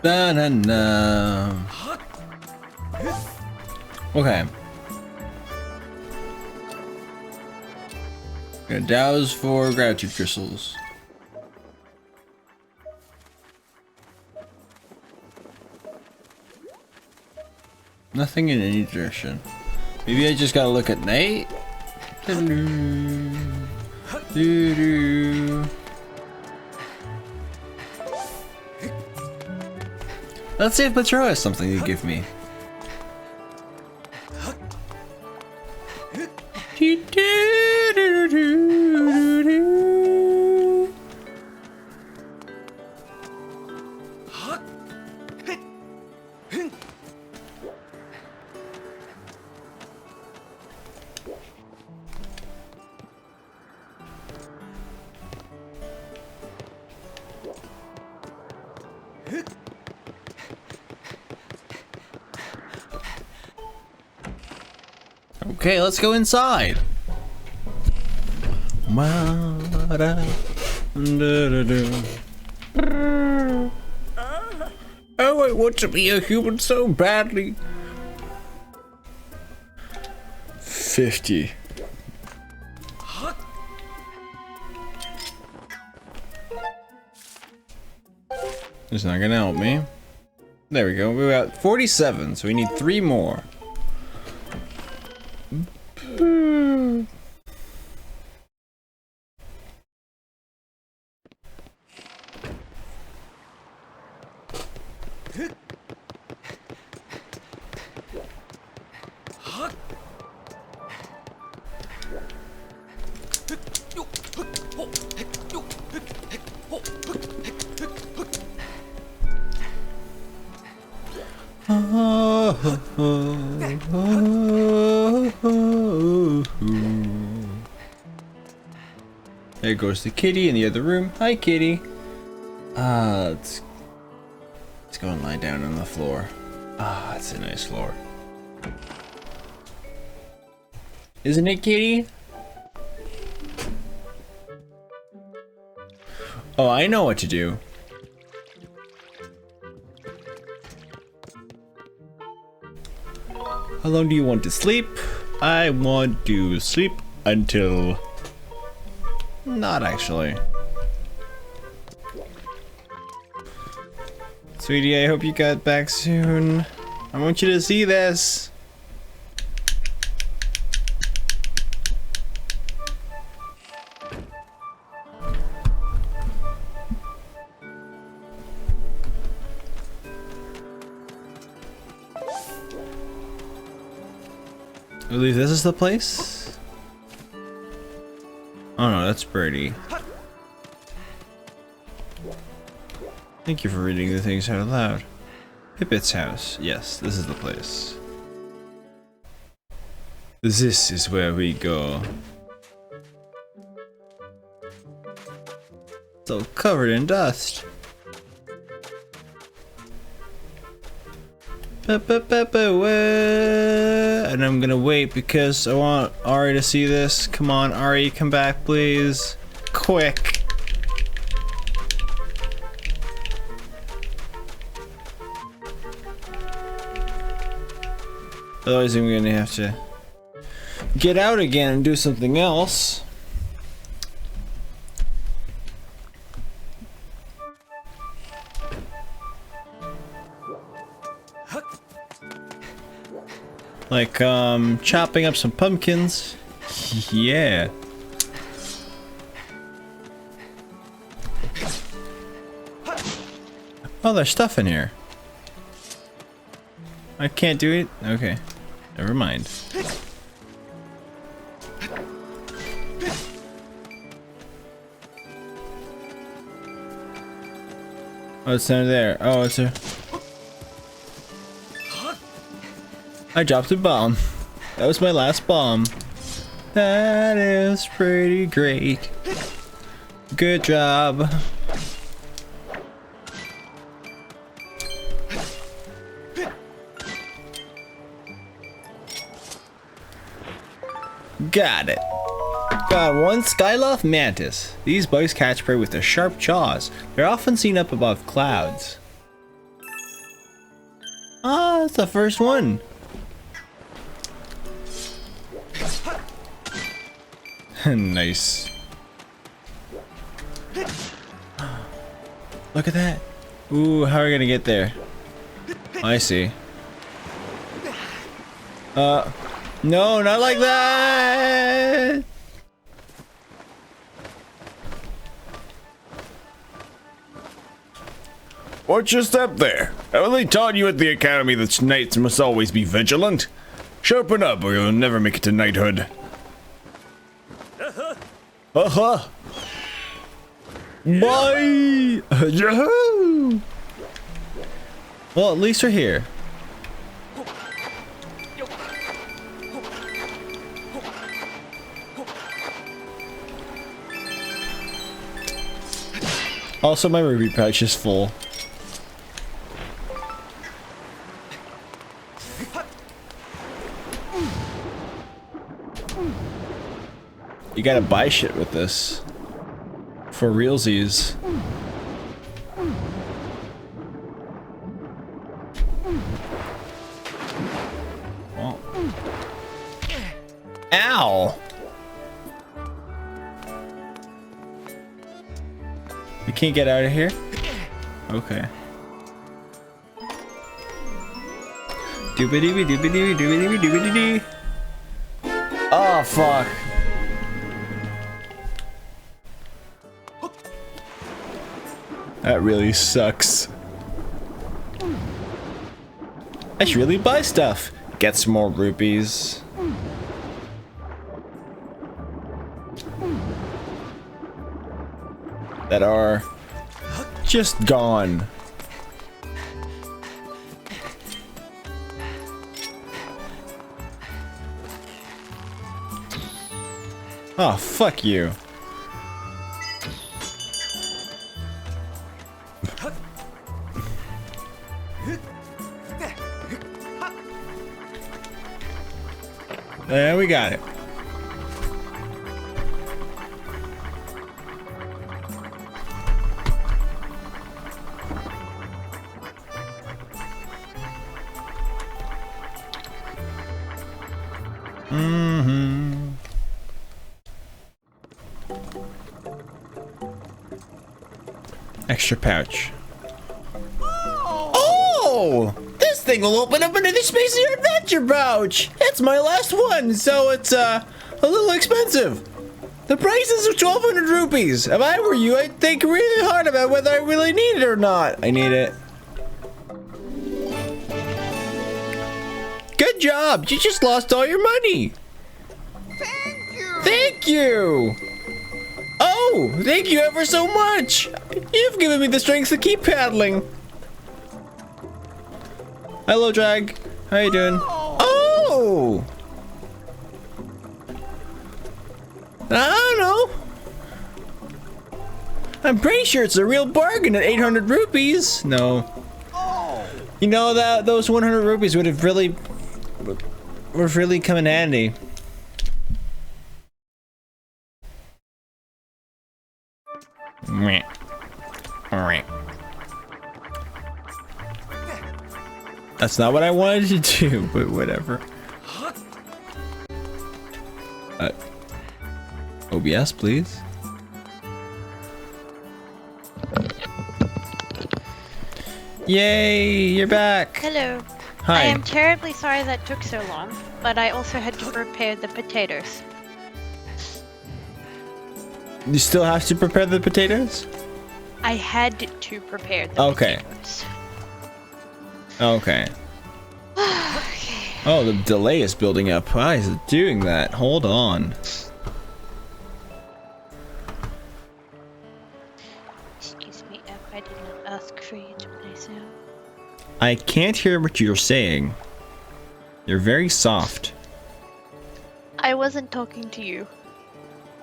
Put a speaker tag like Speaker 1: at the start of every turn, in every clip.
Speaker 1: Da-na-na. Okay. Gonna douse for gratitude crystals. Nothing in any direction. Maybe I just gotta look at night. Let's see if Petro has something to give me. Okay, let's go inside. Oh, I want to be a human so badly. 50. It's not gonna help me. There we go. We're at 47, so we need 3 more. There goes the kitty in the other room. Hi, kitty. Let's go and lie down on the floor. It's a nice floor. Isn't it, kitty? Oh, I know what to do. How long do you want to sleep? I want to sleep until... Not actually. Sweetie, I hope you got back soon. I want you to see this. I believe this is the place? Oh no, that's Birdie. Thank you for reading the things out loud. Pippet's house. Yes, this is the place. This is where we go. It's all covered in dust. And I'm gonna wait because I want Ari to see this. Come on, Ari, come back, please. Quick. Otherwise, I'm gonna have to get out again and do something else. Like, chopping up some pumpkins. Yeah. Oh, there's stuff in here. I can't do it? Okay. Never mind. Oh, it's down there. Oh, it's a... I dropped a bomb. That was my last bomb. That is pretty great. Good job. Got it. Got one Skyloft mantis. These bugs catch prey with their sharp jaws. They're often seen up above clouds. That's the first one. Nice. Look at that. Ooh, how are we gonna get there? I see. No, not like that!
Speaker 2: Watch your step there. Haven't they taught you at the academy that knights must always be vigilant? Sharpen up or you'll never make it to knighthood. Uh-huh.
Speaker 1: Bye! Yahoo! Well, at least we're here. Also, my ruby pouch is full. You gotta buy shit with this. For realsies. Oh. Ow! You can't get out of here? Okay. Doobity doobity doobity doobity dee. Oh fuck. That really sucks. I should really buy stuff. Get some more rupees. That are just gone. Oh, fuck you. There we got it. Extra pouch. Oh! This thing will open up into the space of your adventure pouch! It's my last one, so it's a little expensive. The price is 1,200 rupees. If I were you, I'd think really hard about whether I really need it or not. I need it. Good job! You just lost all your money!
Speaker 3: Thank you!
Speaker 1: Thank you! Oh, thank you ever so much! You've given me the strength to keep paddling. Hello, Drag. How you doing? Oh! I don't know. I'm pretty sure it's a real bargain at 800 rupees. No. You know that those 100 rupees would really come in handy. That's not what I wanted to do, but whatever. OBS, please. Yay, you're back.
Speaker 4: Hello.
Speaker 1: Hi.
Speaker 4: I am terribly sorry that took so long, but I also had to prepare the potatoes.
Speaker 1: You still have to prepare the potatoes?
Speaker 4: I had to prepare the
Speaker 1: Okay.
Speaker 4: potatoes.
Speaker 1: Okay.
Speaker 4: Okay.
Speaker 1: Oh, the delay is building up. Why is it doing that? Hold on.
Speaker 4: Excuse me if I did not ask for you to play so.
Speaker 1: I can't hear what you're saying. You're very soft.
Speaker 4: I wasn't talking to you.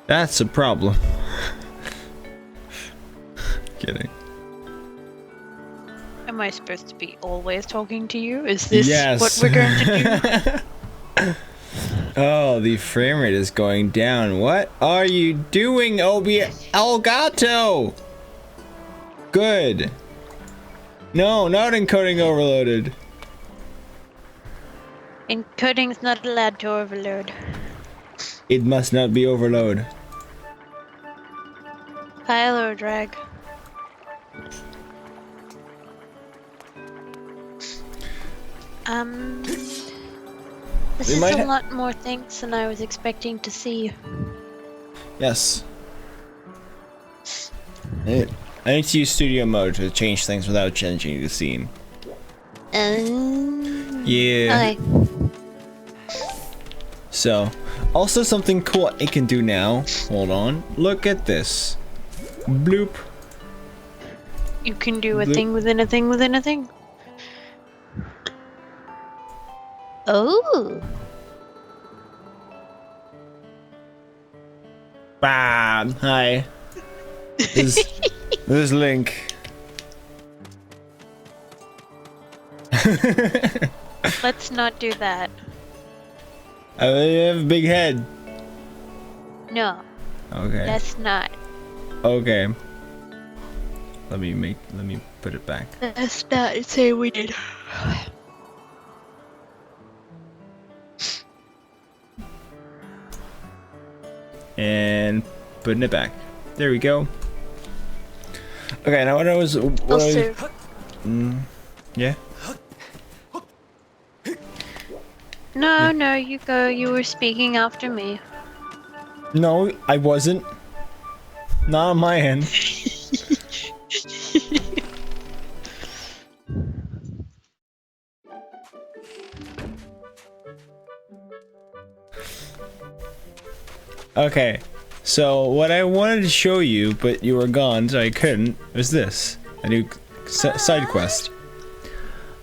Speaker 1: That's a problem. Kidding.
Speaker 4: Am I supposed to be always talking to you? Is this
Speaker 1: Yes.
Speaker 4: what we're going to do?
Speaker 1: Oh, the frame rate is going down. What are you doing, Elgato? Good. No, not encoding overloaded.
Speaker 4: Encoding's not allowed to overload.
Speaker 1: It must not be overload.
Speaker 4: Pile or drag? This
Speaker 1: We
Speaker 4: is
Speaker 1: might
Speaker 4: a lot more things than I was expecting to see.
Speaker 1: Yes. I need to use studio mode to change things without changing the scene. Yeah.
Speaker 4: Okay.
Speaker 1: So, also something cool I can do now. Hold on. Look at this. Bloop.
Speaker 4: You can do a
Speaker 1: Bloop.
Speaker 4: thing within a thing within a thing. Oh.
Speaker 1: Bam. Hi. This is Link.
Speaker 4: Let's not do that.
Speaker 1: I have a big head.
Speaker 4: No,
Speaker 1: Okay.
Speaker 4: that's not.
Speaker 1: Okay. Let me put it back.
Speaker 4: That's not say we did.
Speaker 1: And putting it back. There we go. Okay, now
Speaker 4: Also,
Speaker 1: yeah.
Speaker 4: no, you go. You were speaking after me.
Speaker 1: No, I wasn't. Not on my end. Okay, so what I wanted to show you, but you were gone, so I couldn't, was this. A new side quest.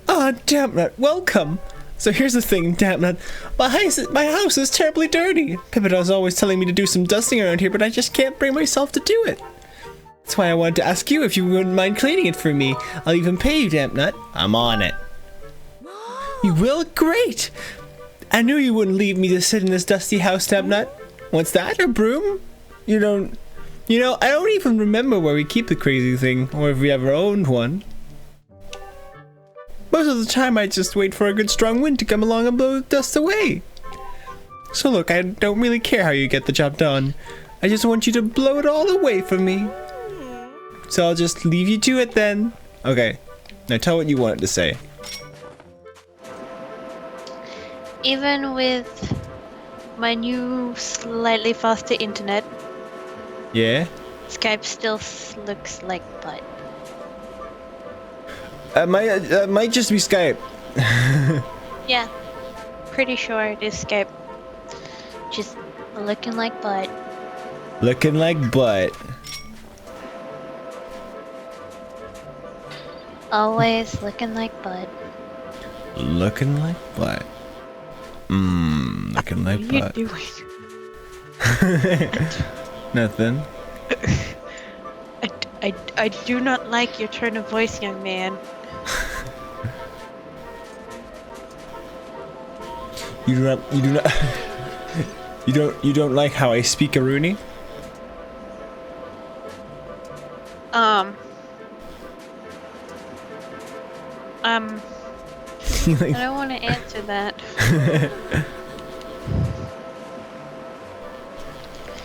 Speaker 1: Ah, Damnut, welcome! So here's the thing, Damnut. My house is terribly dirty. Pipido's always telling me to do some dusting around here, but I just can't bring myself to do it. That's why I wanted to ask you if you wouldn't mind cleaning it for me. I'll even pay you, Damnut. I'm on it. You will? Great! I knew you wouldn't leave me to sit in this dusty house, Damnut. What's that, a broom? I don't even remember where we keep the crazy thing, or if we ever owned one. Most of the time I just wait for a good strong wind to come along and blow the dust away. So look, I don't really care how you get the job done. I just want you to blow it all away from me. So I'll just leave you to it then. Okay, now tell what you wanted to say.
Speaker 4: even with my new slightly faster internet,
Speaker 1: Yeah?
Speaker 4: Skype still looks like butt.
Speaker 1: Might just be Skype.
Speaker 4: Yeah, pretty sure it is Skype. Just looking like butt.
Speaker 1: Looking like butt.
Speaker 4: Always looking like butt.
Speaker 1: Looking like butt. Looking like
Speaker 4: What are
Speaker 1: butt.
Speaker 4: you doing?
Speaker 1: Nothing.
Speaker 4: I do not like your tone of voice, young man.
Speaker 1: You do not you don't like how I speak Aruni?
Speaker 4: I don't want to answer that.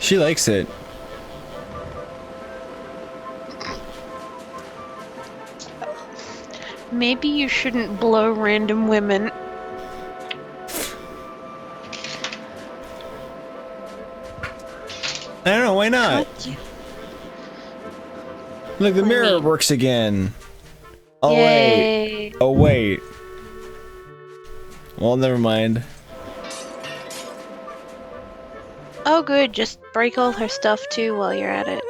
Speaker 1: She likes it.
Speaker 4: Maybe you shouldn't blow random women.
Speaker 1: I don't know, why not? Look, the
Speaker 4: What do you
Speaker 1: mirror
Speaker 4: mean?
Speaker 1: works again. Oh wait.
Speaker 4: Yay.
Speaker 1: Oh wait. Well, never mind.
Speaker 4: Oh good, just break all her stuff too while you're at it.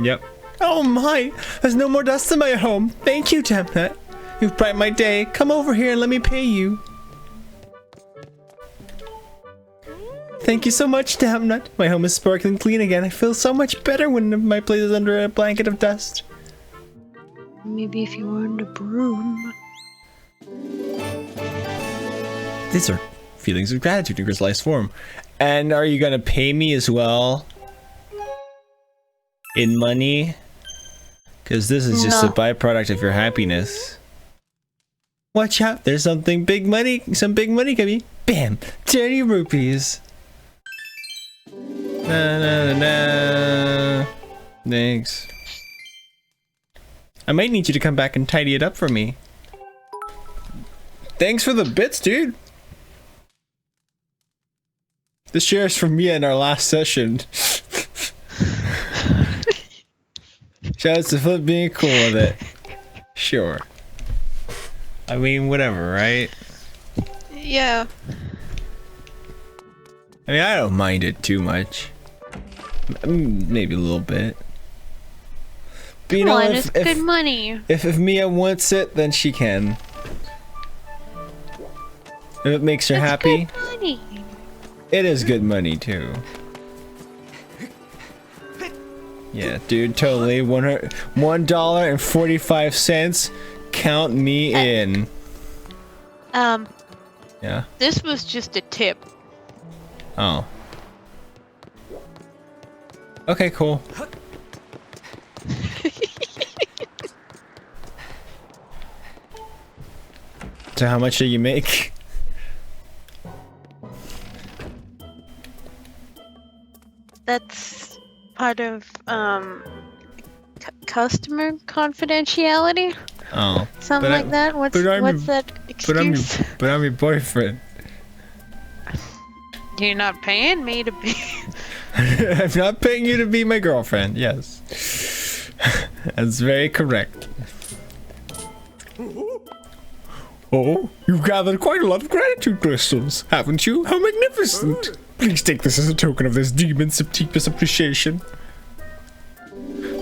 Speaker 1: Yep. Oh my! There's no more dust in my home. Thank you, Damnut. You've brightened my day. Come over here and let me pay you. Thank you so much, Damnut. My home is sparkling clean again. I feel so much better when my place is under a blanket of dust.
Speaker 4: Maybe if you weren't a broom.
Speaker 1: These are feelings of gratitude in crystallized form. And are you gonna pay me as well? In money? Because this is just a
Speaker 4: No.
Speaker 1: byproduct of your happiness. Watch out, there's some big money coming. Bam! 30 rupees. Na na na na. Thanks. I might need you to come back and tidy it up for me. Thanks for the bits, dude. This share's from Mia in our last session. Shout out to Flip being cool with it. Sure. I mean, whatever, right?
Speaker 4: Yeah.
Speaker 1: I mean, I don't mind it too much. Maybe a little bit. But you know,
Speaker 4: it's good money.
Speaker 1: If Mia wants it, then she can. If it makes her happy.
Speaker 4: Good money.
Speaker 1: It is good money too. Yeah, dude, totally. $1.45. Count me in. Yeah.
Speaker 4: This was just a tip.
Speaker 1: Oh. Okay, cool. So how much do you make?
Speaker 4: That's part of customer confidentiality.
Speaker 1: Oh.
Speaker 4: Something like that. What's that excuse?
Speaker 1: But I'm your boyfriend.
Speaker 4: You're not paying me to be.
Speaker 1: I'm not paying you to be my girlfriend. Yes. That's very correct. Oh, you've gathered quite a lot of gratitude crystals, haven't you? How magnificent! Please take this as a token of this demon's deepest appreciation.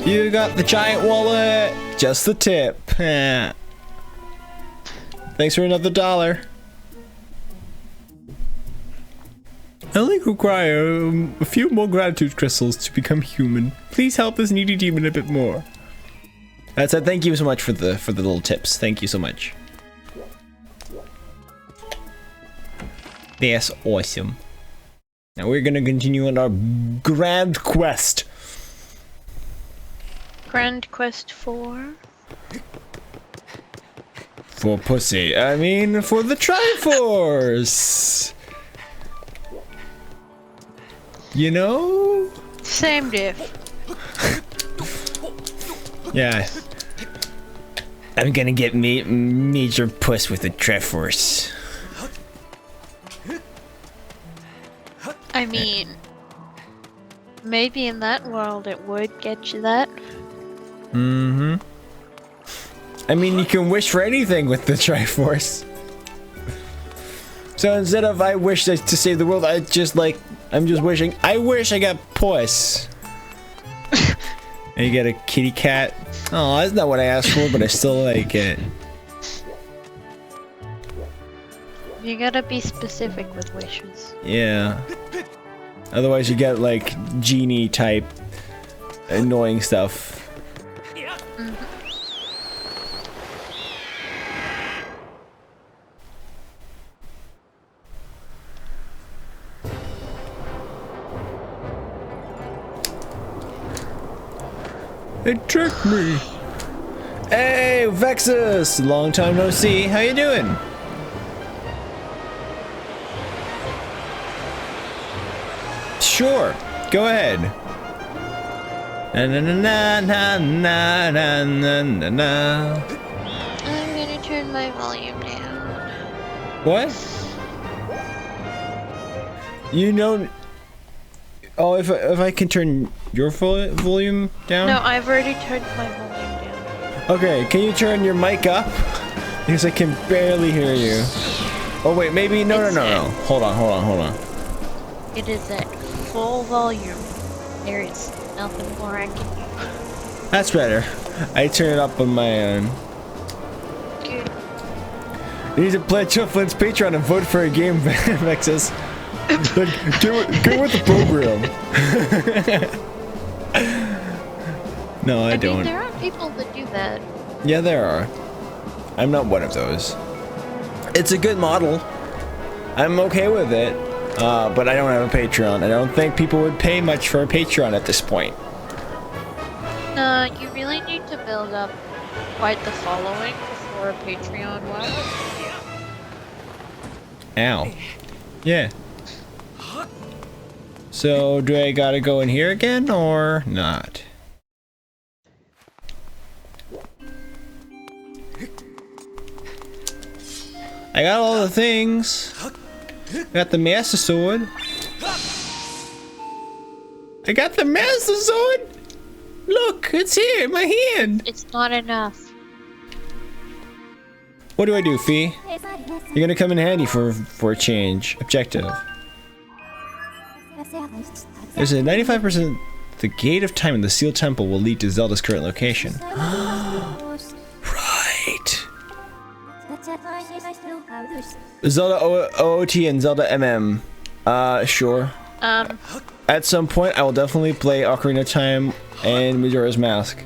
Speaker 1: You got the giant wallet. Just the tip. Thanks for another $1. I only require a few more gratitude crystals to become human. Please help this needy demon a bit more. That's it. Thank you so much for the little tips. Thank you so much. That's awesome. Now we're gonna continue on our grand quest.
Speaker 4: Grand Quest 4.
Speaker 1: For pussy. I mean, for the Triforce. You know?
Speaker 4: Same diff.
Speaker 1: Yeah. I'm gonna get major puss with the Triforce.
Speaker 4: I mean, maybe in that world it would get you that.
Speaker 1: Mm-hmm. I mean, you can wish for anything with the Triforce. So instead of I wish to save the world, I'm just wishing, I wish I got puss. And you get a kitty cat. Oh, that's not what I asked for, but I still like it.
Speaker 4: You gotta be specific with wishes.
Speaker 1: Yeah. Otherwise you get like genie type annoying stuff. It tricked me. Hey, Vexus! Long time no see. How you doing? Sure. Go ahead. Na na na na na na na na na.
Speaker 4: I'm gonna turn my volume down.
Speaker 1: What? You know? Oh, if I can turn your volume down?
Speaker 4: No, I've already turned my volume down.
Speaker 1: Okay, can you turn your mic up? Because I can barely hear you. Oh wait, maybe no. Hold on.
Speaker 4: It is at full volume. There is nothing more I can do.
Speaker 1: That's better. I turn it up on my own.
Speaker 4: Good.
Speaker 1: You need to play Chufflin's Patreon and vote for a game, Vexus. Like, get with the program. No, I don't.
Speaker 4: mean, there are people that do that.
Speaker 1: Yeah, there are. I'm not one of those. It's a good model. I'm okay with it. But I don't have a Patreon. I don't think people would pay much for a Patreon at this point.
Speaker 4: No, you really need to build up quite the following before a Patreon works.
Speaker 1: Ow. Yeah. So, do I gotta go in here again, or not? I got all the things. Got the Master Sword. I got the Master Sword! Look, it's here in my hand!
Speaker 4: It's not enough.
Speaker 1: What do I do, Fee? You're gonna come in handy for a change. Objective. There's a 95% the gate of time in the sealed temple will lead to Zelda's current location. Right. Zelda OOT and Zelda MM. Sure. At some point, I will definitely play Ocarina of Time and Majora's Mask.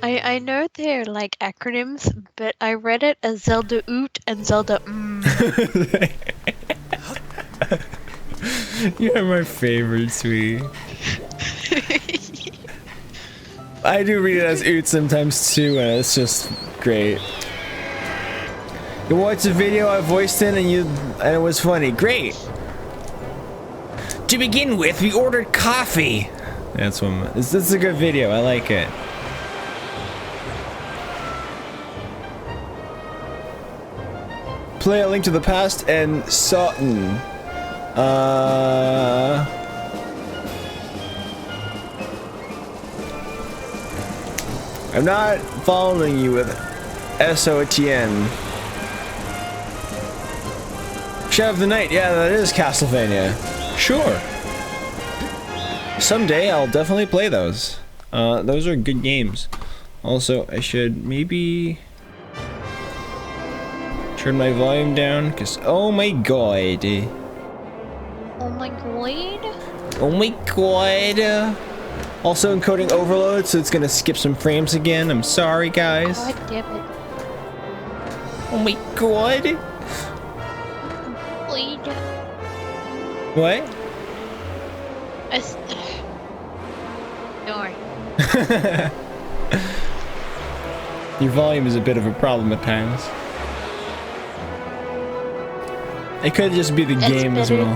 Speaker 4: I know they're like acronyms, but I read it as Zelda Oot and Zelda
Speaker 1: You're my favorite, sweetie. I do read it as Oot sometimes too, and it's just great. You watched the video I voiced in, and it was funny. Great. To begin with, we ordered coffee. That's what. This is a good video. I like it. Play A Link to the Past and Sutton. I'm not following you with SOTN. Shadow of the Night, yeah, that is Castlevania. Sure. Someday I'll definitely play those. Those are good games. Also, I should maybe turn my volume down, because oh my god.
Speaker 4: Oh my god.
Speaker 1: Oh my god. Also encoding overload, so it's gonna skip some frames again. I'm sorry, guys.
Speaker 4: God damn it.
Speaker 1: Oh my god.
Speaker 4: Bleed.
Speaker 1: What?
Speaker 4: Don't worry.
Speaker 1: Your volume is a bit of a problem at times. It could just be the game as well.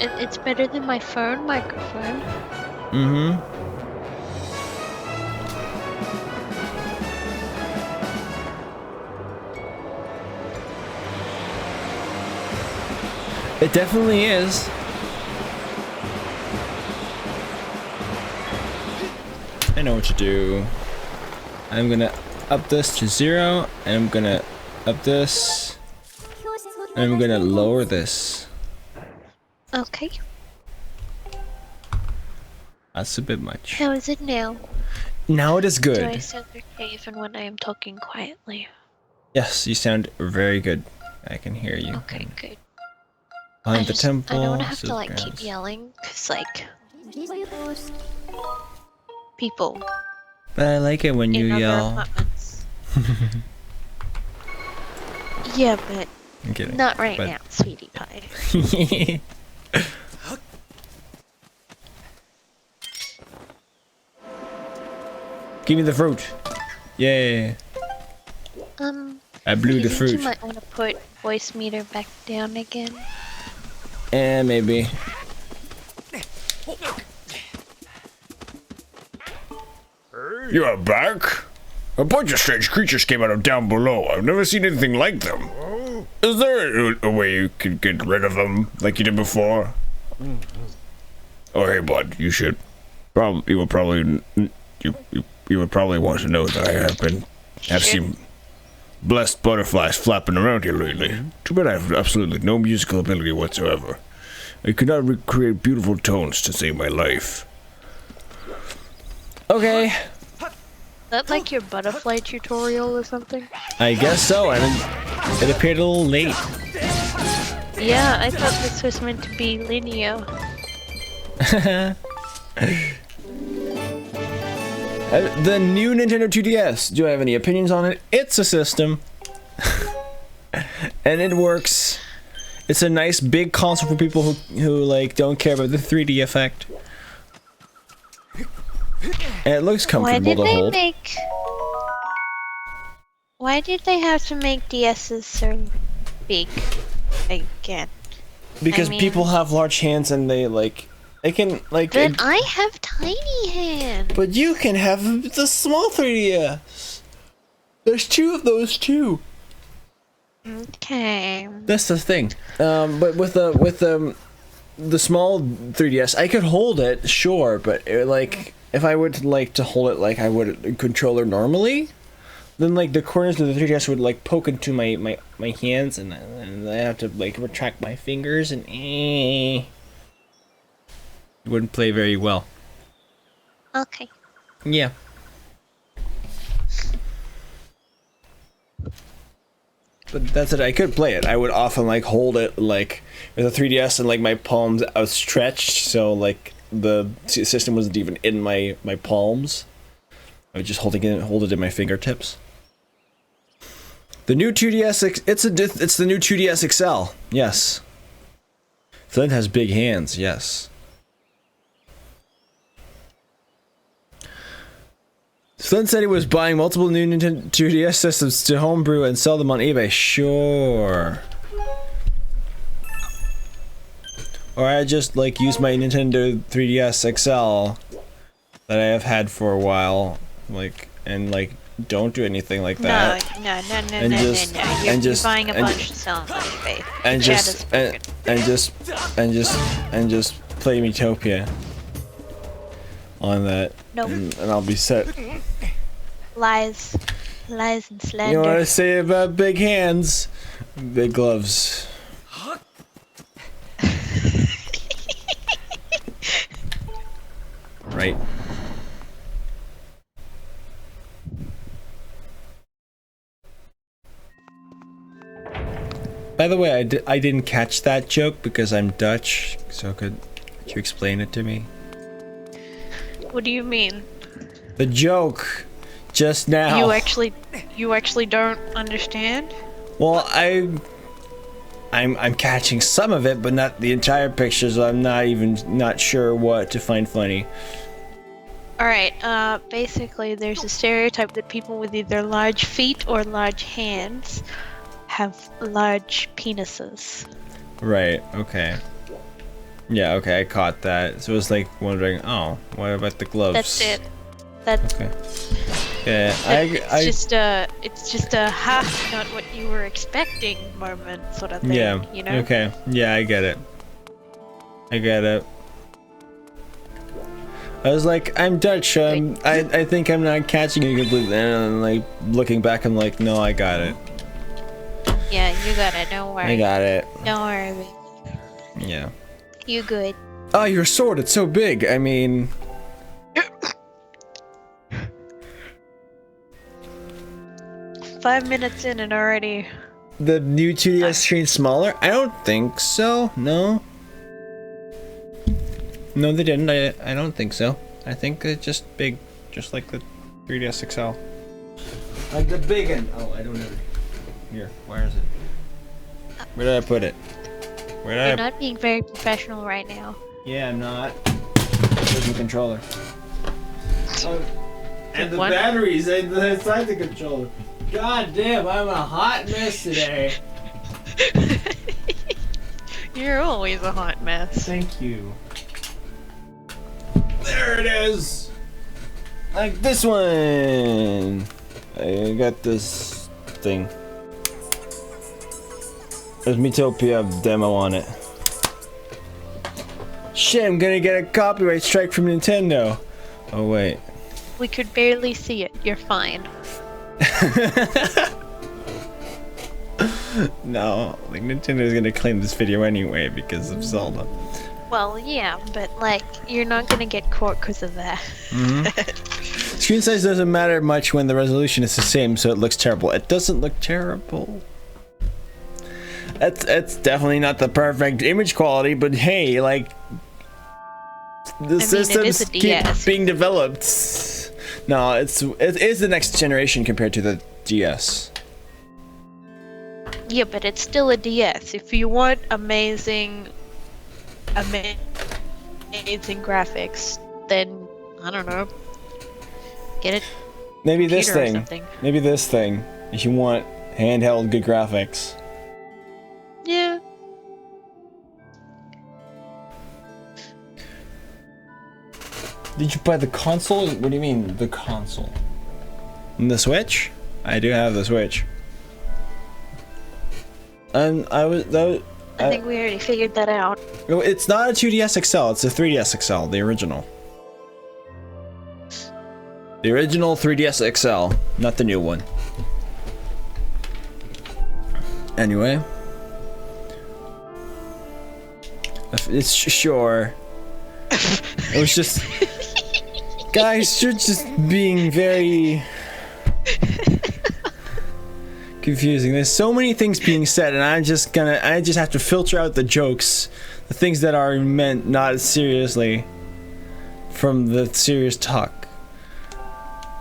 Speaker 4: It's better than my phone microphone.
Speaker 1: Mm-hmm. It definitely is. I know what to do. I'm gonna up this to 0, and I'm gonna up this, and I'm gonna lower this.
Speaker 4: Okay.
Speaker 1: That's a bit much.
Speaker 4: How is it now?
Speaker 1: Now it is good.
Speaker 4: Do I sound okay even when I am talking quietly?
Speaker 1: Yes, you sound very good. I can hear you.
Speaker 4: Okay, good.
Speaker 1: Behind the temple.
Speaker 4: I don't want to have to
Speaker 1: silk
Speaker 4: like keep
Speaker 1: grass.
Speaker 4: yelling, cause like people
Speaker 1: But I like it when you
Speaker 4: in other
Speaker 1: yell.
Speaker 4: apartments. Yeah, but
Speaker 1: I'm kidding.
Speaker 4: not right
Speaker 1: but-
Speaker 4: now, sweetie pie.
Speaker 1: Give me the fruit. Yay. I blew
Speaker 4: You
Speaker 1: the
Speaker 4: think
Speaker 1: fruit.
Speaker 4: You might want to put voice meter back down again.
Speaker 1: Maybe.
Speaker 2: You are back? A bunch of strange creatures came out of down below. I've never seen anything like them. Is there a way you could get rid of them like you did before? Oh, hey, bud, you should. You would probably want to know that have seen blessed butterflies flapping around here lately. Too bad I have absolutely no musical ability whatsoever. I could not recreate beautiful tones to save my life.
Speaker 1: Okay.
Speaker 4: Is that like your butterfly tutorial or something?
Speaker 1: I guess so. And it appeared a little late.
Speaker 4: Yeah, I thought this was meant to be linear.
Speaker 1: The new Nintendo 2DS. Do I have any opinions on it? It's a system. And it works. It's a nice big console for people who like don't care about the 3D effect. And it looks
Speaker 4: Why
Speaker 1: comfortable
Speaker 4: did
Speaker 1: to
Speaker 4: they
Speaker 1: hold.
Speaker 4: make... Why did they have to make DSs so big again?
Speaker 1: Because
Speaker 4: mean-
Speaker 1: people have large hands and they can like.
Speaker 4: But I have tiny hands.
Speaker 1: But you can have the small 3DS. There's 2 of those too.
Speaker 4: Okay.
Speaker 1: That's the thing. But with the small 3DS, I could hold it, sure, but like if I would like to hold it like I would a controller normally, then like the corners of the 3DS would like poke into my hands, and I have to like retract my fingers, and it wouldn't play very well.
Speaker 4: Okay.
Speaker 1: Yeah. But that's it. I could play it. I would often like hold it like with a 3DS and like my palms outstretched, so like the system wasn't even in my palms. I was just hold it in my fingertips. The new 2DS, it's the new 2DS XL. Yes. Flint has big hands. Yes. Flint said he was buying multiple new Nintendo 2DS systems to homebrew and sell them on eBay. Sure. Or I just like use my Nintendo 3DS XL that I have had for a while, like, and like don't do anything like that.
Speaker 4: No.
Speaker 1: And just-
Speaker 4: You're,
Speaker 1: and just-
Speaker 4: you're buying a
Speaker 1: and-
Speaker 4: bunch to sell on eBay.
Speaker 1: And
Speaker 4: Chad
Speaker 1: just
Speaker 4: has spoken.
Speaker 1: and just play Metopia on that,
Speaker 4: Nope.
Speaker 1: and I'll be set.
Speaker 4: Lies and slander.
Speaker 1: You know what I say about big hands? Big gloves. Right. By the way, I didn't catch that joke because I'm Dutch, so could you explain it to me?
Speaker 4: What do you mean?
Speaker 1: The joke just now.
Speaker 4: You actually don't understand?
Speaker 1: Well, I'm catching some of it, but not the entire picture, so I'm not sure what to find funny.
Speaker 4: Alright, basically there's a stereotype that people with either large feet or large hands have large penises.
Speaker 1: Right, okay. Yeah, okay, I caught that. So it was like wondering, oh, what about the gloves?
Speaker 4: That's it. That's
Speaker 1: Okay. Yeah,
Speaker 4: it's just a ha, not what you were expecting moment sort of thing.
Speaker 1: Yeah.
Speaker 4: You know?
Speaker 1: Okay. Yeah, I get it. I get it. I was like, I'm Dutch. I think I'm not catching you completely. And like looking back, I'm like, no, I got it.
Speaker 4: Yeah, you got it. Don't worry.
Speaker 1: I got it.
Speaker 4: Don't worry.
Speaker 1: Yeah.
Speaker 4: You good.
Speaker 1: Oh, your sword, it's so big. I mean...
Speaker 4: Five minutes in and already...
Speaker 1: The new 2DS screen smaller? I don't think so. No. No, they didn't. I don't think so. I think it's just big, just like the 3DS XL. Like the big one. Oh, I don't know. Here, where is it? Where did I put it? Where did
Speaker 4: You're
Speaker 1: I...
Speaker 4: not being very professional right now.
Speaker 1: Yeah, I'm not. Where's the controller? Oh, and the
Speaker 4: What?
Speaker 1: batteries inside the controller. God damn, I'm a hot mess today.
Speaker 4: You're always a hot mess.
Speaker 1: Thank you. There it is! Like this one! I got this thing. There's Metopia demo on it. Shit, I'm gonna get a copyright strike from Nintendo. Oh wait.
Speaker 4: We could barely see it. You're fine.
Speaker 1: No, like Nintendo's gonna claim this video anyway because of Zelda.
Speaker 4: Well, yeah, but like, you're not gonna get caught because of that.
Speaker 1: Screen size doesn't matter much when the resolution is the same, so it looks terrible. It doesn't look terrible. It's definitely not the perfect image quality, but hey, like the systems
Speaker 4: a
Speaker 1: keep
Speaker 4: DS.
Speaker 1: being developed. No, it is the next generation compared to the DS.
Speaker 4: Yeah, but it's still a DS. If you want amazing graphics, then I don't know. Get it.
Speaker 1: Maybe this
Speaker 4: Computer or
Speaker 1: thing.
Speaker 4: something.
Speaker 1: Maybe this thing. if you want handheld good graphics.
Speaker 4: Yeah.
Speaker 1: Did you buy the console? What do you mean, the console? The Switch? I do have the Switch. And I
Speaker 4: think we already figured that out.
Speaker 1: No, it's not a 2DS XL, it's a 3DS XL, the original. The original 3DS XL, not the new one. Anyway. It's sure. It was just... Guys, you're just being very... confusing. There's so many things being said, and I just have to filter out the jokes, the things that are meant not seriously, from the serious talk.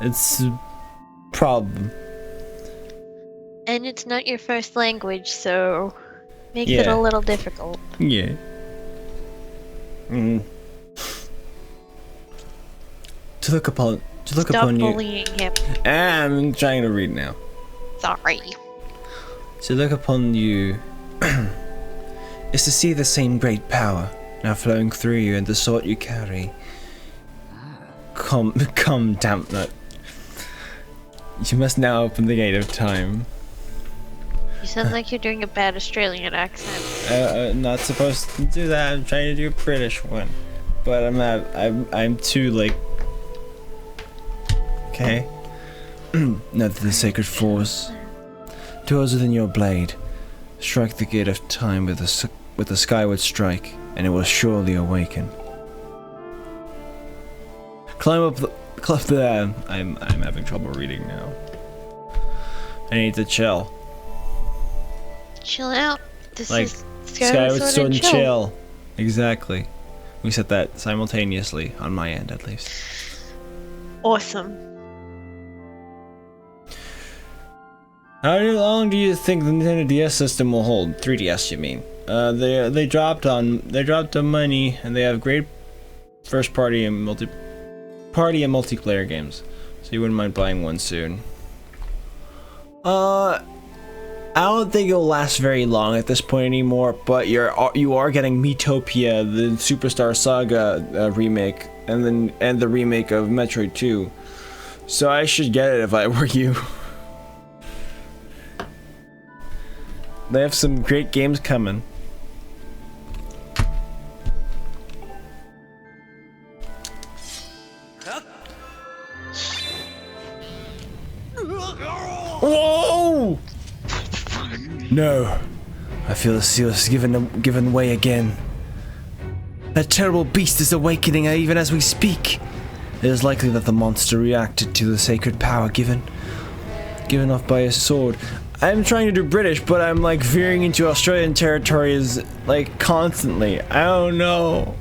Speaker 1: It's a problem.
Speaker 4: And it's not your first language, so makes it a little difficult.
Speaker 1: Yeah. To look upon
Speaker 4: Stop
Speaker 1: you.
Speaker 4: bullying him.
Speaker 1: I'm trying to read now.
Speaker 4: Sorry.
Speaker 1: To look upon you is to see the same great power now flowing through you and the sort you carry. Come, damn nut. You must now open the gate of time.
Speaker 4: You sound like you're doing a bad Australian accent.
Speaker 1: Not supposed to do that. I'm trying to do a British one, but I'm not. I'm too like. Okay. Now that the sacred force dwells within your blade, strike the gate of time with a skyward strike, and it will surely awaken. Climb up the. I'm having trouble reading now. I need to chill.
Speaker 4: Chill out. This
Speaker 1: Like
Speaker 4: is
Speaker 1: Skyward Sword and chill. Exactly. We said that simultaneously on my end, at least.
Speaker 4: Awesome.
Speaker 1: How long do you think the Nintendo DS system will hold? 3DS, you mean? They dropped on money, and they have great first party and multiplayer games. So you wouldn't mind buying one soon. I don't think it'll last very long at this point anymore. But you are getting Miitopia, the Superstar Saga remake, and the remake of Metroid 2. So I should get it if I were you. They have some great games coming. Whoa! No, I feel the seal is given way again. That terrible beast is awakening even as we speak. It is likely that the monster reacted to the sacred power given off by his sword. I'm trying to do British, but I'm like veering into Australian territories like constantly. I don't know.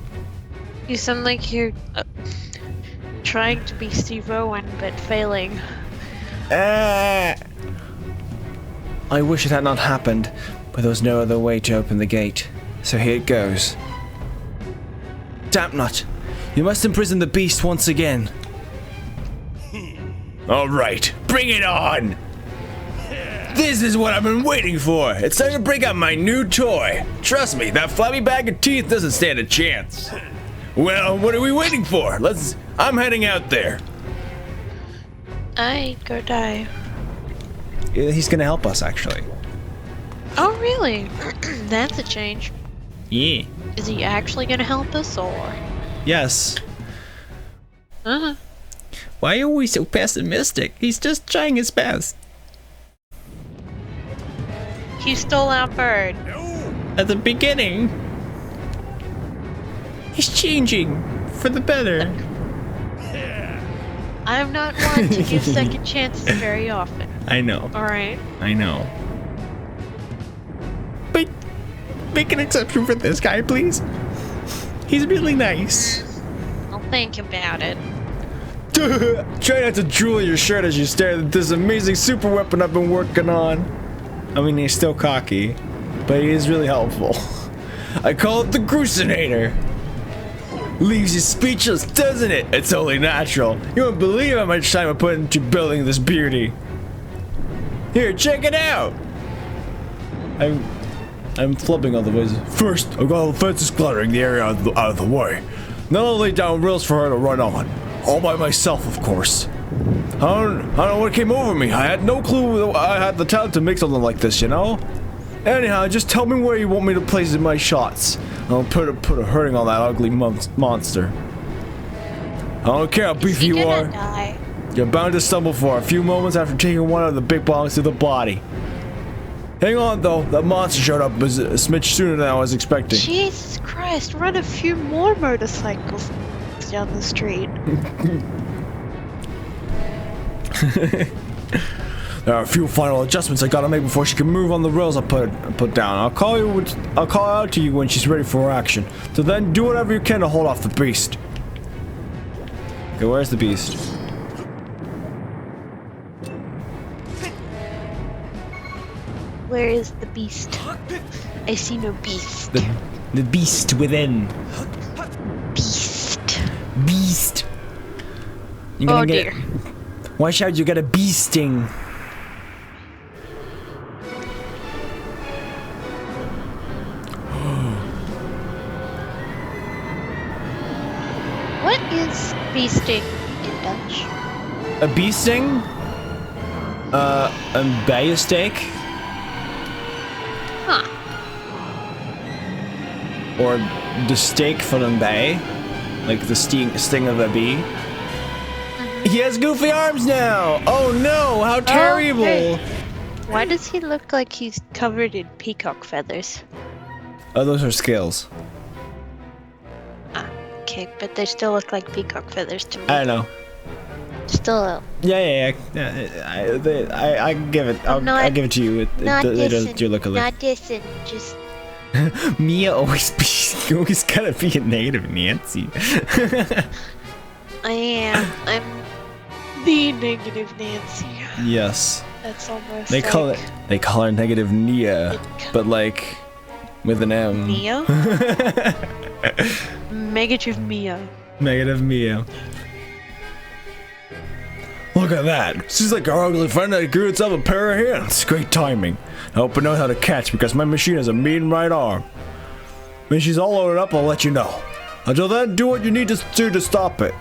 Speaker 4: You sound like you're trying to be Steve Owen, but failing.
Speaker 1: I wish it had not happened, but there was no other way to open the gate. So here it goes. Dampnut, you must imprison the beast once again. All right, bring it on. This is what I've been waiting for. It's time to break out my new toy. Trust me, that flabby bag of teeth doesn't stand a chance. Well, what are we waiting for? I'm heading out there.
Speaker 4: I'd go die.
Speaker 1: He's gonna help us, actually.
Speaker 4: Oh, really? That's a change.
Speaker 1: Yeah.
Speaker 4: Is he actually gonna help us, or?
Speaker 1: Yes.
Speaker 4: Uh-huh.
Speaker 1: Why are we so pessimistic? He's just trying his best.
Speaker 4: He stole our bird.
Speaker 1: At the beginning. He's changing for the better.
Speaker 4: I'm not one to give second chances very often.
Speaker 1: I know.
Speaker 4: Alright.
Speaker 1: I know. But make an exception for this guy, please. He's really nice.
Speaker 4: I'll think about it.
Speaker 1: Try not to drool your shirt as you stare at this amazing super weapon I've been working on. I mean, he's still cocky, but he is really helpful. I call it the Grucinator. Leaves you speechless, doesn't it? It's only natural. You won't believe how much time I put into building this beauty. Here, check it out. I'm flipping all the ways. First, I've got all the fences cluttering the area out of the way. Then I'll lay down rails for her to run on. All by myself, of course. I don't know what came over me. I had no clue I had the talent to make something like this, you know? Anyhow, just tell me where you want me to place my shots. I'll put a hurting on that ugly monster. I don't care how beefy you are.
Speaker 4: Die?
Speaker 1: You're bound to stumble for a few moments after taking one of the big bombs to the body. Hang on, though. That monster showed up a smidge sooner than I was expecting.
Speaker 4: Jesus Christ, run a few more motorcycles down the street.
Speaker 1: There are a few final adjustments I gotta make before she can move on the rails I put down. I'll call out to you when she's ready for action. So then, do whatever you can to hold off the beast. Okay, where's the beast?
Speaker 4: Where is the beast? I see no beast.
Speaker 1: The beast within.
Speaker 4: Beast.
Speaker 1: Beast. You're
Speaker 4: Oh
Speaker 1: gonna
Speaker 4: dear.
Speaker 1: Watch out, you got a bee sting.
Speaker 4: What is beasting in Dutch?
Speaker 1: A bee sting? A bijensteek?
Speaker 4: Huh.
Speaker 1: Or the steak van een bij? Like the sting of a bee? He has goofy arms now! Oh no, how terrible!
Speaker 4: hey. Why does he look like he's covered in peacock feathers?
Speaker 1: Oh, those are scales.
Speaker 4: Ah, okay, but they still look like peacock feathers to me.
Speaker 1: I don't know.
Speaker 4: Still,
Speaker 1: Yeah. I give it. I'll give it to you. They do look alike.
Speaker 4: not dissing, just
Speaker 1: Mia always gotta be a native Nancy.
Speaker 4: I am. I'm the negative Nancy.
Speaker 1: Yes.
Speaker 4: That's almost
Speaker 1: They call
Speaker 4: like
Speaker 1: it. They call her negative Nia, but like with an M.
Speaker 4: Mia? Negative Mia.
Speaker 1: Negative Mia. Look at that. She's like our ugly friend that grew itself a pair of hands. Great timing. I hope I know how to catch because my machine has a mean right arm. When she's all loaded up, I'll let you know. Until then, do what you need to do to stop it.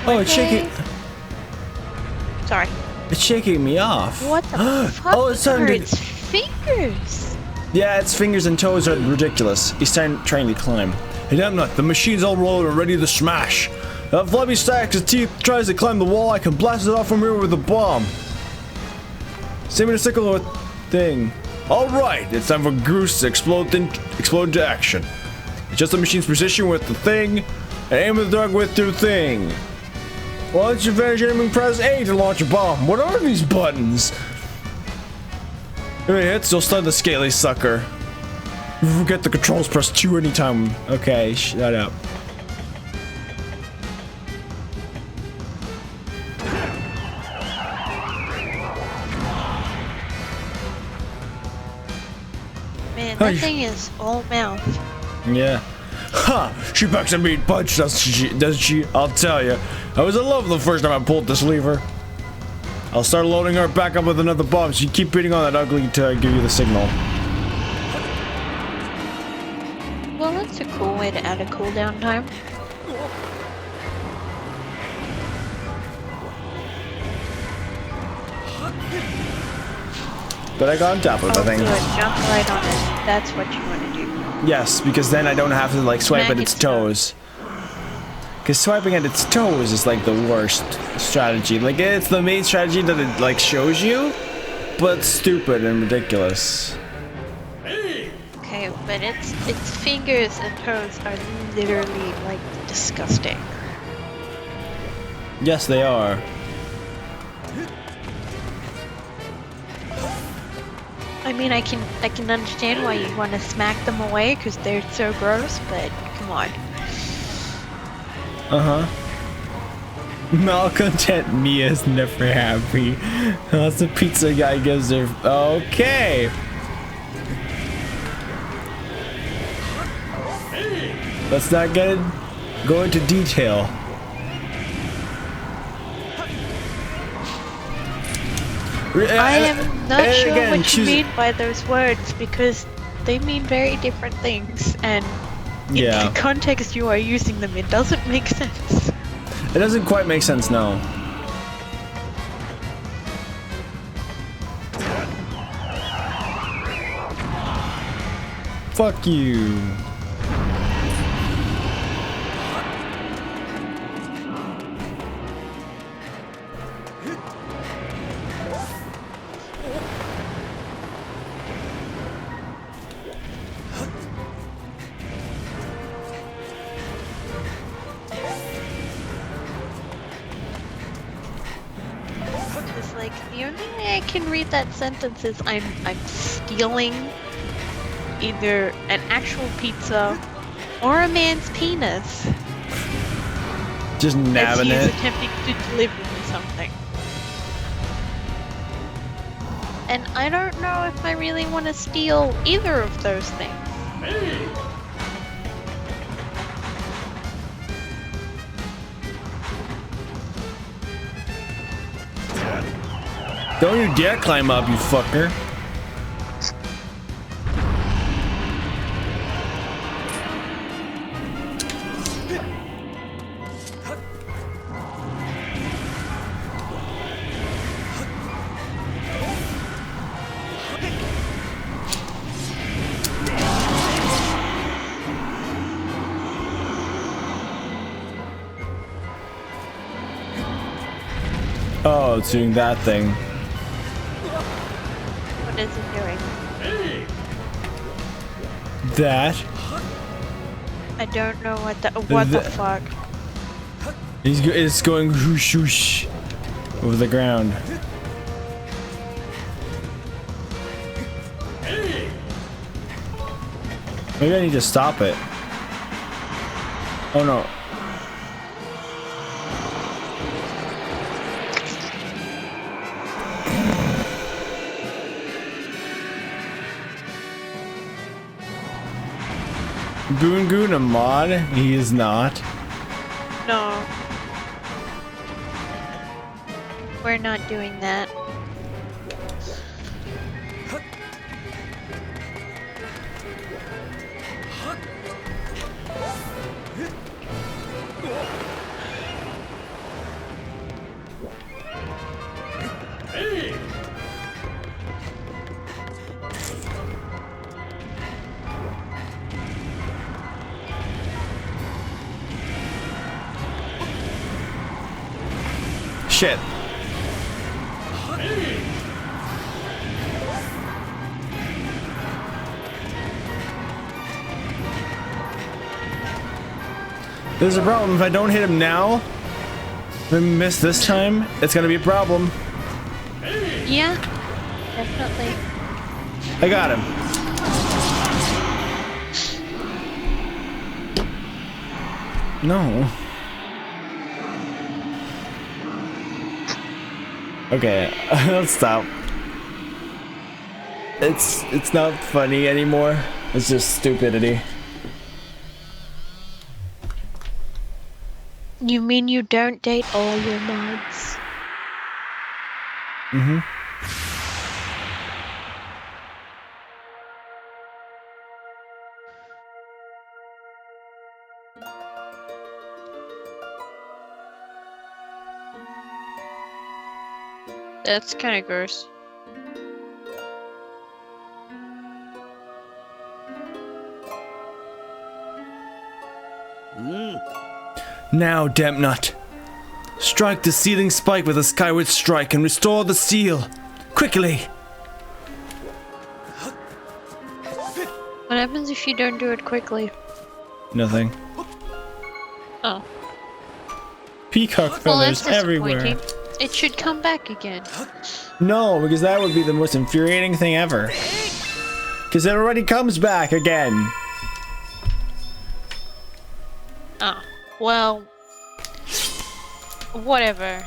Speaker 1: Oh, it's shaking.
Speaker 4: Sorry.
Speaker 1: It's shaking me off.
Speaker 4: What the fuck?
Speaker 1: Oh, it's starting to.
Speaker 4: It's fingers.
Speaker 1: Yeah, its fingers and toes are ridiculous. He's trying to climb. Hey, damn nut, the machine's all rolling and ready to smash. If Flubby stacks his teeth, tries to climb the wall, I can blast it off from here with a bomb. Send me the sickle with thing. Alright, it's time for Goose to explode into action. Adjust the machine's position with the thing, and aim the dog with the thing. Once you finish aiming, press A to launch a bomb. What are these buttons? If it hits, you'll stun the scaly sucker. If you forget the controls, press 2 anytime. Okay, shut up.
Speaker 4: Man, that thing is all mouth.
Speaker 1: Yeah. Ha! She packs a mean punch, doesn't she? I'll tell you. I was in love the first time I pulled this lever. I'll start loading her back up with another bomb, so you keep beating on that ugly to give you the signal.
Speaker 4: Well, that's a cool way to add a cooldown time.
Speaker 1: But I got on top of the thing.
Speaker 4: Do it. Jump right on it. That's what you want to do.
Speaker 1: Yes, because then I don't have to like swipe
Speaker 4: Smack
Speaker 1: at its
Speaker 4: its toes.
Speaker 1: toes. Because swiping at its toes is like the worst strategy. Like it's the main strategy that it like shows you, but stupid and ridiculous.
Speaker 4: Okay, but its fingers and toes are literally like disgusting.
Speaker 1: Yes, they are.
Speaker 4: I mean, I can understand why you want to smack them away because they're so gross, but Come on.
Speaker 1: Malcontent Mia's never happy. That's the pizza guy gives her. Okay. Let's not go into detail.
Speaker 4: I am not sure
Speaker 1: again,
Speaker 4: what you
Speaker 1: choose-
Speaker 4: mean by those words because they mean very different things, and in
Speaker 1: Yeah.
Speaker 4: the context you are using them, it doesn't make sense.
Speaker 1: It doesn't quite make sense now. Fuck you.
Speaker 4: Because, like, the only way I can read that sentence is I'm stealing either an actual pizza or a man's penis
Speaker 1: Just
Speaker 4: as
Speaker 1: nabbing
Speaker 4: he's
Speaker 1: it.
Speaker 4: attempting to deliver me something. And I don't know if I really want to steal either of those things.
Speaker 1: Don't you dare climb up, you fucker. Oh, it's doing that thing.
Speaker 4: What is it doing?
Speaker 1: That?
Speaker 4: I don't know what the fuck.
Speaker 1: It's going whoosh whoosh over the ground. Maybe I need to stop it. Oh no. Goon Goon a mod? He is not.
Speaker 4: No. We're not doing that.
Speaker 1: Shit. There's a problem. If I don't hit him now, if I miss this time, it's gonna be a problem.
Speaker 4: Yeah, definitely.
Speaker 1: I got him. No. Okay, let's stop. It's not funny anymore. It's just stupidity.
Speaker 4: You mean you don't date all your mods?
Speaker 1: Mm-hmm.
Speaker 4: That's kind of gross.
Speaker 1: Now, Dempnut. Strike the sealing spike with a Skyward strike and restore the seal. Quickly!
Speaker 4: What happens if you don't do it quickly?
Speaker 1: Nothing.
Speaker 4: Oh.
Speaker 1: Peacock
Speaker 4: Well,
Speaker 1: feathers
Speaker 4: that's
Speaker 1: everywhere.
Speaker 4: disappointing. It should come back again.
Speaker 1: No, because that would be the most infuriating thing ever. Because it already comes back again.
Speaker 4: Oh, well, whatever.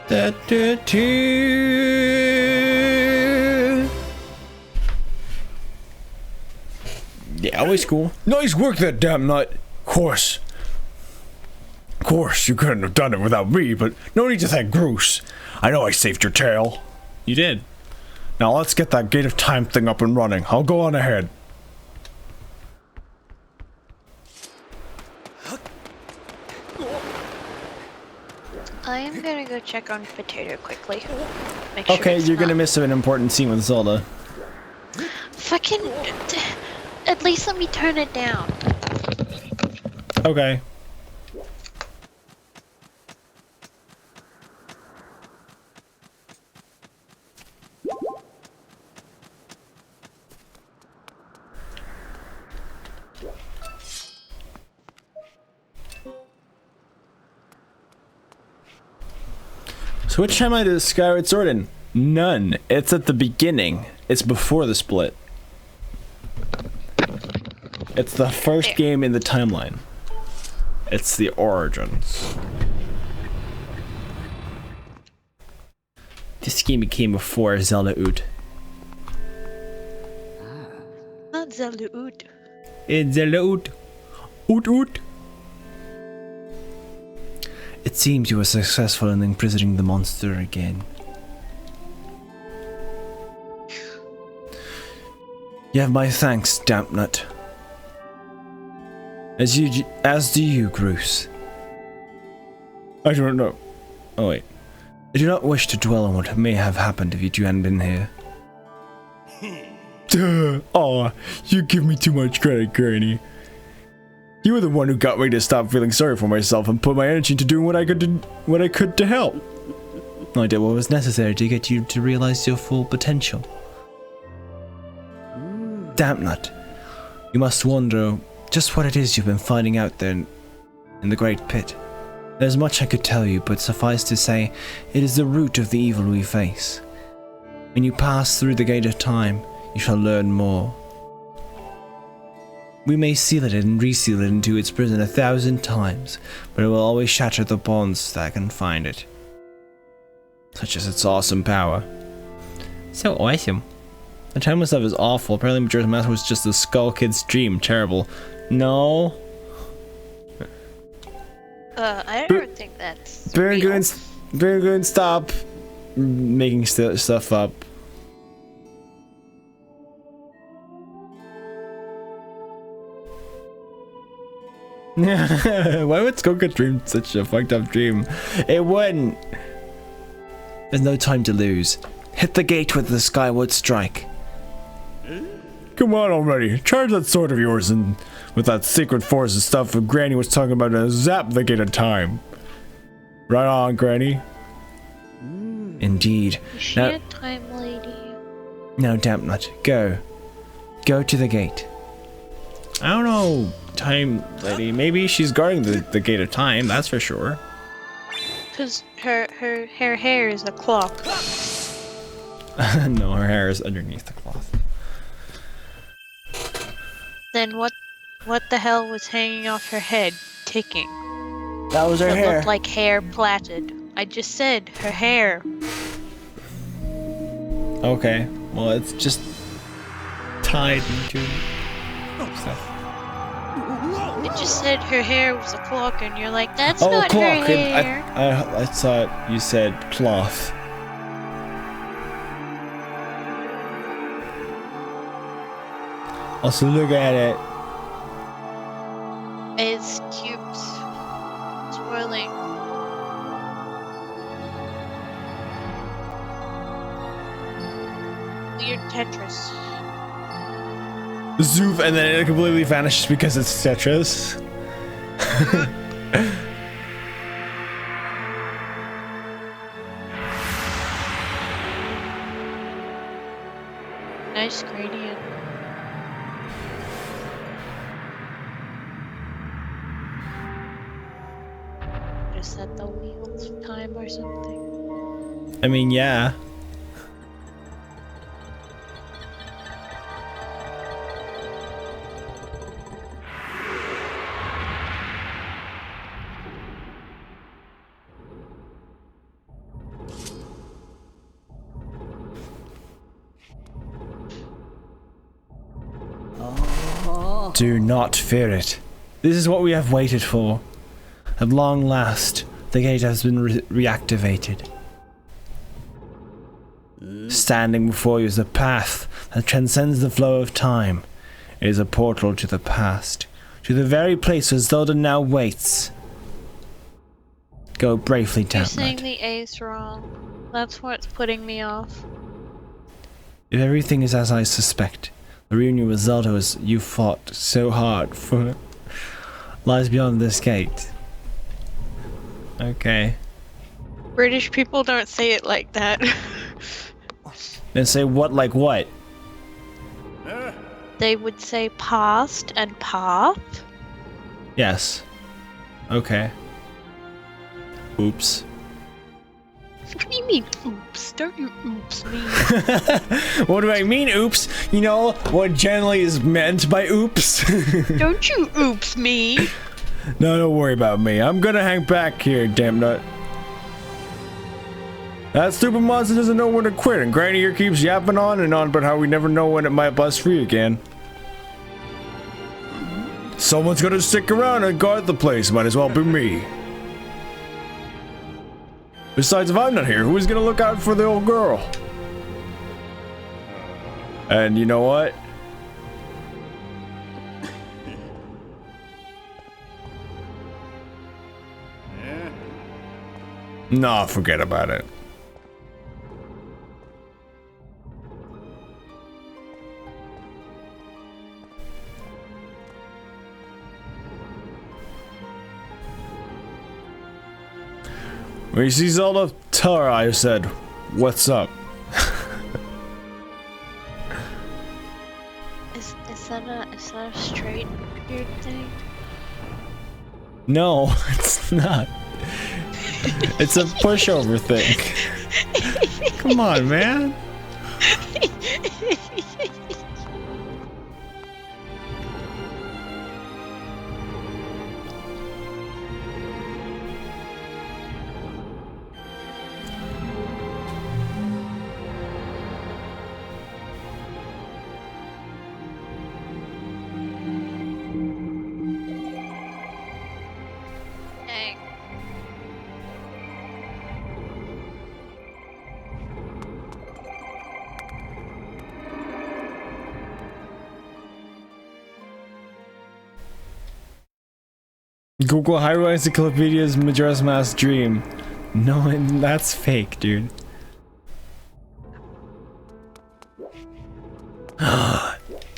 Speaker 1: Da, da, da. Yeah, always cool.
Speaker 2: Nice work, that damn nut. Of course, you couldn't have done it without me, but no need to thank Groose. I know I saved your tail.
Speaker 1: You did.
Speaker 2: Now let's get that Gate of Time thing up and running. I'll go on ahead.
Speaker 4: I am gonna go check on Potato quickly. Make sure
Speaker 1: Okay,
Speaker 4: it's
Speaker 1: you're gonna
Speaker 4: not-
Speaker 1: miss an important scene with Zelda.
Speaker 4: Fucking. At least let me turn it down.
Speaker 1: Okay. So which timeline is Skyward Sword in? None. It's at the beginning. It's before the split. It's the first game in the timeline. It's the origins. This game came before Zelda Oot.
Speaker 4: Not Zelda Oot.
Speaker 1: It's Zelda Oot. Oot Oot. It seems you were successful in imprisoning the monster again. You have my thanks, Dampnut. As do you, Groose. I don't know. Oh wait. I do not wish to dwell on what may have happened if you hadn't been here. Aw, you give me too much credit, Granny. You were the one who got me to stop feeling sorry for myself and put my energy into doing what I could to help. I did what was necessary to get you to realize your full potential. Dampnut, you must wonder just what it is you've been finding out there in the Great Pit. There's much I could tell you, but suffice to say, it is the root of the evil we face. When you pass through the Gate of Time, you shall learn more. We may seal it and reseal it into its prison 1,000 times, but it will always shatter the bonds that confine it. Such as its awesome power. So awesome. The timeless stuff is awful. Apparently Majora's Mask was just a Skull Kid's dream. Terrible. No.
Speaker 4: I don't think that's
Speaker 1: Very
Speaker 4: real.
Speaker 1: good. Very good. Stop making stuff up. Why would Skull Kid dream such a fucked up dream? It wouldn't. There's no time to lose. Hit the gate with the Skyward Strike.
Speaker 2: Come on already. Charge that sword of yours and with that secret force and stuff that Granny was talking about and zap the Gate of Time. Right on, Granny.
Speaker 1: Indeed.
Speaker 4: Is she
Speaker 1: Now-
Speaker 4: a time lady?
Speaker 1: Now, Dampnut, go. Go to the gate. I don't know, time lady. Maybe she's guarding the Gate of Time, that's for sure.
Speaker 4: Cause her hair is a clock.
Speaker 1: No, her hair is underneath the cloth.
Speaker 4: Then what the hell was hanging off her head, ticking?
Speaker 1: That was her
Speaker 4: That
Speaker 1: hair.
Speaker 4: looked like hair plaited. I just said her hair.
Speaker 1: Okay, well, it's just tied into stuff.
Speaker 4: I just said her hair was a clock, and you're like, that's
Speaker 1: Oh,
Speaker 4: not
Speaker 1: clock.
Speaker 4: her hair.
Speaker 1: I thought you said cloth. Also, look at it.
Speaker 4: It's cubes swirling. Weird Tetris.
Speaker 1: Zoof, and then it completely vanishes because it's Tetris.
Speaker 4: Nice gradient. reset the wheels time or something.
Speaker 1: I mean, yeah. Do not fear it. This is what we have waited for. At long last, the gate has been reactivated. Standing before you is a path that transcends the flow of time. It is a portal to the past, to the very place where Zelda now waits. Go bravely down.
Speaker 4: You're saying the A's wrong. That's what's putting me off.
Speaker 1: If everything is as I suspect, the reunion with Zelda as you fought so hard for lies beyond this gate. Okay.
Speaker 4: British people don't say it like that.
Speaker 1: Then say what like what?
Speaker 4: They would say past and path.
Speaker 1: Yes. Okay. Oops.
Speaker 4: What do you mean, oops? Don't you oops me.
Speaker 1: What do I mean, oops? You know what generally is meant by oops?
Speaker 4: Don't you oops me.
Speaker 1: No, don't worry about me. I'm gonna hang back here, damn nut. That stupid monster doesn't know when to quit, and Granny here keeps yapping on and on about how we never know when it might bust free again. Someone's gonna stick around and guard the place. Might as well be me. Besides, if I'm not here, who's gonna look out for the old girl? And you know what? Nah, forget about it. When you see Zelda, tell her I said, what's up?
Speaker 4: Is that a straight beard thing?
Speaker 1: No, it's not. It's a pushover thing. Come on, man.
Speaker 4: Dang.
Speaker 1: Google Hyrule Encyclopedia's Majora's Mask Dream. No, that's fake, dude.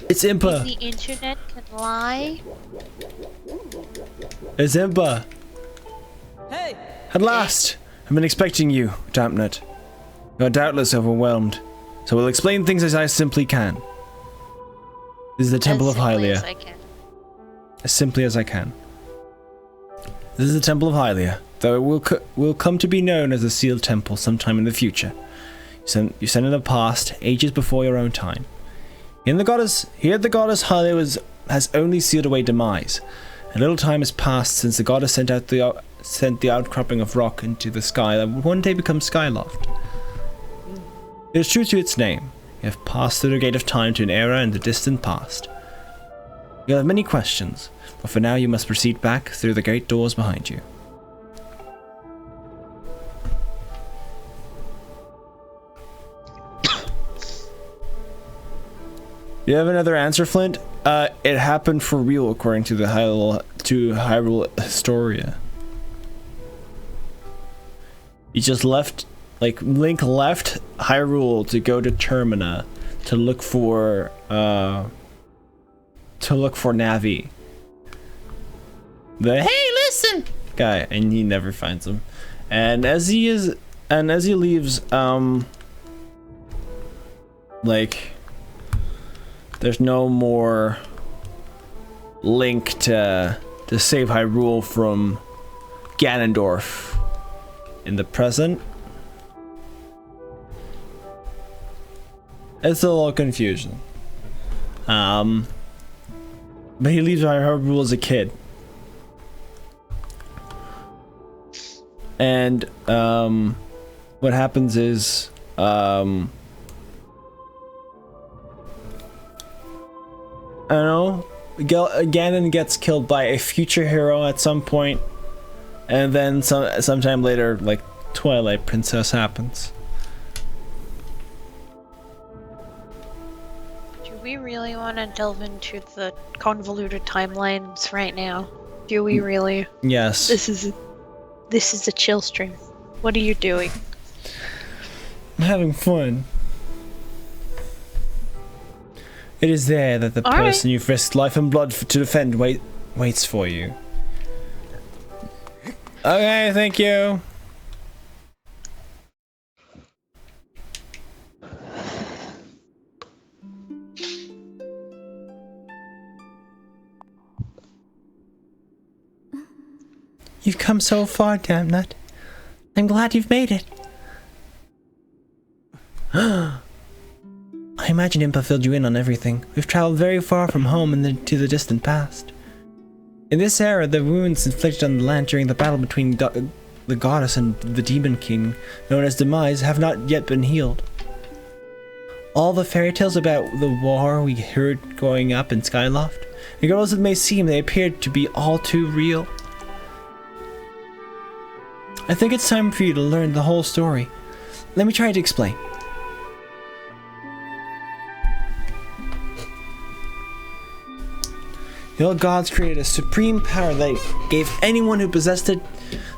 Speaker 1: It's Impa.
Speaker 4: The internet can lie.
Speaker 1: It's Impa.
Speaker 5: Hey!
Speaker 1: At last! I've been expecting you, Dampnut. You are doubtless overwhelmed, so we'll explain things as I simply can. This is the Temple of
Speaker 4: As simply as
Speaker 1: Hylia.
Speaker 4: I can.
Speaker 1: As simply as I can. This is the Temple of Hylia, though it will come to be known as the Sealed Temple sometime in the future. You sent in the past, ages before your own time. Here the goddess Hylia has only sealed away demise. A little time has passed since the goddess sent the outcropping of rock into the sky that would one day become Skyloft. It is true to its name. You have passed through the gate of time to an era in the distant past. You have many questions, but for now you must proceed back through the great doors behind you. You have another answer, Flint? It happened for real, according to the Hyrule Historia. He just left, like, Link left Hyrule to go to Termina to look for Navi. The hey, listen guy, and he never finds him. And as he leaves, like, there's no more Link to save Hyrule from Ganondorf in the present. It's a little confusion. But he leaves Hyrule as a kid. And what happens is I don't know, Ganon gets killed by a future hero at some point, and then sometime later, like, Twilight Princess happens.
Speaker 4: Do we really want to delve into the convoluted timelines right now? Do we really?
Speaker 1: Yes.
Speaker 4: This is a chill stream. What are you doing?
Speaker 1: I'm having fun. It is there that the person you've risked life and blood to defend waits for you. Okay, thank you. You've come so far, Damnut. I'm glad you've made it. I imagine Impa filled you in on everything. We've traveled very far from home and to the distant past. In this era, the wounds inflicted on the land during the battle between the goddess and the demon king, known as Demise, have not yet been healed. All the fairy tales about the war we heard growing up in Skyloft, regardless it may seem, they appeared to be all too real. I think it's time for you to learn the whole story. Let me try to explain. The old gods created a supreme power that gave anyone who possessed it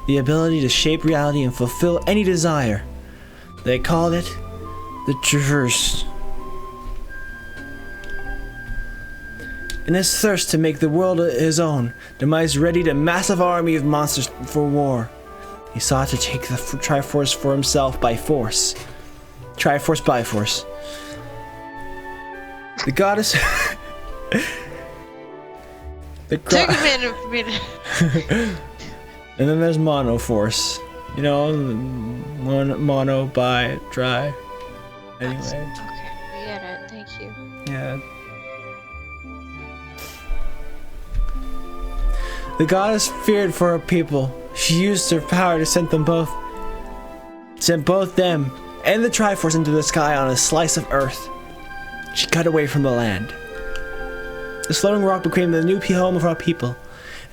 Speaker 1: the ability to shape reality and fulfill any desire. They called it the Traverse. In his thirst to make the world his own, Demise readied a massive army of monsters for war. He sought to take the Triforce for himself by force. Triforce by force. The goddess...
Speaker 4: Take a minute.
Speaker 1: And then there's Mono Force. You know, mono, bi, tri. Anyway.
Speaker 4: Okay, we get it. Thank you.
Speaker 1: Yeah. The goddess feared for her people. She used her power to send both them and the Triforce into the sky on a slice of earth. She cut away from the land. The floating rock became the new home of our people,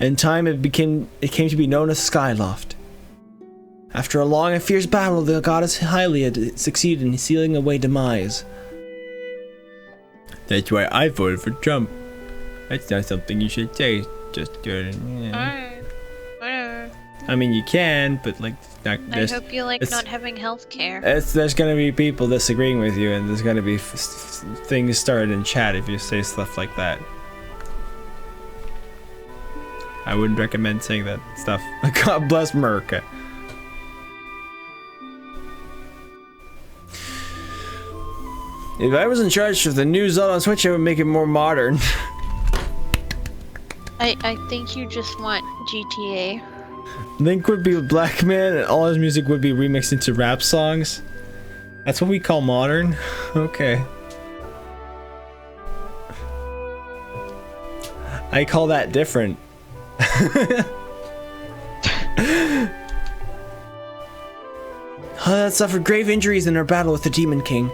Speaker 1: and in time it came to be known as Skyloft. After a long and fierce battle, the goddess Hylia succeeded in sealing away Demise. That's why I voted for Trump. That's not something you should say. Just do it. I mean, you can, but like,
Speaker 4: I hope you like not having health care.
Speaker 1: There's gonna be people disagreeing with you, and there's gonna be things started in chat if you say stuff like that. I wouldn't recommend saying that stuff. God bless America. If I was in charge of the new Zelda on Switch, I would make it more modern.
Speaker 4: I think you just want GTA.
Speaker 1: Link would be a black man, and all his music would be remixed into rap songs. That's what we call modern? Okay. I call that different. Hylia suffered grave injuries in her battle with the Demon King.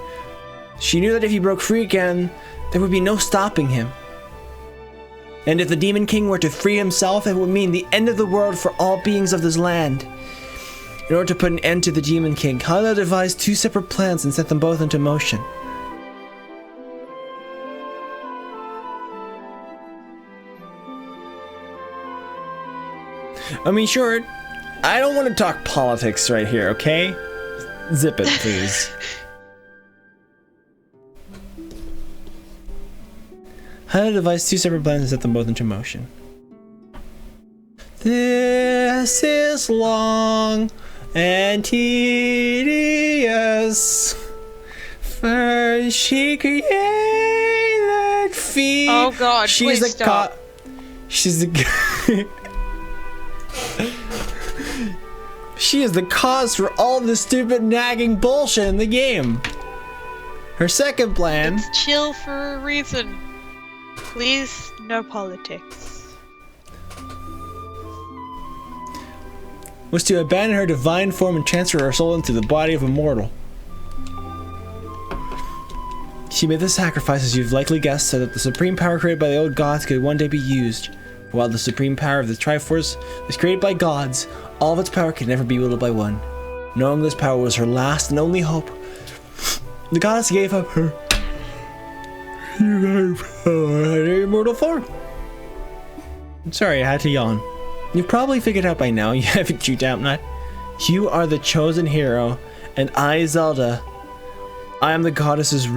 Speaker 1: She knew that if he broke free again, there would be no stopping him. And if the Demon King were to free himself, it would mean the end of the world for all beings of this land. In order to put an end to the Demon King, Hylia devised two separate plans and set them both into motion. I mean, sure, I don't want to talk politics right here, okay? Zip it, please. Hylia devised two separate plans and set them both into motion. This is long and tedious. First she created feet.
Speaker 4: Oh God, please stop.
Speaker 1: She's the She is the cause for all the stupid nagging bullshit in the game. Her second plan
Speaker 4: It's chill for a reason. Please, no politics.
Speaker 1: was to abandon her divine form and transfer her soul into the body of a mortal. She made the sacrifice, as you've likely guessed, so that the supreme power created by the old gods could one day be used. While the supreme power of the Triforce was created by gods, all of its power could never be wielded by one. Knowing this power was her last and only hope, the goddess gave up her immortal form. I'm sorry, I had to yawn. You've probably figured out by now, you haven't you, Dampnut? You are the chosen hero, and I, Zelda, I am the goddess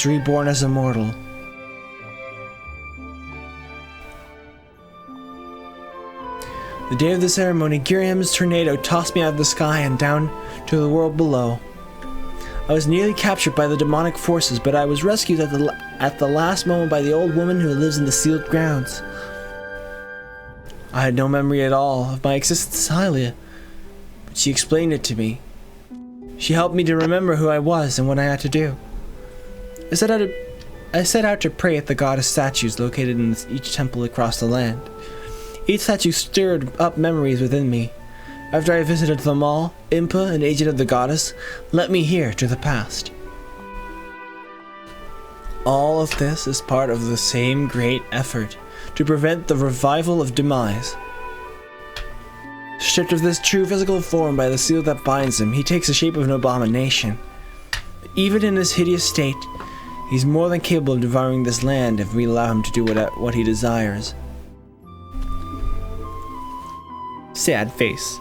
Speaker 1: reborn as immortal. The day of the ceremony, Giriam's tornado tossed me out of the sky and down to the world below. I was nearly captured by the demonic forces, but I was rescued at the last moment by the old woman who lives in the sealed grounds. I had no memory at all of my existence as Hylia, but she explained it to me. She helped me to remember who I was and what I had to do. I set out to pray at the goddess statues located in each temple across the land. Each statue stirred up memories within me. After I visited them all, Impa, an agent of the goddess, led me here to the past. All of this is part of the same great effort to prevent the revival of demise. Stripped of this true physical form by the seal that binds him, he takes the shape of an abomination. But even in his hideous state, he's more than capable of devouring this land if we allow him to do what he desires. Sad face.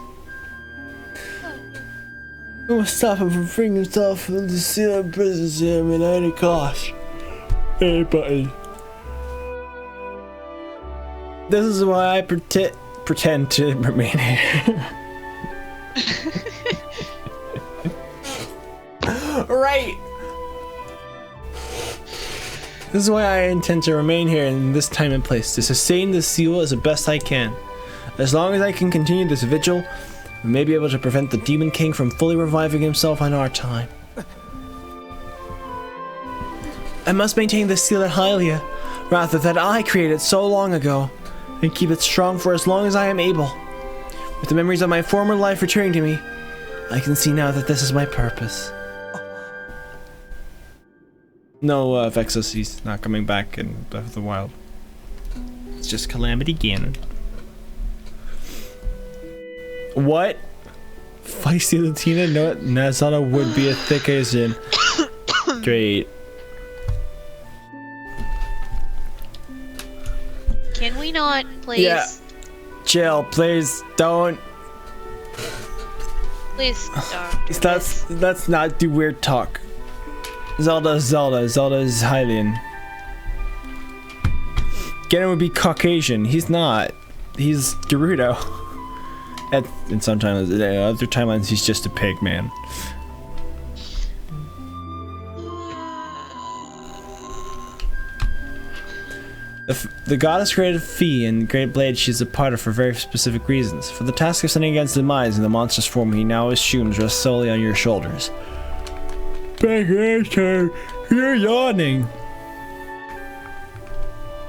Speaker 1: I must stop him from freeing himself from the seal and prisons him at any cost. Hey, buddy. This is why I pretend to remain here. Right! This is why I intend to remain here in this time and place, to sustain the seal as best I can. As long as I can continue this vigil, we may be able to prevent the Demon King from fully reviving himself on our time. I must maintain this seal at Hylia, rather that I created so long ago, and keep it strong for as long as I am able. With the memories of my former life returning to me, I can see now that this is my purpose. No, Vexus, he's not coming back in Breath of the Wild. It's just Calamity Ganon. What? Feisty Latina? No, Nazana would be a thick Asian. Great.
Speaker 4: Can we not, please?
Speaker 1: Yeah. Chill, please. Don't.
Speaker 4: Please don't.
Speaker 1: Let's not do weird talk. Zelda is Hylian. Ganon would be Caucasian. He's not. He's Gerudo. And sometimes other timelines he's just a pig man. The goddess created Fee and Great Blade she is a part of for very specific reasons. For the task of sending against demise in the monstrous form he now assumes rests solely on your shoulders. You're yawning.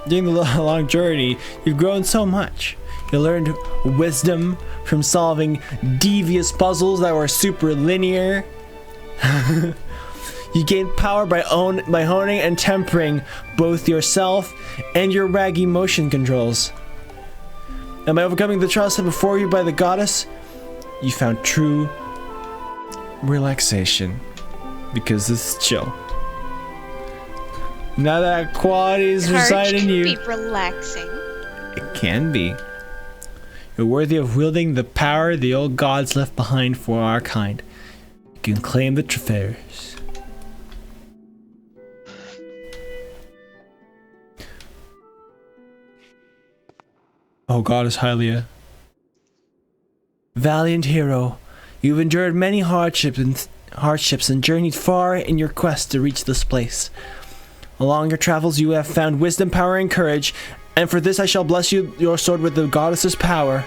Speaker 1: During the long journey, you've grown so much. You learned wisdom from solving devious puzzles that were super linear. You gained power by honing and tempering both yourself and your raggy motion controls. And by overcoming the trials set before you by the goddess, you found true relaxation. Because this is chill. Now that qualities reside in you.
Speaker 4: It can be relaxing.
Speaker 1: It can be. You're worthy of wielding the power the old gods left behind for our kind. You can claim the Triforce. Oh, goddess Hylia. Valiant hero, you've endured many hardships and journeyed far in your quest to reach this place. Along your travels you have found wisdom, power, and courage, and for this I shall bless your sword with the goddess's power.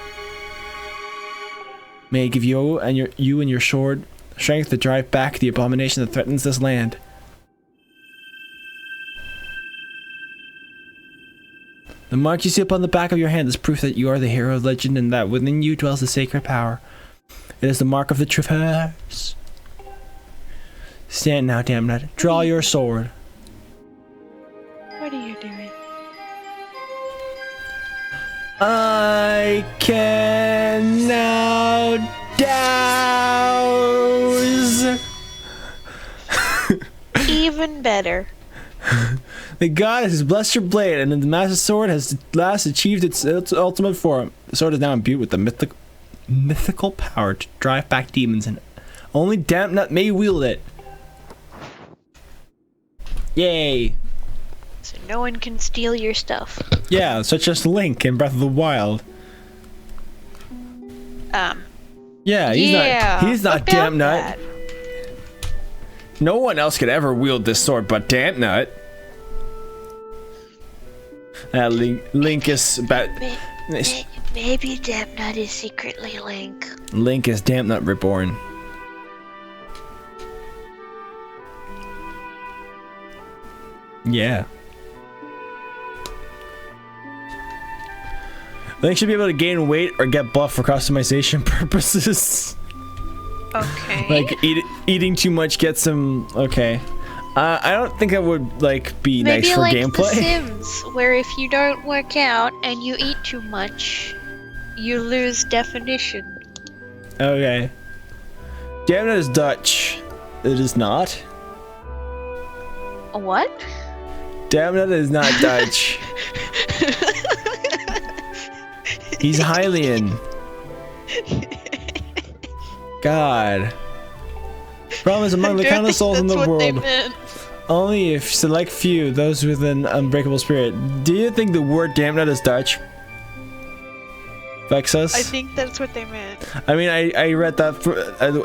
Speaker 1: May it give you and your sword strength to drive back the abomination that threatens this land. The mark you see upon the back of your hand is proof that you are the hero of legend and that within you dwells the sacred power. It is the mark of the Traverse. Stand now, damned. Draw your sword.
Speaker 4: What are you doing?
Speaker 1: I can now douse.
Speaker 4: Even better.
Speaker 1: The god has blessed your blade, and the massive sword has at last achieved its ultimate form. The sword is now imbued with the mythical power to drive back demons, and only Dampnut may wield it. Yay!
Speaker 4: So no one can steal your stuff.
Speaker 1: Yeah, such as Link in Breath of the Wild. Yeah, he's not Dampnut. No one else could ever wield this sword but Dampnut. Link is about.
Speaker 4: Maybe Dampnut is secretly Link.
Speaker 1: Link is Dampnut reborn. Yeah. Link should be able to gain weight or get buff for customization purposes.
Speaker 4: Okay.
Speaker 1: Like eating too much gets him. Okay. I don't think that would like be
Speaker 4: Maybe
Speaker 1: nice for
Speaker 4: like
Speaker 1: gameplay.
Speaker 4: The Sims, where if you don't work out and you eat too much, you lose definition.
Speaker 1: Okay. Dampnut is Dutch. It is not.
Speaker 4: What?
Speaker 1: Dampnut is not Dutch. He's Hylian. God. Problem is among the countless souls in the world, only if select few, those with an unbreakable spirit. Do you think the word Dampnut is Dutch? Vexus?
Speaker 4: I think that's what they meant.
Speaker 1: I mean, I read that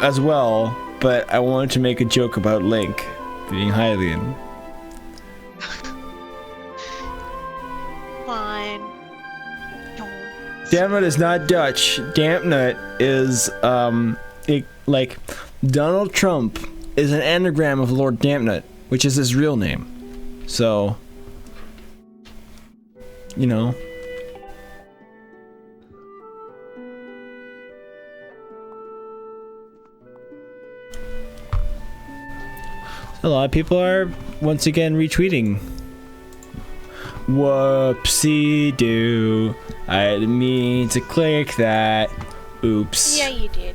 Speaker 1: as well, but I wanted to make a joke about Link being Hylian.
Speaker 4: Fine. No.
Speaker 1: Dampnut is not Dutch. Dampnut is, like, Donald Trump is an anagram of Lord Dampnut, which is his real name. So, you know. A lot of people are once again retweeting. Whoopsie doo. I didn't mean to click that. Oops.
Speaker 4: Yeah, you did.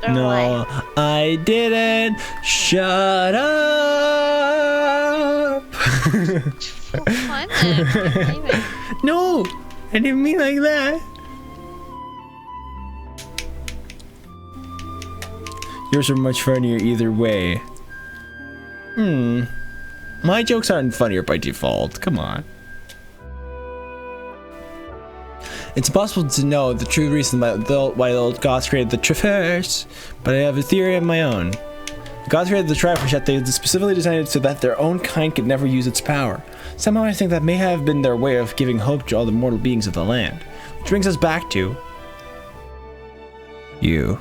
Speaker 4: Don't
Speaker 1: No,
Speaker 4: lie.
Speaker 1: I didn't. Shut up.
Speaker 4: For fun, then. Believe it.
Speaker 1: No, I didn't mean like that. Yours are much funnier either way. My jokes aren't funnier by default. Come on. It's impossible to know the true reason why the old gods created the Traverse, but I have a theory of my own. The gods created the Traverse, yet they specifically designed it so that their own kind could never use its power. Somehow I think that may have been their way of giving hope to all the mortal beings of the land. Which brings us back to... you.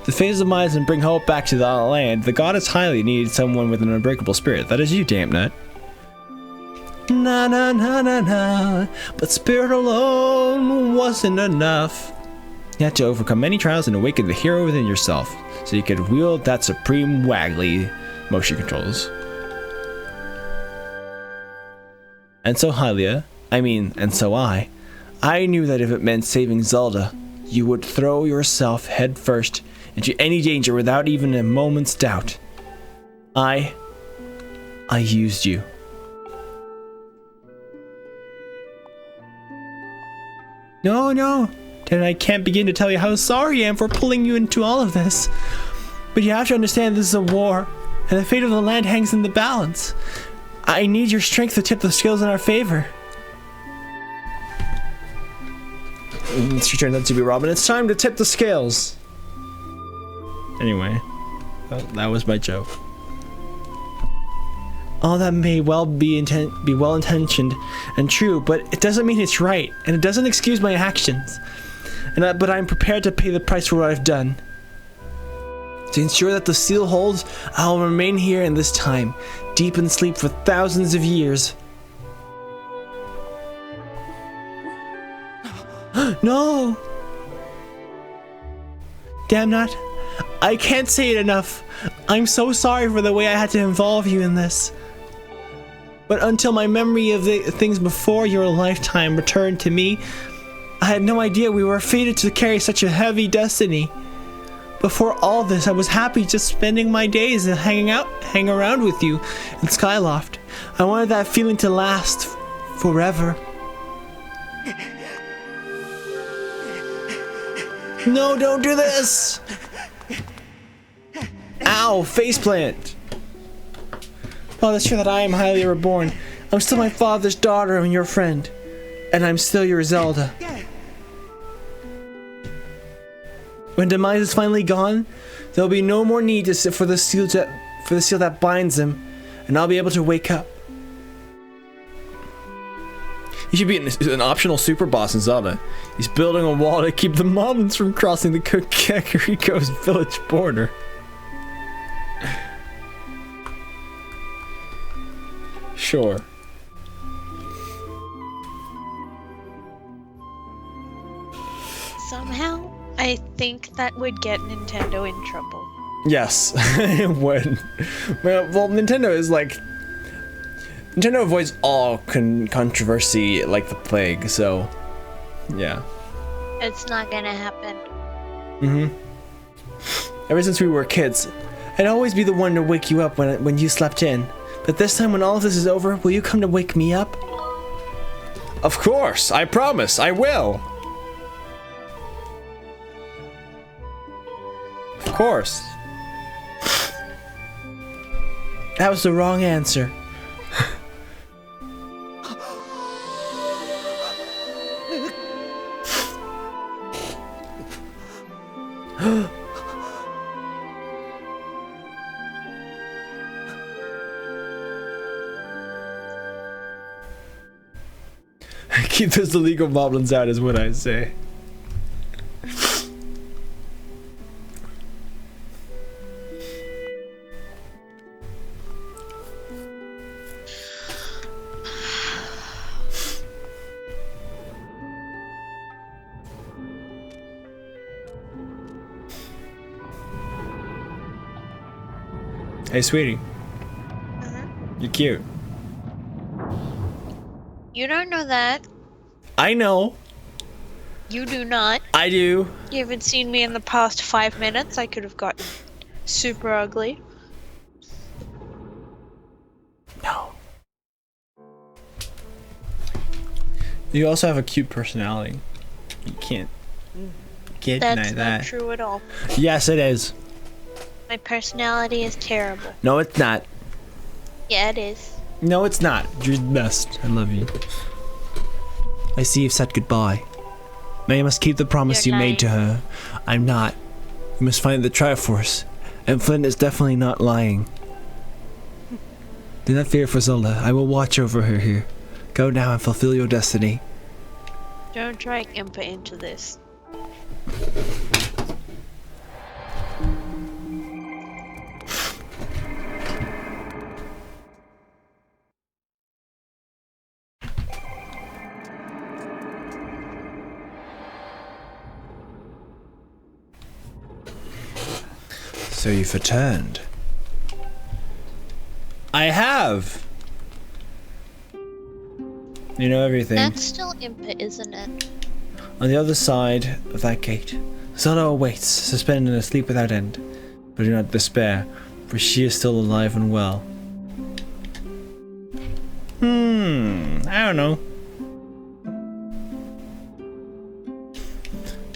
Speaker 1: To phase the minds and bring hope back to the land, the goddess highly needed someone with an unbreakable spirit. That is you, Dampnut. Na na na na na, but spirit alone wasn't enough. You had to overcome many trials and awaken the hero within yourself, so you could wield that supreme waggly motion controls. And so Hylia, and so I knew that if it meant saving Zelda, you would throw yourself headfirst into any danger without even a moment's doubt. I used you. No, then I can't begin to tell you how sorry I am for pulling you into all of this. But you have to understand this is a war, and the fate of the land hangs in the balance. I need your strength to tip the scales in our favor. She turns out to be Robin. It's time to tip the scales. Anyway, that was my joke. All that may well be well-intentioned and true, but it doesn't mean it's right, and it doesn't excuse my actions. but I'm prepared to pay the price for what I've done. To ensure that the seal holds, I'll remain here in this time, deep in sleep for thousands of years. No! Damnat, I can't say it enough. I'm so sorry for the way I had to involve you in this. But until my memory of the things before your lifetime returned to me, I had no idea we were fated to carry such a heavy destiny. Before all this, I was happy just spending my days and hang around with you in Skyloft. I wanted that feeling to last forever. No, don't do this! Ow, faceplant! Well, it's true that I am highly reborn. I'm still my father's daughter and your friend. And I'm still your Zelda. When Demise is finally gone, there'll be no more need for the seal that binds him, and I'll be able to wake up. He should be an optional super boss in Zelda. He's building a wall to keep the moblins from crossing the Kakariko's village border. Sure.
Speaker 4: Somehow, I think that would get Nintendo in trouble.
Speaker 1: Yes, it would. Well, Nintendo is like... Nintendo avoids all controversy like the plague, so... Yeah.
Speaker 4: It's not gonna happen.
Speaker 1: Ever since we were kids, I'd always be the one to wake you up when you slept in. But this time when all of this is over, will you come to wake me up?
Speaker 2: Of course, I promise, I will.
Speaker 1: Of course. That was the wrong answer. Keep those illegal moblins out is what I say. Hey, sweetie. You're cute.
Speaker 4: You don't know that.
Speaker 1: I know.
Speaker 4: You do not.
Speaker 1: I do.
Speaker 4: You haven't seen me in the past 5 minutes. I could have gotten super ugly.
Speaker 1: No. You also have a cute personality. You can't deny
Speaker 4: That's
Speaker 1: that.
Speaker 4: not true at all.
Speaker 1: Yes, it is.
Speaker 4: My personality is terrible.
Speaker 1: No, it's not.
Speaker 4: Yeah, it is.
Speaker 1: No, it's not. You're the best. I love you. I see you've said goodbye. Now you must keep the promise
Speaker 4: You're
Speaker 1: you made to her. I'm not. You must find the Triforce. And Flint is definitely not lying. Do not fear for Zelda. I will watch over her here. Go now and fulfill your destiny.
Speaker 4: Don't drag Impa into this.
Speaker 1: So you've returned. I have. You know everything.
Speaker 4: That's still Impa, isn't it?
Speaker 1: On the other side of that gate, Zelda awaits, suspended in a sleep without end. But do not despair, for she is still alive and well. I don't know.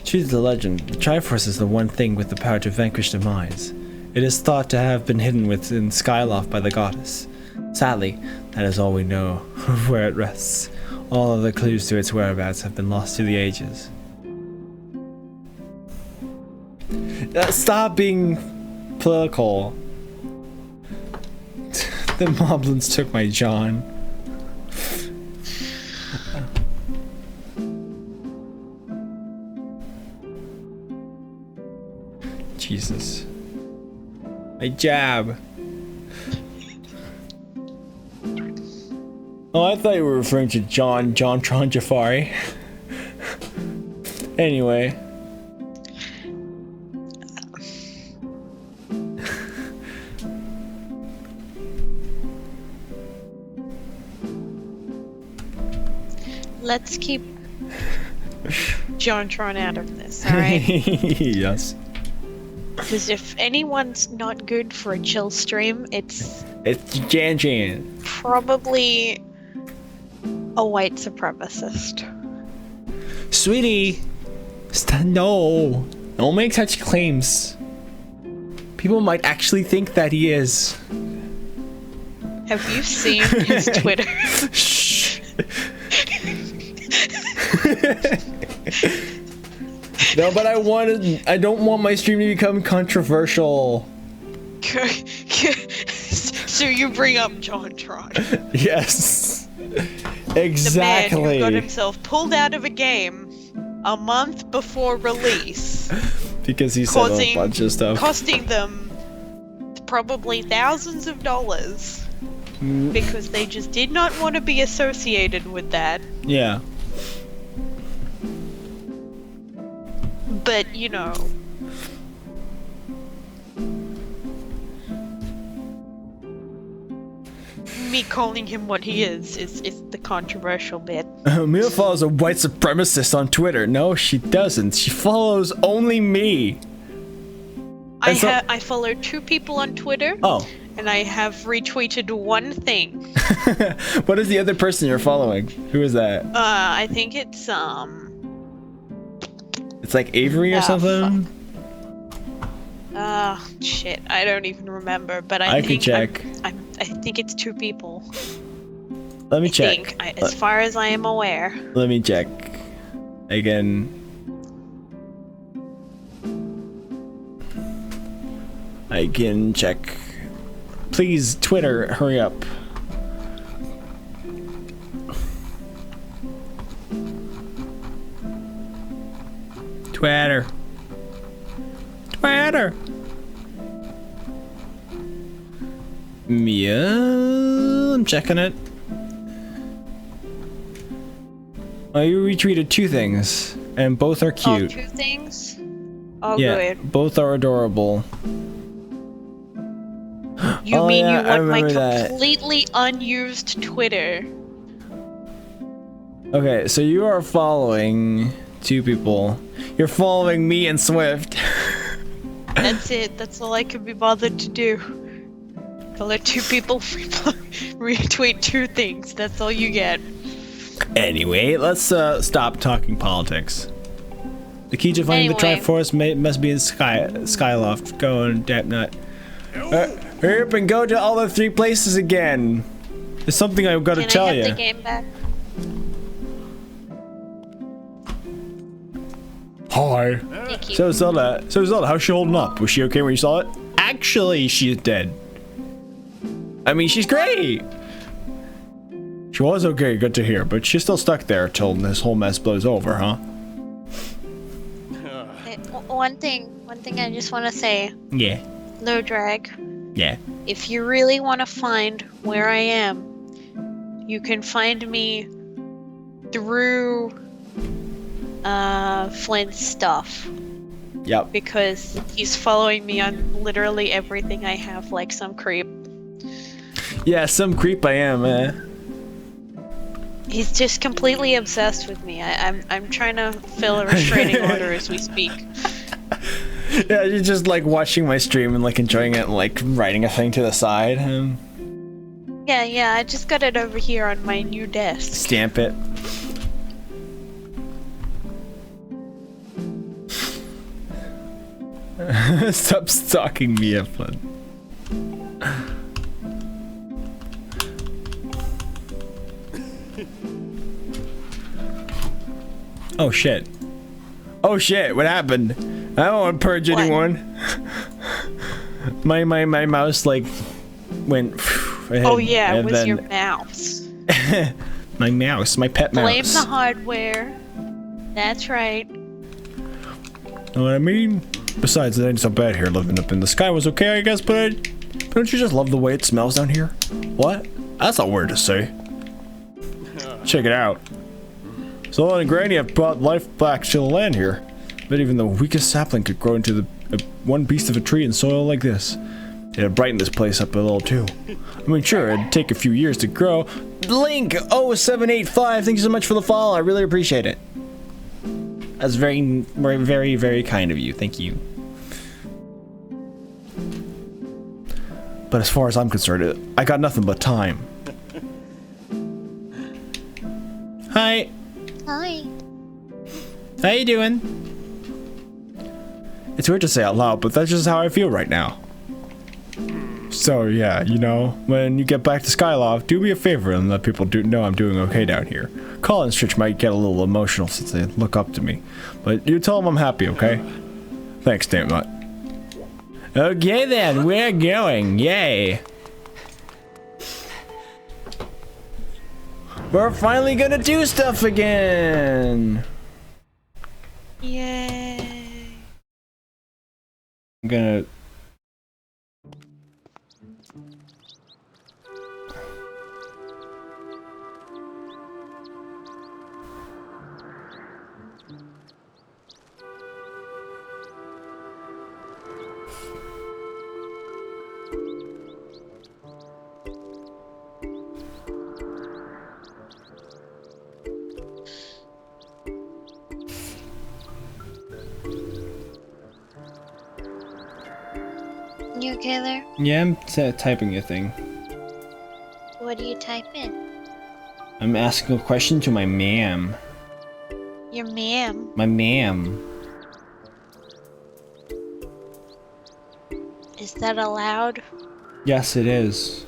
Speaker 1: True to the legend, the Triforce is the one thing with the power to vanquish Demise. It is thought to have been hidden within Skyloft by the goddess. Sadly, that is all we know of where it rests. All other clues to its whereabouts have been lost through the ages. Stop being political. The moblins took my John. Jesus. My jab. Oh, I thought you were referring to John Tron Jafari. Anyway.
Speaker 4: Let's keep JonTron out of this, alright?
Speaker 1: Yes.
Speaker 4: Because if anyone's not good for a chill stream, it's
Speaker 1: Jan.
Speaker 4: probably a white supremacist.
Speaker 1: Sweetie, no. Don't make such claims. People might actually think that he is.
Speaker 4: Have you seen his Twitter?
Speaker 1: Shh. No, but I don't want my stream to become controversial.
Speaker 4: So you bring up JonTron.
Speaker 1: Yes.
Speaker 4: The
Speaker 1: Exactly.
Speaker 4: man who got himself pulled out of a game a month before release.
Speaker 1: Because he said a bunch of stuff.
Speaker 4: Costing them probably thousands of dollars. Because they just did not want to be associated with that.
Speaker 1: Yeah.
Speaker 4: But, you know. Me calling him what he is the controversial bit.
Speaker 1: Mia follows a white supremacist on Twitter. No, she doesn't. She follows only me.
Speaker 4: I follow 2 people on Twitter.
Speaker 1: Oh.
Speaker 4: And I have retweeted one thing.
Speaker 1: What is the other person you're following? Who is that?
Speaker 4: I think it's
Speaker 1: It's like Avery or something?
Speaker 4: Shit, I don't even remember, but
Speaker 1: I
Speaker 4: think
Speaker 1: can check.
Speaker 4: I think it's 2 people.
Speaker 1: Let me check.
Speaker 4: As far as I am aware.
Speaker 1: Let me check. Again. I can check. Please, Twitter, hurry up. Twitter. Mia, I'm checking it. Oh, you retweeted 2 things, and both are cute.
Speaker 4: Oh, 2 things? Oh,
Speaker 1: Yeah,
Speaker 4: good.
Speaker 1: both are adorable.
Speaker 4: You
Speaker 1: Oh,
Speaker 4: mean
Speaker 1: yeah,
Speaker 4: you
Speaker 1: I
Speaker 4: want my
Speaker 1: remember that.
Speaker 4: completely unused Twitter?
Speaker 1: Okay, so you are following 2 people. You're following me and Swift.
Speaker 4: That's it. That's all I could be bothered to do. Follow 2 people, retweet 2 things. That's all you get.
Speaker 1: Anyway, let's stop talking politics. The key to finding the
Speaker 4: Anyway.
Speaker 1: Triforce must be in Skyloft. Go and Dapnut. Hurry up and go to all the 3 places again. There's something I've got to
Speaker 4: Can
Speaker 1: tell
Speaker 4: I have
Speaker 1: you.
Speaker 4: the game back?
Speaker 1: Hi.
Speaker 4: Thank you.
Speaker 1: So Zelda, how's she holding up? Was she okay when you saw it? Actually, she's dead. I mean, she's great. She was okay, good to hear, but she's still stuck there till this whole mess blows over, huh?
Speaker 4: One thing I just want to say.
Speaker 1: Yeah.
Speaker 4: Low drag.
Speaker 1: Yeah.
Speaker 4: If you really want to find where I am, you can find me through Flint's stuff.
Speaker 1: Yep.
Speaker 4: Because he's following me on literally everything I have, like some creep.
Speaker 1: Yeah, some creep I am,
Speaker 4: He's just completely obsessed with me. I'm trying to fill a restraining order as we speak.
Speaker 1: Yeah, you're just like watching my stream and like enjoying it and like writing a thing to the side.
Speaker 4: Yeah, I just got it over here on my new desk.
Speaker 1: Stamp it. Stop stalking me, Eflin. Oh shit. Oh shit, what happened? I don't want to purge
Speaker 4: What?
Speaker 1: anyone. my mouse like went ahead,
Speaker 4: Oh yeah, it
Speaker 1: and
Speaker 4: was
Speaker 1: then
Speaker 4: your mouse.
Speaker 1: my mouse, my pet mouse.
Speaker 4: Blame the hardware. That's right.
Speaker 1: Know what I mean? Besides, it ain't so bad here living up in the sky was okay, I guess, but don't you just love the way it smells down here? What? That's not weird to say. Check it out. Zola and Granny have brought life back to the land here. But even the weakest sapling could grow into one beast of a tree in soil like this. It'd brighten this place up a little too. I mean, sure, it'd take a few years to grow. Link0785, thank you so much for the follow. I really appreciate it. That's very, very, very kind of you. Thank you. But as far as I'm concerned, I got nothing but time. Hi.
Speaker 4: Hi.
Speaker 1: How you doing? It's weird to say out loud, but that's just how I feel right now. So yeah, you know, when you get back to Skyloft, do me a favor and let people know I'm doing okay down here. Colin and Stritch might get a little emotional since they look up to me, but you tell them I'm happy, okay? Thanks, damn it. Okay then, we're going, yay! We're finally gonna do stuff again!
Speaker 4: Yay.
Speaker 1: I'm gonna...
Speaker 4: You okay there?
Speaker 1: Yeah, I'm typing a thing.
Speaker 4: What do you type in?
Speaker 1: I'm asking a question to my ma'am.
Speaker 4: Your ma'am.
Speaker 1: My ma'am.
Speaker 4: Is that allowed?
Speaker 1: Yes, it is.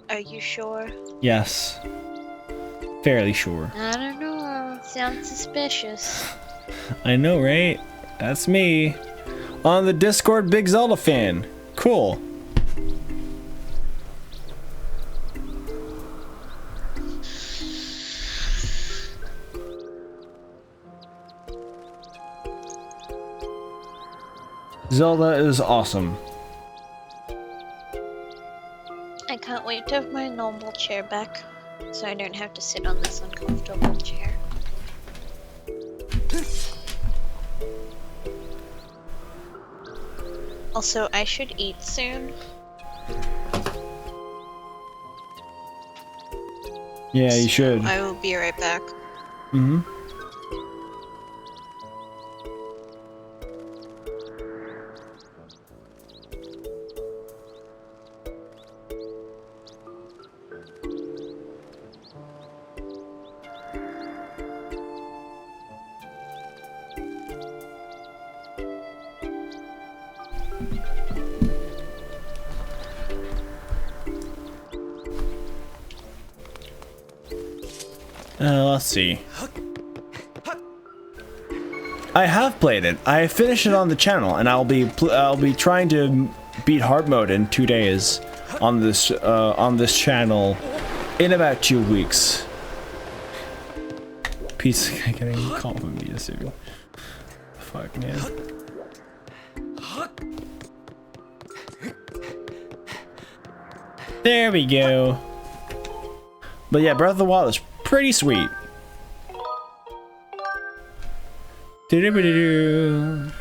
Speaker 4: Are you sure?
Speaker 1: Yes. Fairly sure.
Speaker 4: I don't know. Sounds suspicious.
Speaker 1: I know, right? That's me. On the Discord, Big Zelda fan. Cool. Zelda is awesome.
Speaker 4: I can't wait to have my normal chair back, so I don't have to sit on this uncomfortable chair. Also, I should eat soon.
Speaker 1: Yeah, you should.
Speaker 4: I will be right back.
Speaker 1: Mm-hmm. Let's see. I have played it. I finished it on the channel, and I'll be trying to beat hard mode in 2 days on this channel in about 2 weeks. Peace. Getting a call from me this evening. Fuck man. There we go. But yeah, Breath of the Wild is pretty sweet. Do-do-do-do-do.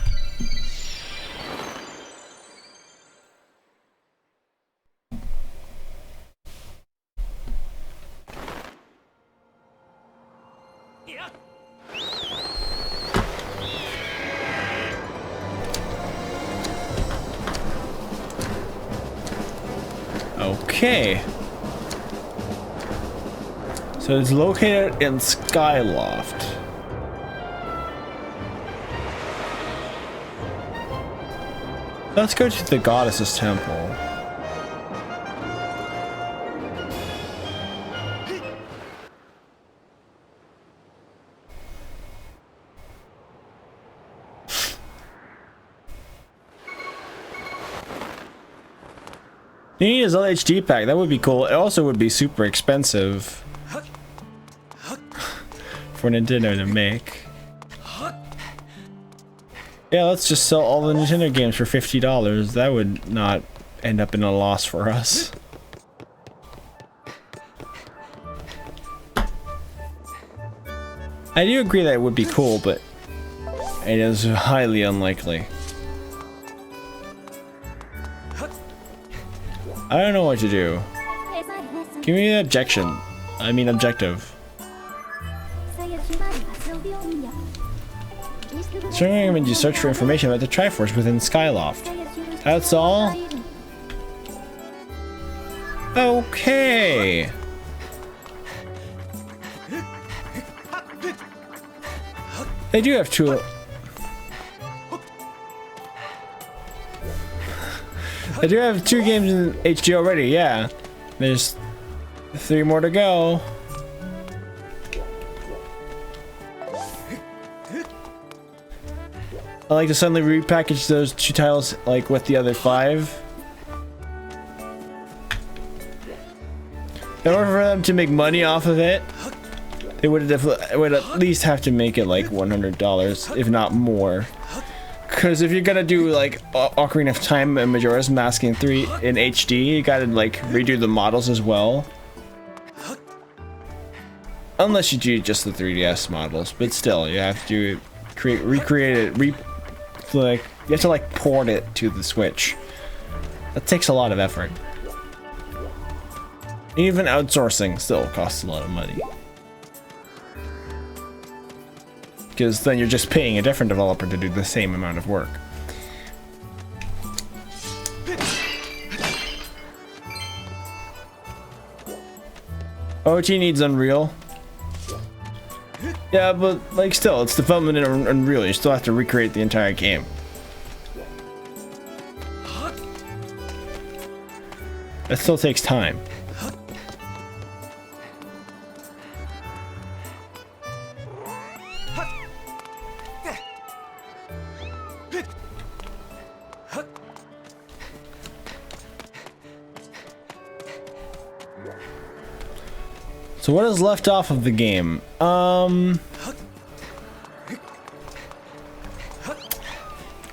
Speaker 1: Okay. So it's located in Skyloft. Let's go to the goddess's temple. You need his LHD pack, that would be cool. It also would be super expensive for Nintendo to make. Yeah, let's just sell all the Nintendo games for $50. That would not end up in a loss for us. I do agree that it would be cool, but it is highly unlikely. I don't know what to do. Give me an objection. I mean objective. Strongly recommend you search for information about the Triforce within Skyloft. That's all? Okay. They do have two. I do have 2 games in HD already, yeah. There's 3 more to go. I like to suddenly repackage those 2 titles like with the other 5. In order for them to make money off of it, they would at least have to make it like $100, if not more. Because if you're gonna do like Ocarina of Time and Majora's Mask in 3 in HD, you gotta like redo the models as well. Unless you do just the 3DS models, but still, you have to recreate it, you have to like port it to the Switch. That takes a lot of effort. Even outsourcing still costs a lot of money. Because then you're just paying a different developer to do the same amount of work. OT needs Unreal. Yeah, but like still, it's development in Unreal. You still have to recreate the entire game. That still takes time. So what is left off of the game? Well,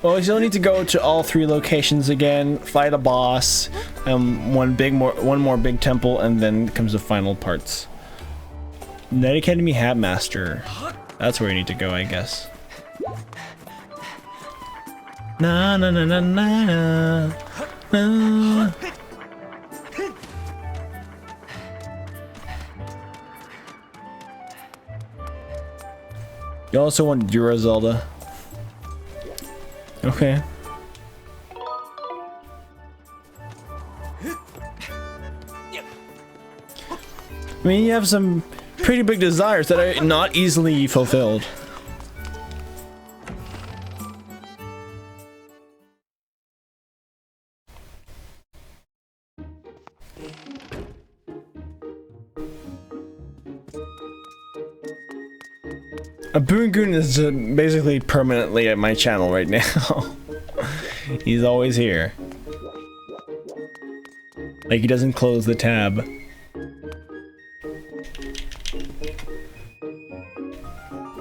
Speaker 1: we still need to go to all 3 locations again, fight a boss, one more big temple, and then comes the final parts. Night Academy Hatmaster. That's where we need to go, I guess. Na na na na na na. You also want Dura Zelda? Okay. I mean, you have some pretty big desires that are not easily fulfilled. A Boongoon is basically permanently at my channel right now. He's always here. Like he doesn't close the tab.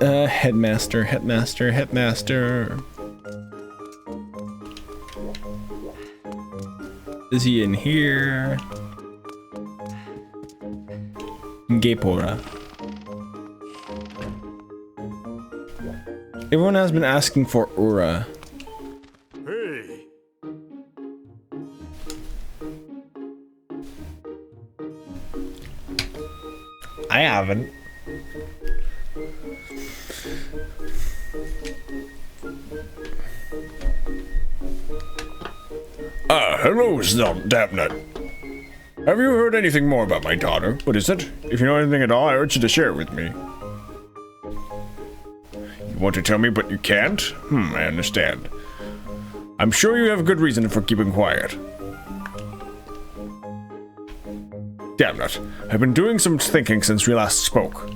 Speaker 1: Headmaster. Is he in here? Gapora. Everyone has been asking for Ura.
Speaker 2: Hey.
Speaker 1: I haven't.
Speaker 2: Hello, Dapnut. Have you heard anything more about my daughter? What is it? If you know anything at all, I urge you to share it with me. You want to tell me, but you can't? I understand. I'm sure you have a good reason for keeping quiet. Damnit, I've been doing some thinking since we last spoke.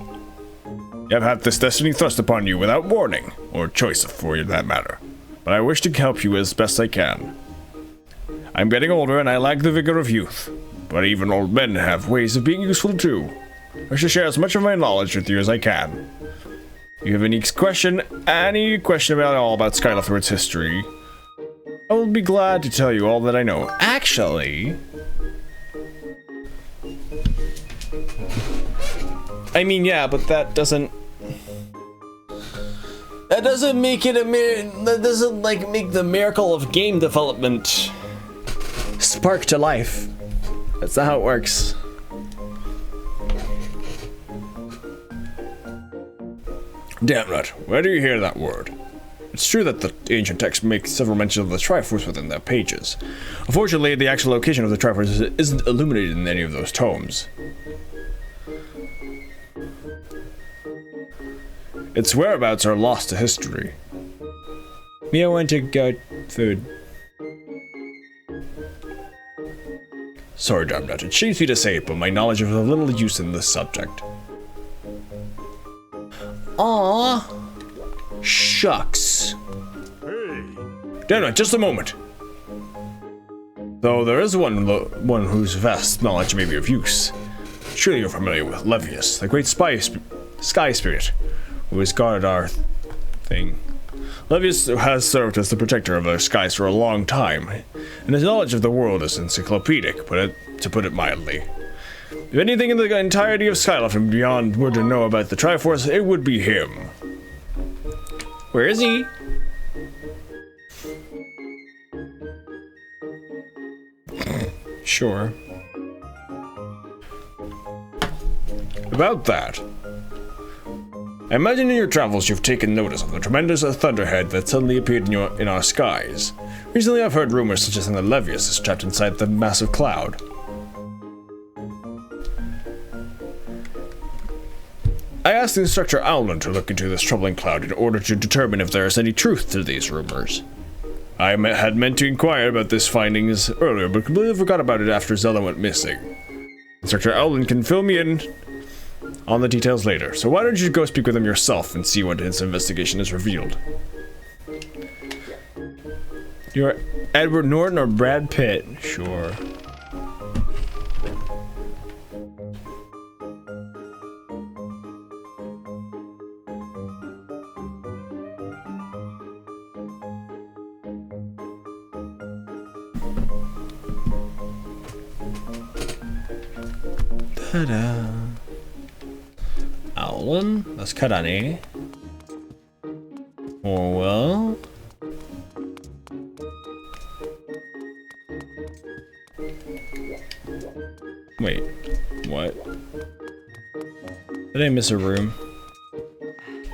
Speaker 2: You have had this destiny thrust upon you without warning, or choice for that matter. But I wish to help you as best I can. I'm getting older and I lack the vigor of youth, but even old men have ways of being useful too. I shall share as much of my knowledge with you as I can. you have any question about all about Skylar through its history, I will be glad to tell you all that I know.
Speaker 1: Actually, I mean, yeah, but that doesn't make it that doesn't like make the miracle of game development spark to life. That's not how it works.
Speaker 2: Damn it, where do you hear that word? It's true that the ancient texts make several mentions of the Triforce within their pages. Unfortunately, the actual location of the Triforce isn't illuminated in any of those tomes. Its whereabouts are lost to history.
Speaker 1: Mia went to get food.
Speaker 2: Sorry, Damnat, it shames me to say it, but my knowledge is of little use in this subject.
Speaker 1: Aww. Shucks.
Speaker 2: Damnat, just a moment. Though there is one whose vast knowledge may be of use. Surely you're familiar with Levius, the great sky spirit, who has guarded our thing. Levius has served as the protector of our skies for a long time, and his knowledge of the world is encyclopedic, to put it mildly. If anything in the entirety of Skyloft and beyond were to know about the Triforce, it would be him.
Speaker 1: Where is he? Sure.
Speaker 2: About that, I imagine in your travels you've taken notice of the tremendous thunderhead that suddenly appeared in our skies. Recently I've heard rumors suggesting that Levius is trapped inside the massive cloud. I asked the instructor Owlin to look into this troubling cloud in order to determine if there is any truth to these rumors. I had meant to inquire about these findings earlier, but completely forgot about it after Zelda went missing. Instructor Owlin can fill me in on the details later, so why don't you go speak with him yourself and see what his investigation has revealed.
Speaker 1: You're Edward Norton or Brad Pitt? Sure. Ta-da. Owlin? That's Karane. Orwell. Wait, what? Did I miss a room?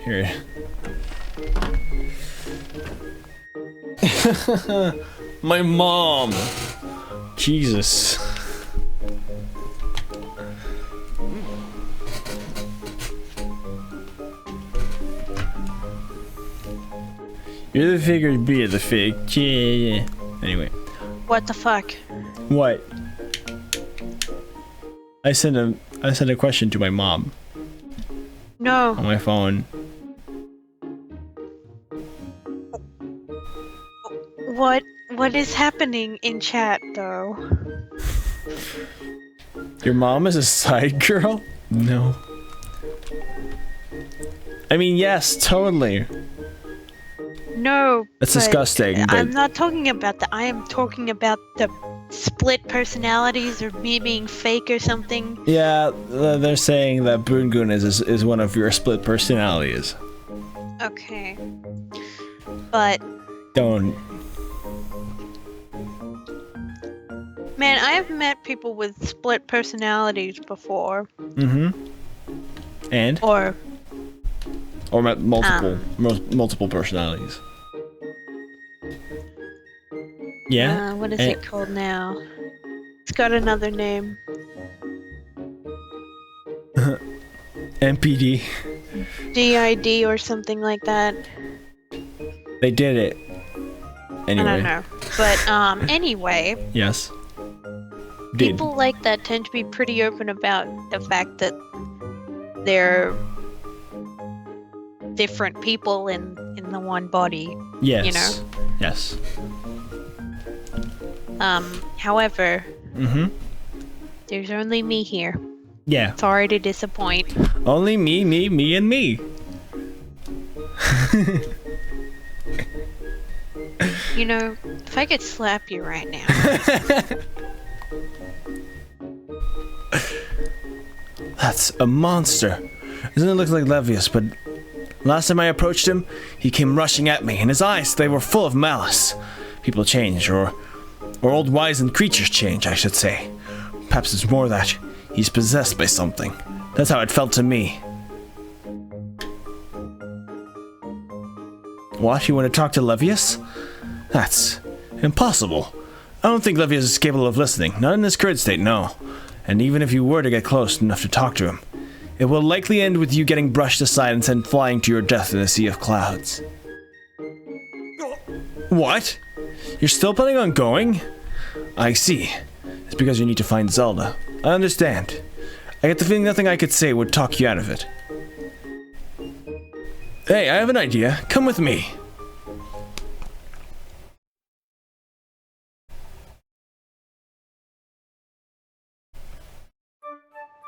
Speaker 1: Here. My mom! Jesus. You're the figure B of the fig. Yeah. Anyway.
Speaker 4: What the fuck?
Speaker 1: What? I sent a question to my mom
Speaker 4: No.
Speaker 1: on my phone.
Speaker 4: What is happening in chat though?
Speaker 1: Your mom is a side girl? No. I mean, yes, totally.
Speaker 4: No.
Speaker 1: That's
Speaker 4: but
Speaker 1: disgusting, but-
Speaker 4: I'm not talking about that. I am talking about the split personalities or me being fake or something.
Speaker 1: Yeah, they're saying that Boongoon is one of your split personalities.
Speaker 4: Okay. But
Speaker 1: Don't.
Speaker 4: man, I have met people with split personalities before.
Speaker 1: Mm-hmm. And?
Speaker 4: Or
Speaker 1: Or multiple personalities. Yeah?
Speaker 4: what is it called now? It's got another name.
Speaker 1: MPD.
Speaker 4: DID or something like that.
Speaker 1: They did it. Anyway.
Speaker 4: I don't know. But anyway,
Speaker 1: Yes. Did.
Speaker 4: people like that tend to be pretty open about the fact that they're different people in the one body.
Speaker 1: Yes.
Speaker 4: You know?
Speaker 1: Yes.
Speaker 4: However,
Speaker 1: Mm-hmm.
Speaker 4: there's only me here.
Speaker 1: Yeah.
Speaker 4: Sorry to disappoint.
Speaker 1: Only me, and me.
Speaker 4: You know, if I could slap you right now.
Speaker 1: That's a monster. Doesn't it look like Levius, but last time I approached him, he came rushing at me, and his eyes, they were full of malice. People change, or old wizened creatures change, I should say. Perhaps it's more that he's possessed by something. That's how it felt to me. What? You want to talk to Levius? That's impossible. I don't think Levius is capable of listening. Not in his current state, no. And even if you were to get close enough to talk to him, it will likely end with you getting brushed aside and sent flying to your death in a sea of clouds. What? You're still planning on going? I see. It's because you need to find Zelda. I understand. I get the feeling nothing I could say would talk you out of it. Hey, I have an idea. Come with me.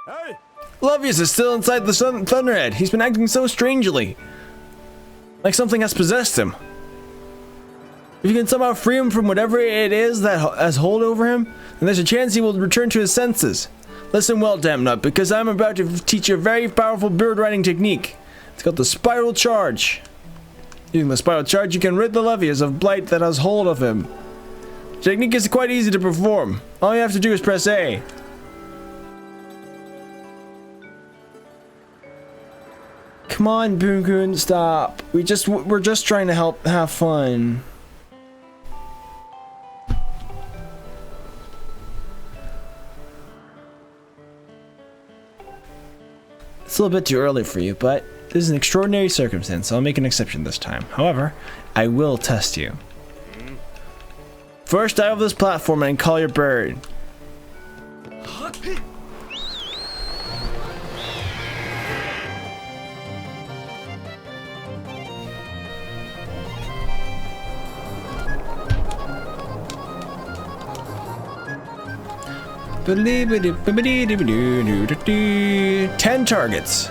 Speaker 2: Hey!
Speaker 1: Levius is still inside the Thunderhead. He's been acting so strangely. Like something has possessed him. If you can somehow free him from whatever it is that has hold over him, then there's a chance he will return to his senses. Listen well, Damnut, because I'm about to teach you a very powerful bird riding technique. It's called the Spiral Charge. Using the Spiral Charge, you can rid the Levius of blight that has hold of him. The technique is quite easy to perform. All you have to do is press A. Come on, Boon-kun, stop. We're just trying to have fun. It's a little bit too early for you, but this is an extraordinary circumstance, so I'll make an exception this time. However, I will test you. First, dive over this platform and call your bird. Ten targets.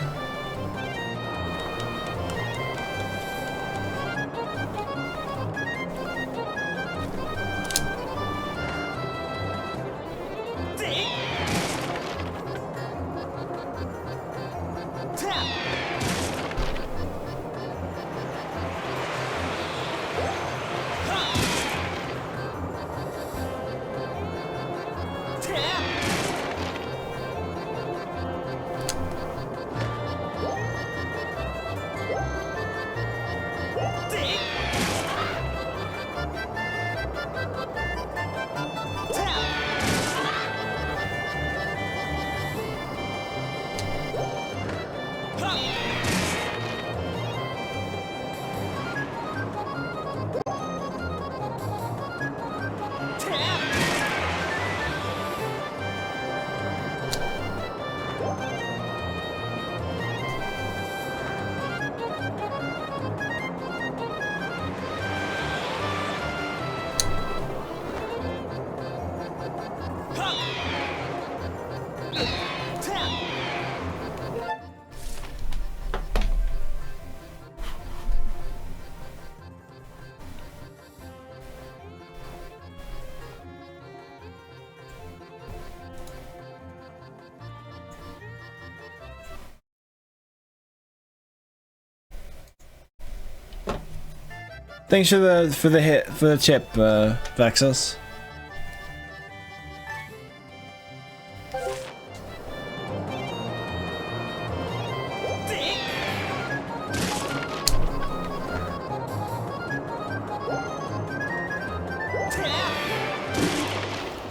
Speaker 1: Thanks for the tip, Vexus.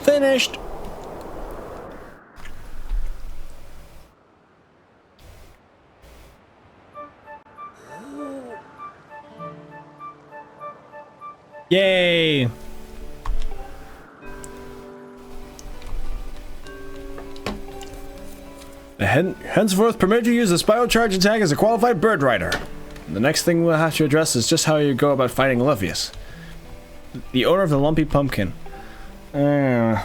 Speaker 1: Finished. Yay! Henceforth, permitted to use a Spiral Charge attack as a qualified bird rider. The next thing we'll have to address is just how you go about fighting Levius, the owner of the Lumpy Pumpkin. Go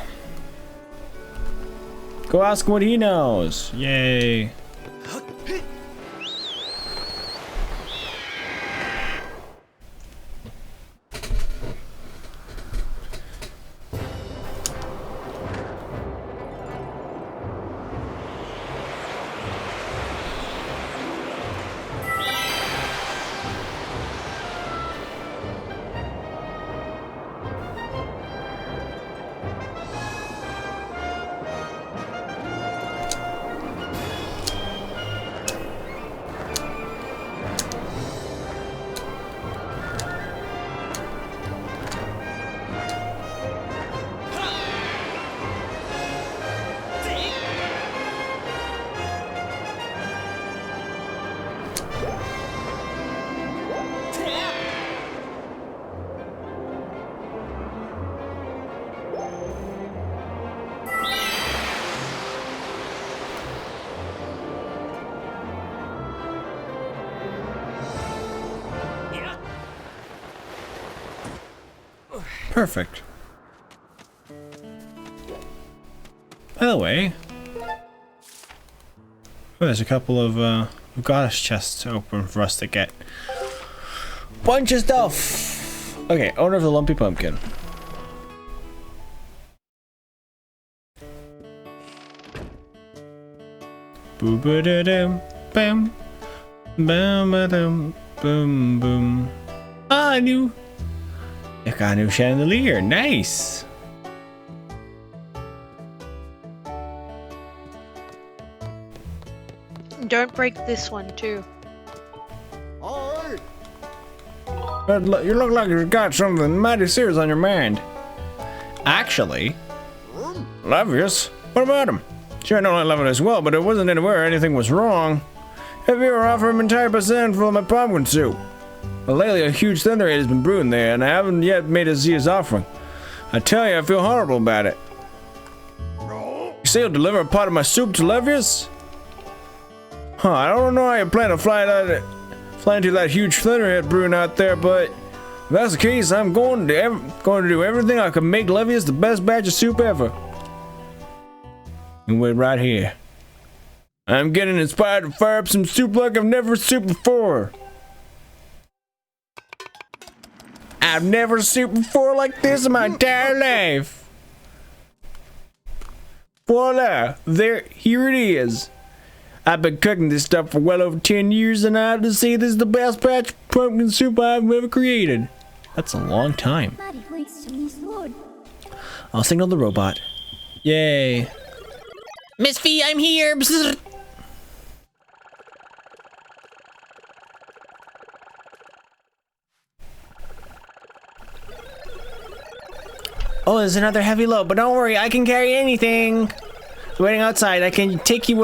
Speaker 1: ask him what he knows. Yay! Perfect. By the way, oh, there's a couple of goddess chests open for us to get. Bunch of stuff. Okay, owner of the lumpy pumpkin. Boom, ba-da-dum, bam, bam, ba-dum, boom, boom. Ah, I got a new chandelier. Nice.
Speaker 4: Don't break this one too.
Speaker 1: You look like you've got something mighty serious on your mind. Actually, Levius, what about him? Sure, I know I love it as well, but it wasn't anywhere anything was wrong. Have you ever offered him entire percent for my pumpkin soup? Well, lately a huge thunderhead has been brewing there, and I haven't yet made a see his offering. I tell you, I feel horrible about it. You say you'll deliver a pot of my soup to Levius? Huh, I don't know how you plan to fly into that huge thunderhead brewing out there, but if that's the case, I'm going to do everything I can make Levius the best batch of soup ever. And wait right here. I'm getting inspired to fire up some soup like I've never souped before. I've never souped before like this in my entire life. Voila, here it is. I've been cooking this stuff for well over 10 years, and I have to say this is the best batch of pumpkin soup I've ever created. That's a long time. I'll signal the robot. Yay. Miss Fee, I'm here. Bzz. Oh, there's another heavy load, but don't worry, I can carry anything. Waiting outside, I can take you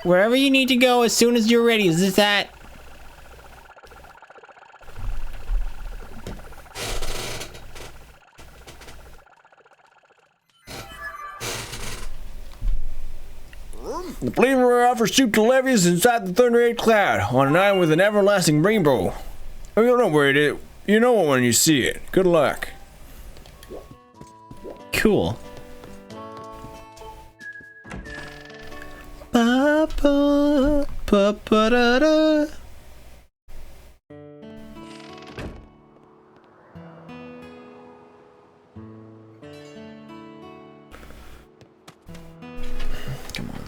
Speaker 1: wherever you need to go as soon as you're ready. Is this that? The believer offers soup to Levius inside the thunderhead cloud on an island with an everlasting rainbow. Oh, you don't know where it is. You know it when you see it. Good luck. Cool. Ba ba ba ba da da. Come on.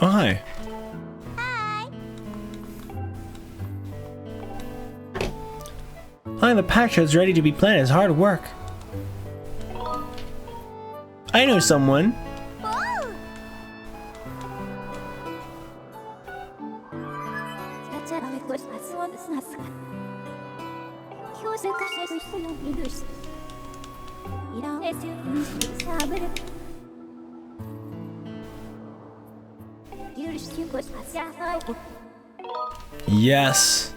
Speaker 1: Oh, hi. Finding the patch that's ready to be planted is hard work. I know someone. Yes.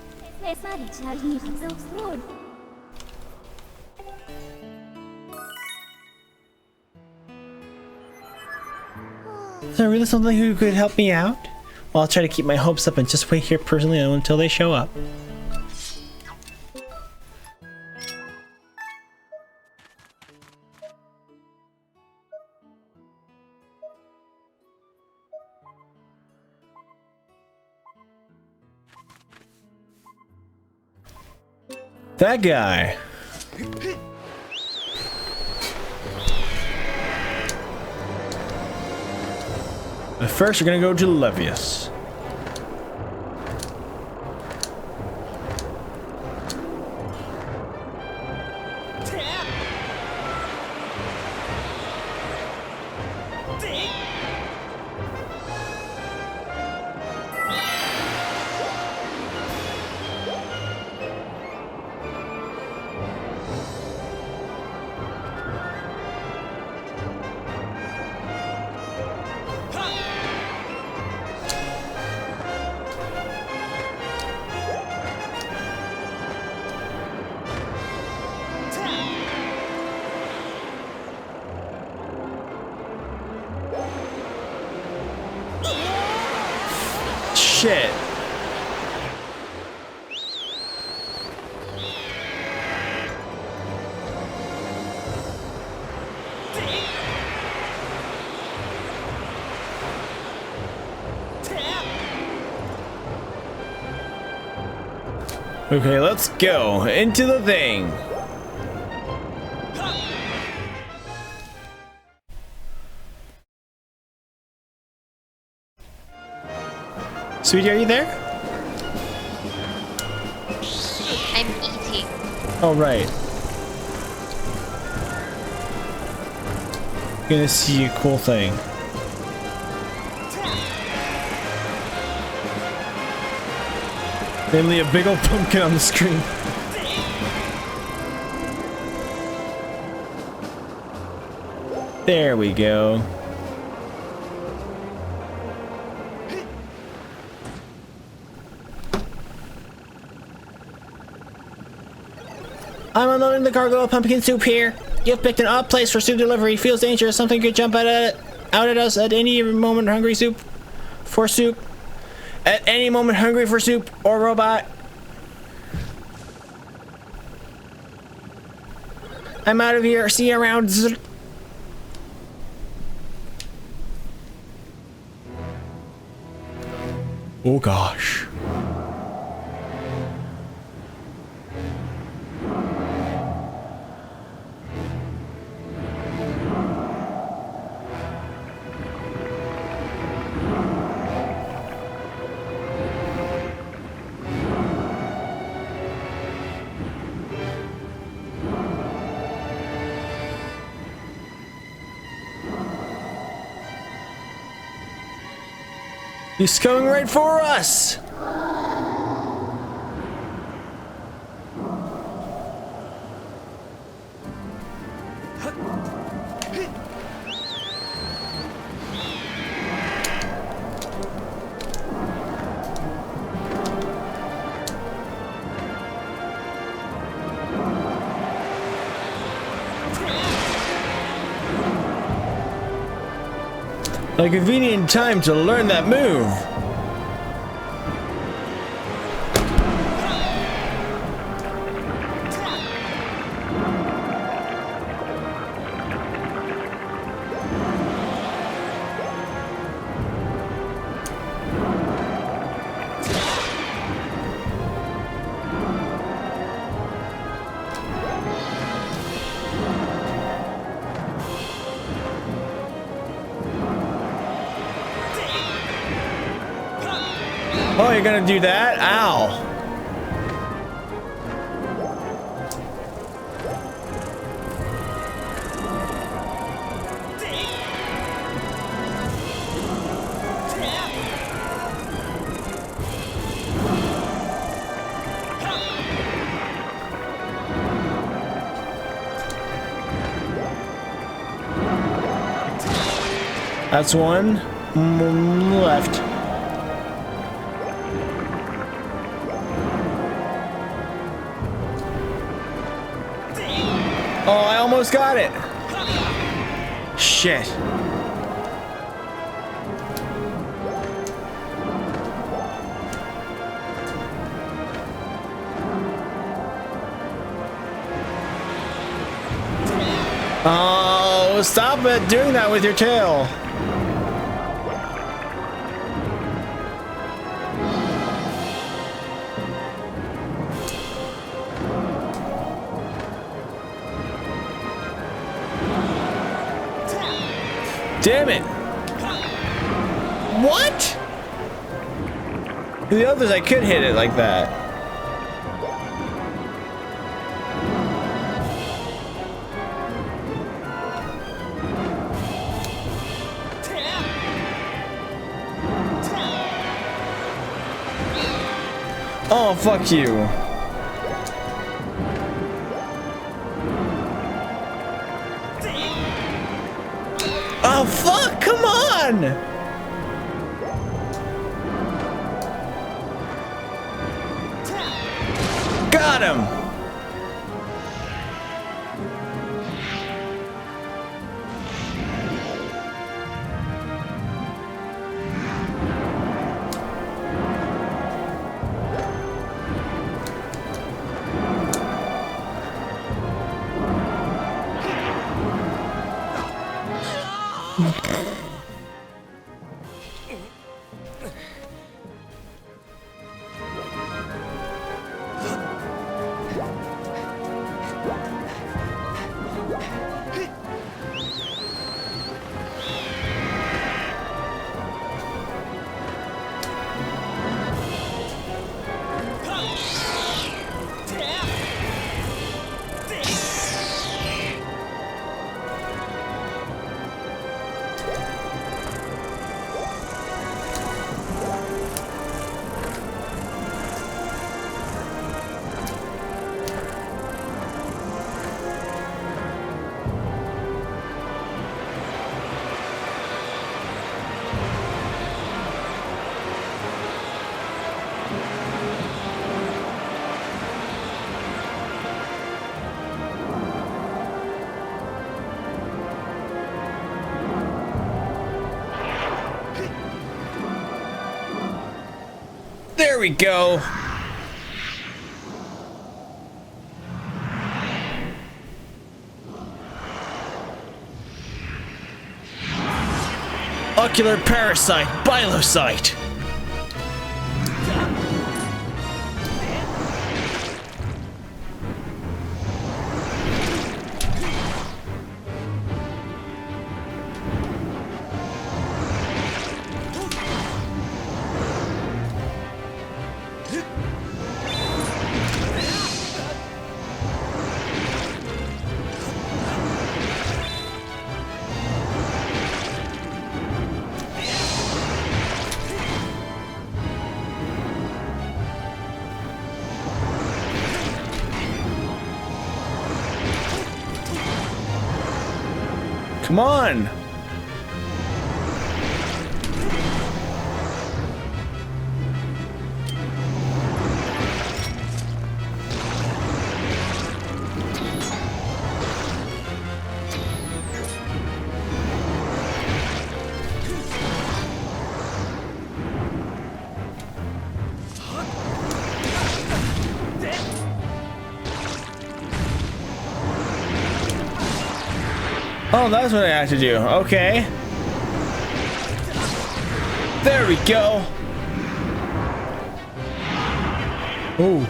Speaker 1: Is there really something who could help me out? Well, I'll try to keep my hopes up and just wait here personally until they show up. That guy. But first, we're gonna go to Levius. shit. Okay, let's go into the thing. Sweetie, are you there?
Speaker 4: I'm eating.
Speaker 1: Oh, right. Gonna see a cool thing. Namely, a big old pumpkin on the screen. There we go. I'm unloading the cargo of pumpkin soup here. You've picked an odd place for soup delivery. Feels dangerous. Something could jump out at us at any moment. Hungry for soup. At any moment, hungry for soup or robot. I'm out of here. See you around. Oh gosh. He's coming right for us! A convenient time to learn that move. Oh, you're gonna do that? Ow. That's one. Left. Oh, I almost got it. Shit. Oh, stop it doing that with your tail. Damn it! What? The others I could hit it like that. Oh, fuck you. Oh, fuck! Come on! Got him! There we go. Ocular parasite, bilocyte. Come on. Oh, that's what I have to do. Okay. There we go. Ooh.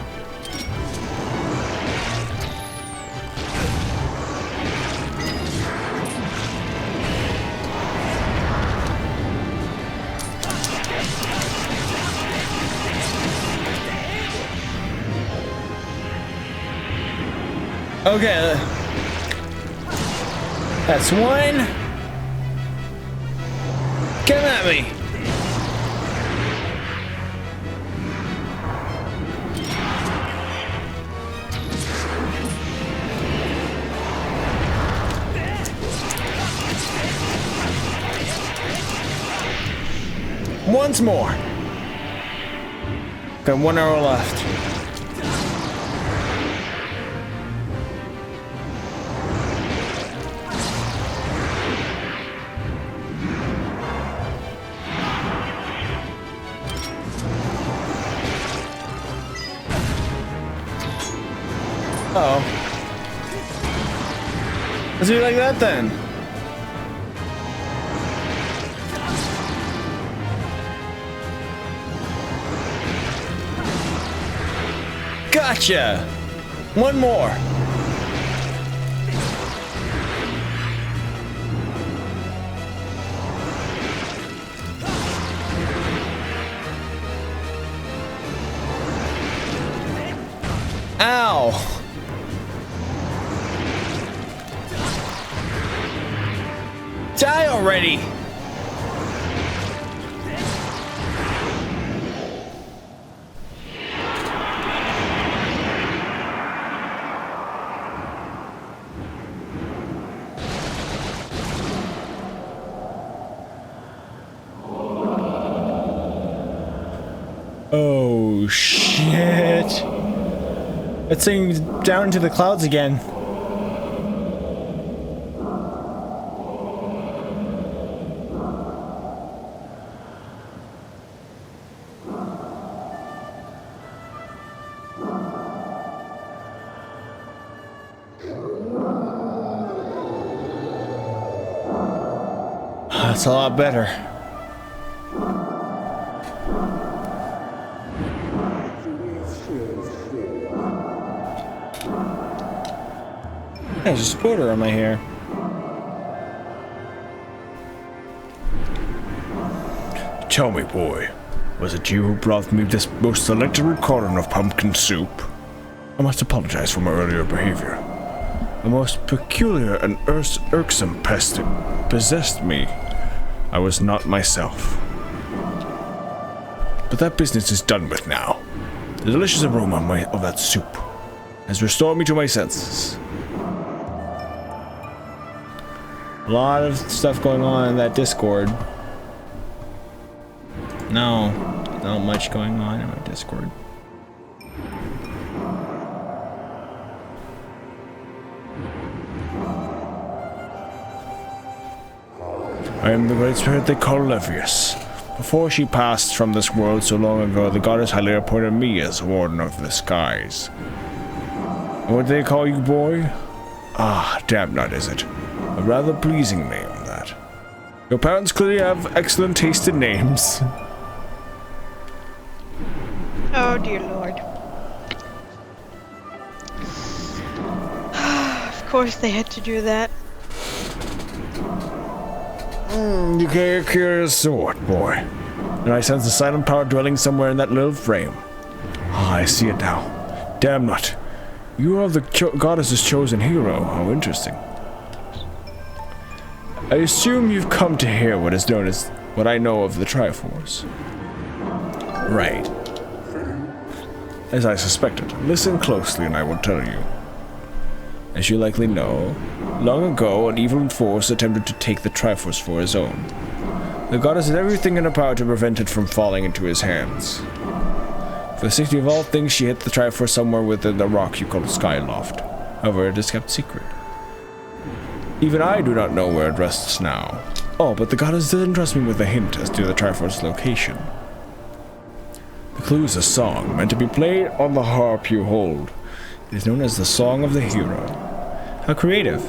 Speaker 1: Okay. That's one. Come at me. Once more. Got 1 hour left. Uh-oh. Let's do it like that then. Gotcha! One more. Ow! Die already! Oh shit! It's thing's down into the clouds again. That's a lot better. There's a spotter on my hair.
Speaker 2: Tell me, boy, was it you who brought me this most selected recording of pumpkin soup? I must apologize for my earlier behavior. A most peculiar and irksome pest possessed me. I was not myself. But that business is done with now. The delicious aroma of that soup has restored me to my senses.
Speaker 1: A lot of stuff going on in that Discord. No, not much going on in my Discord.
Speaker 2: I am the great spirit they call Levius. Before she passed from this world so long ago, the goddess highly appointed me as warden of the skies. And what do they call you, boy? Ah, Damnut is it? A rather pleasing name, that. Your parents clearly have excellent taste in names.
Speaker 4: Oh dear lord. Of course they had to do that.
Speaker 2: You carry a curious sword, boy. And I sense a silent power dwelling somewhere in that little frame. Ah, I see it now. Damnut. You are the goddess's chosen hero. How interesting. I assume you've come to hear what is known as what I know of the Triforce.
Speaker 1: Right.
Speaker 2: As I suspected. Listen closely and I will tell you. As you likely know, long ago an evil force attempted to take the Triforce for his own. The goddess did everything in her power to prevent it from falling into his hands. For the safety of all things, she hid the Triforce somewhere within the rock you call Skyloft. However, it is kept secret. Even I do not know where it rests now. Oh, but the goddess did entrust me with a hint as to the Triforce's location. The clue is a song, meant to be played on the harp you hold. It is known as the Song of the Hero.
Speaker 1: How creative.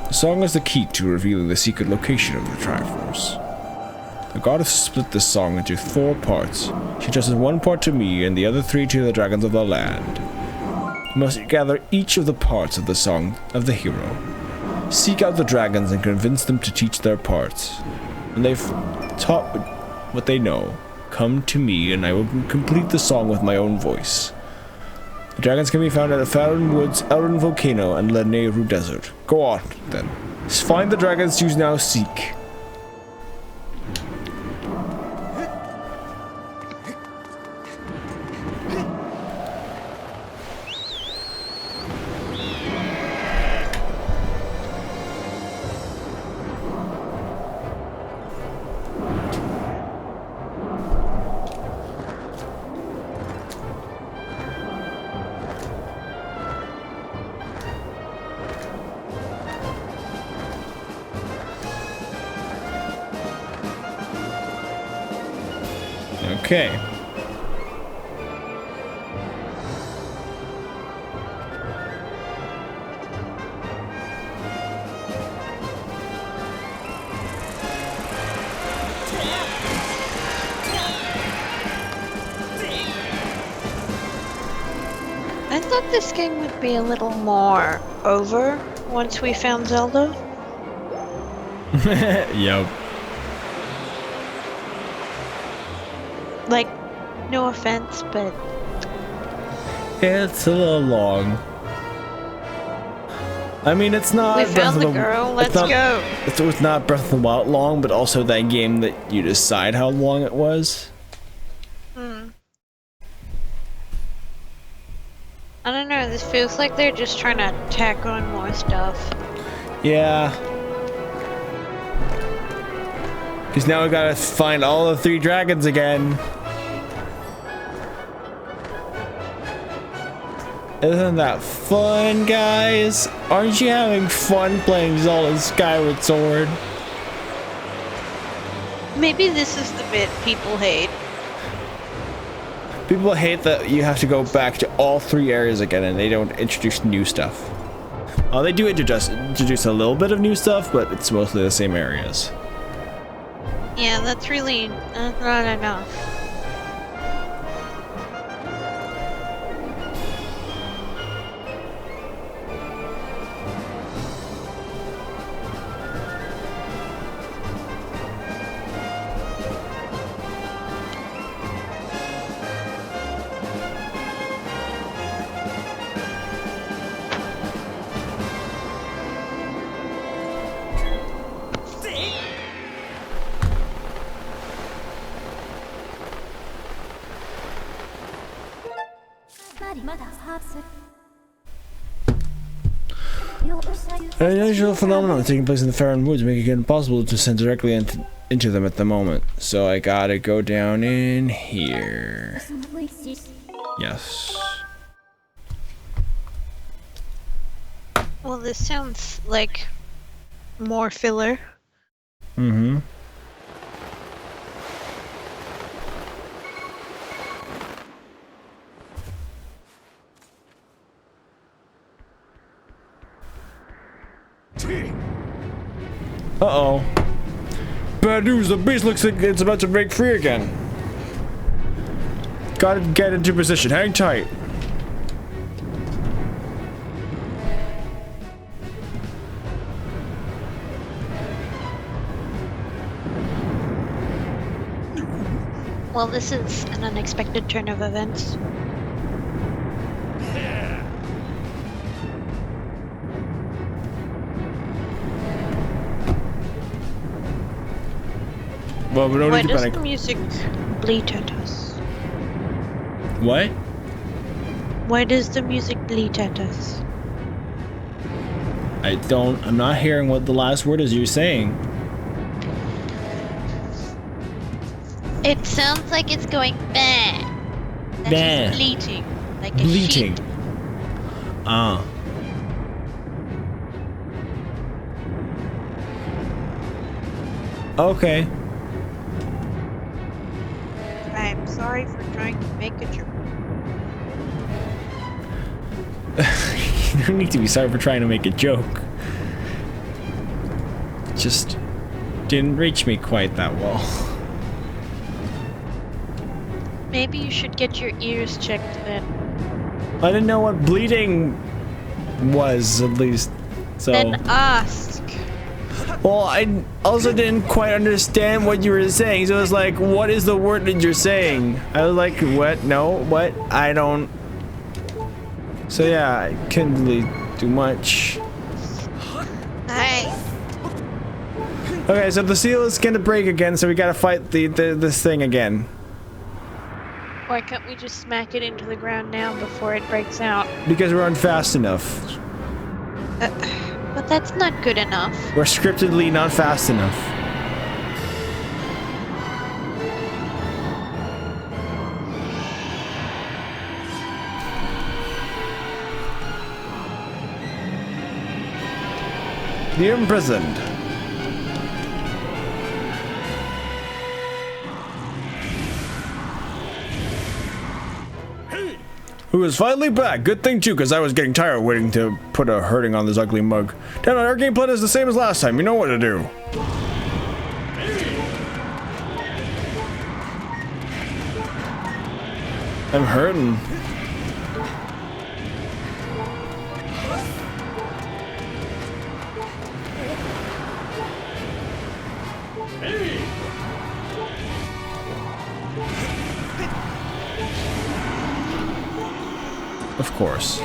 Speaker 2: The song is the key to revealing the secret location of the Triforce. The goddess split this song into 4 parts. She entrusted one part to me and the other 3 to the dragons of the land. You must gather each of the parts of the Song of the Hero. Seek out the dragons and convince them to teach their parts. When they've taught what they know, come to me and I will complete the song with my own voice. The dragons can be found at Faron Woods, Elrin Volcano, and Lanayru Desert. Go on, then. Find the dragons you now seek.
Speaker 1: Okay.
Speaker 4: I thought this game would be a little more over once we found Zelda.
Speaker 1: Yep.
Speaker 4: Like, no offense, but
Speaker 1: It's a little long. I mean, it's not.
Speaker 4: we
Speaker 1: Breath
Speaker 4: found
Speaker 1: of
Speaker 4: the girl, let's
Speaker 1: it's not,
Speaker 4: go.
Speaker 1: It's not Breath of the Wild long, but also that game that you decide how long it was.
Speaker 4: I don't know, this feels like they're just trying to tack on more stuff.
Speaker 1: Yeah. Because now we gotta find all the 3 dragons again. Isn't that fun, guys? Aren't you having fun playing Zelda Skyward Sword?
Speaker 4: Maybe this is the bit people hate.
Speaker 1: People hate that you have to go back to all 3 areas again and they don't introduce new stuff. They do introduce a little bit of new stuff, but it's mostly the same areas.
Speaker 4: Yeah, that's really not enough.
Speaker 1: An unusual phenomenon taking place in the Farron Woods, making it impossible to send directly into them at the moment. So I gotta go down in here. Yes.
Speaker 4: Well, this sounds like more filler.
Speaker 1: Mm-hmm. Uh-oh. Bad news, the beast looks like it's about to break free again. Gotta get into position, hang tight.
Speaker 4: Well, this is an unexpected turn of events.
Speaker 1: Well, we don't
Speaker 4: Why
Speaker 1: need to
Speaker 4: does
Speaker 1: panic.
Speaker 4: the music bleat at us?
Speaker 1: What?
Speaker 4: Why does the music bleat at us?
Speaker 1: I'm not hearing what the last word is you're saying.
Speaker 4: It sounds like it's going bad. Like
Speaker 1: Bah.
Speaker 4: it's bleating. Like a
Speaker 1: Bleating.
Speaker 4: sheep.
Speaker 1: Ah. Okay.
Speaker 4: I'm sorry for trying to make a joke.
Speaker 1: You don't need to be sorry for trying to make a joke. Just didn't reach me quite that well.
Speaker 4: Maybe you should get your ears checked then.
Speaker 1: I didn't know what bleeding was, at least. So.
Speaker 4: Then ask.
Speaker 1: Well, I also didn't quite understand what you were saying, so I was like, what is the word that you're saying? I was like, what? No? What? I don't... So yeah, I couldn't really do much.
Speaker 4: Hi.
Speaker 1: Okay, so the seal is gonna break again, so we gotta fight this thing again.
Speaker 4: Why can't we just smack it into the ground now before it breaks out?
Speaker 1: Because we aren't fast enough.
Speaker 4: But that's not good enough.
Speaker 1: We're scriptedly not fast enough. The imprisoned. Who is finally back? Good thing too, because I was getting tired waiting to put a hurting on this ugly mug. Damn it, our game plan is the same as last time. You know what to do. I'm hurting. Of course.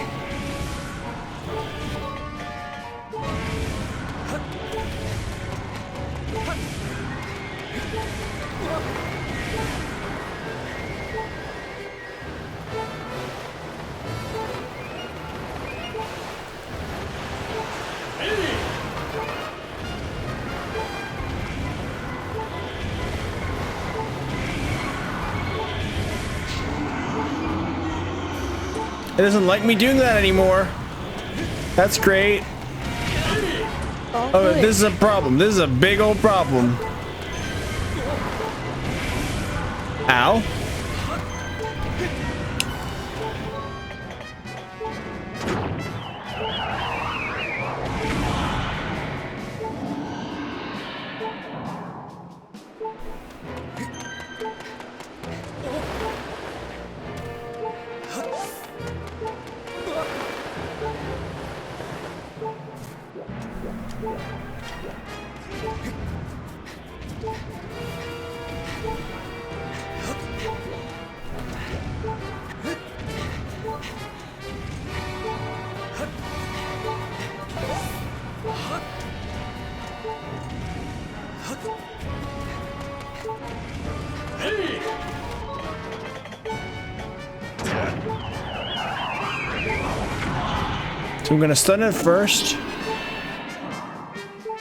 Speaker 1: It doesn't like me doing that anymore. That's great. Oh, this is a problem. This is a big old problem. Ow. So I'm gonna stun it first.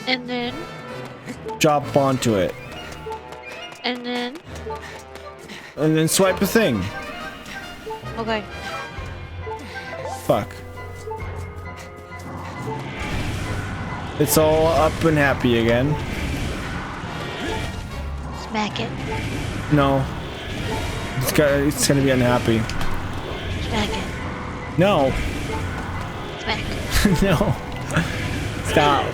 Speaker 4: And then,
Speaker 1: Chop onto it.
Speaker 4: and then,
Speaker 1: And then swipe the thing.
Speaker 4: okay.
Speaker 1: Fuck. It's all up and happy again.
Speaker 4: Smack it.
Speaker 1: No. It's gonna be unhappy.
Speaker 4: Smack it.
Speaker 1: No.
Speaker 4: Smack it.
Speaker 1: No. Stop.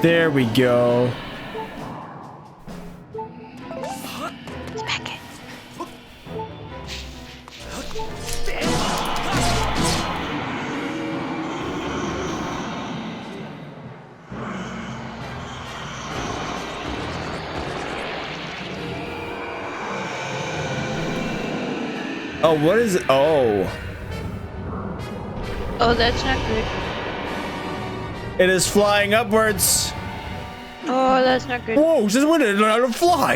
Speaker 1: There we go.
Speaker 4: Smack it.
Speaker 1: Oh, what is it? Oh.
Speaker 4: Oh, that's not good.
Speaker 1: It is flying upwards.
Speaker 4: Oh, that's not good.
Speaker 1: Whoa, since when did it learn how to fly?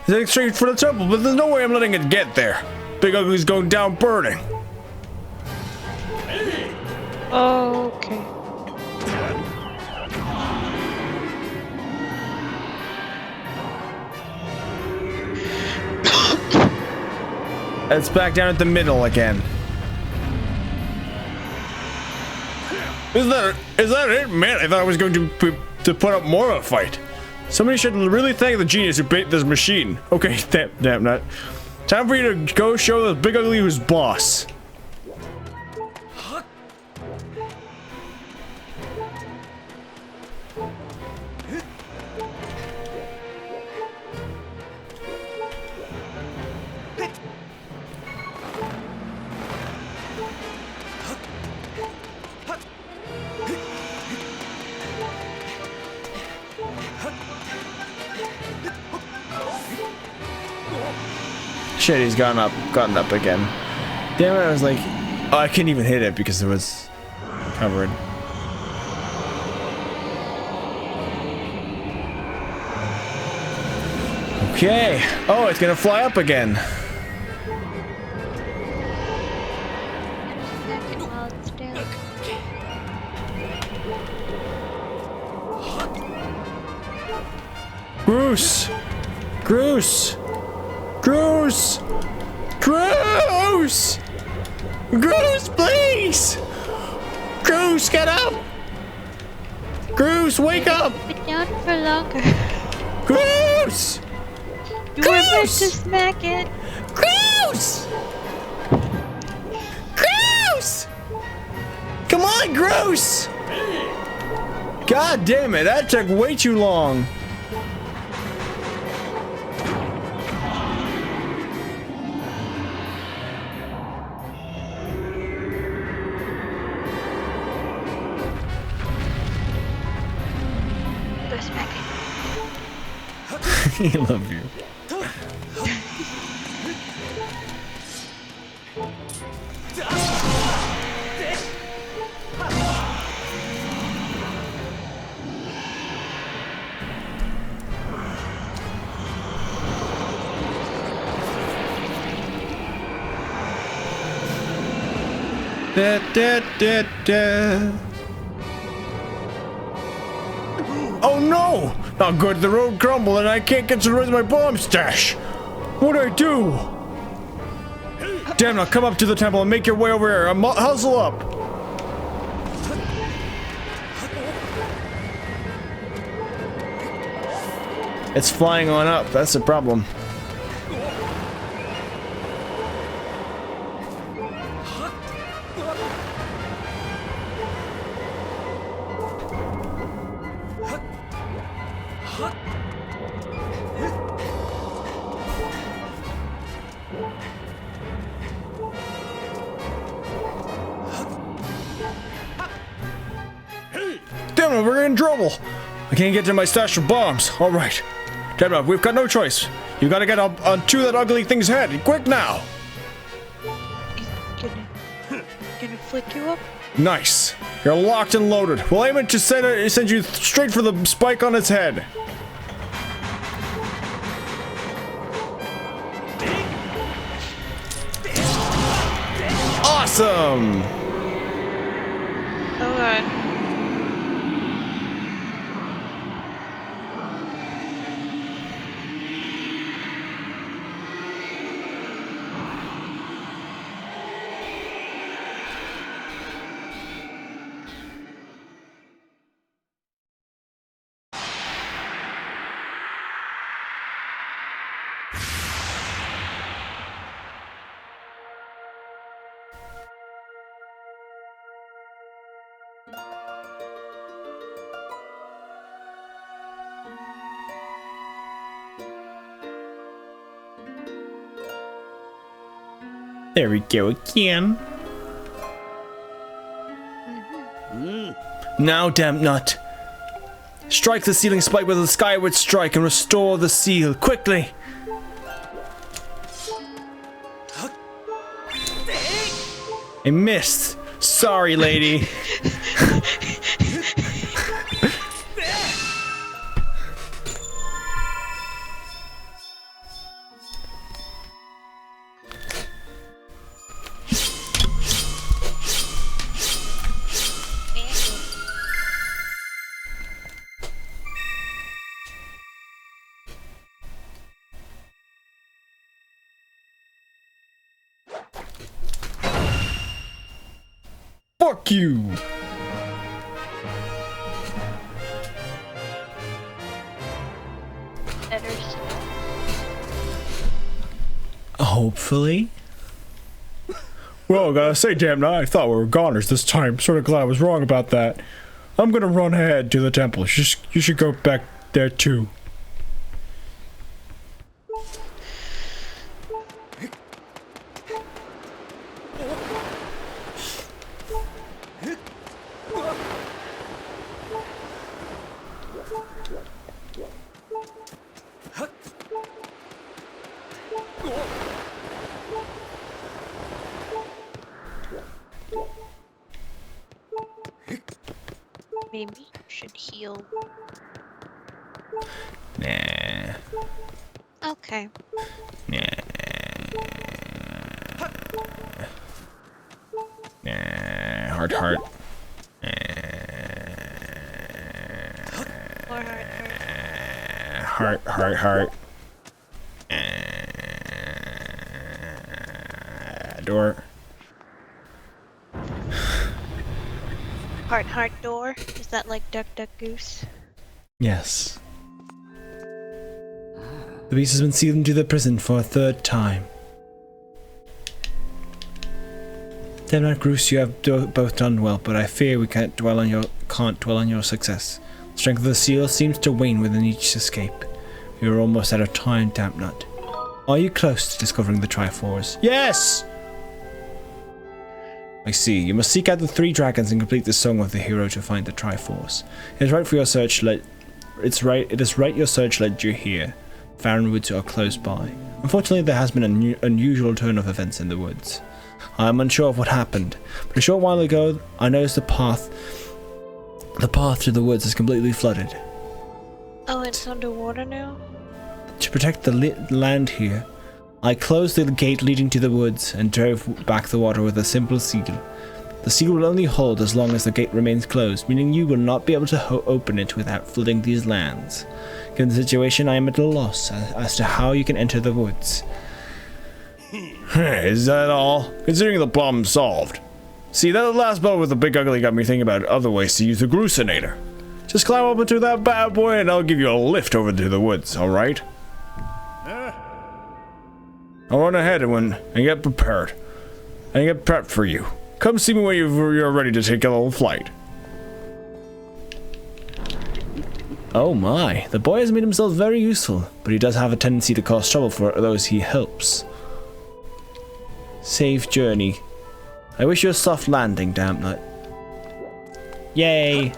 Speaker 1: It's heading straight for the temple, but there's no way I'm letting it get there. Big Ugly's going down burning.
Speaker 4: Okay.
Speaker 1: It's back down at the middle again. Is that it? Man, I thought I was going to put up more of a fight. Somebody should really thank the genius who built this machine. Okay, damn that. Time for you to go show the Big Ugly who's boss. Shit, he's gotten up again. Damn it, I was like, oh, I couldn't even hit it because it was covered. Okay. Oh, it's gonna fly up again.
Speaker 4: Smack it while it's down.
Speaker 1: Groose! Groose! Groose! Groose! Groose, please! Groose, get up! Groose, wake up!
Speaker 4: Keep it down for longer.
Speaker 1: Groose!
Speaker 4: You were meant to
Speaker 1: Groose!
Speaker 4: smack it.
Speaker 1: Groose! Groose! Come on, Groose! God damn it, that took way too long.
Speaker 4: Go smack it.
Speaker 1: I love you. Da, da, da, da. Oh no! Not good, the road crumbled and I can't get to the rest of my bomb stash! What'd I do? Damn, now come up to the temple and make your way over here. Hustle up! It's flying on up, that's the problem. Damn it, we're in trouble. I can't get to my stash of bombs. All right. Damn it, we've got no choice. You gotta get up onto that ugly thing's head. Quick now.
Speaker 4: Gonna flick you up?
Speaker 1: Nice. You're locked and loaded. We'll aim it to send you straight for the spike on its head. awesome!
Speaker 4: Oh god.
Speaker 1: There we go again. Now, damn nut. Strike the sealing spike with a skyward strike and restore the seal quickly. I missed. Sorry, lady. Fuck you. Hopefully.
Speaker 2: Well, I gotta say, damn, I thought we were goners this time. Sort of glad I was wrong about that. I'm gonna run ahead to the temple. You should go back there too.
Speaker 4: Maybe you should heal.
Speaker 1: Nah.
Speaker 4: Okay.
Speaker 1: Nah. Nah. Heart.
Speaker 4: Or
Speaker 1: Heart. Door.
Speaker 4: Heart door. Is that like Duck Duck Goose?
Speaker 1: Yes. The beast has been sealed into the prison for a third time. Demnat Groose, you have both done well, but I fear we can't dwell on your success. The strength of the seal seems to wane within each escape. We are almost out of time, Dampnut. Are you close to discovering the Triforce? Yes! I see. You must seek out the 3 dragons and complete the Song of the Hero to find the Triforce. It is right your search led you here. Farron Woods are close by. Unfortunately, there has been an unusual turn of events in the woods. I am unsure of what happened, but a short while ago, I noticed the path to the woods is completely flooded.
Speaker 4: Oh, it's underwater now?
Speaker 1: To protect the land here, I closed the gate leading to the woods and drove back the water with a simple seal. The seal will only hold as long as the gate remains closed, meaning you will not be able to open it without flooding these lands. Given the situation, I am at a loss as to how you can enter the woods.
Speaker 2: Is that all? Considering the problem's solved. See, that last boat with the big ugly got me thinking about other ways to use the Grucinator. Just climb up into that bad boy and I'll give you a lift over to the woods, alright? I'll run ahead and get prepared. And get prepped for you. Come see me when you're ready to take a little flight.
Speaker 1: Oh my, the boy has made himself very useful, but he does have a tendency to cause trouble for those he helps. Safe journey. I wish you a soft landing, Dampnut. Yay!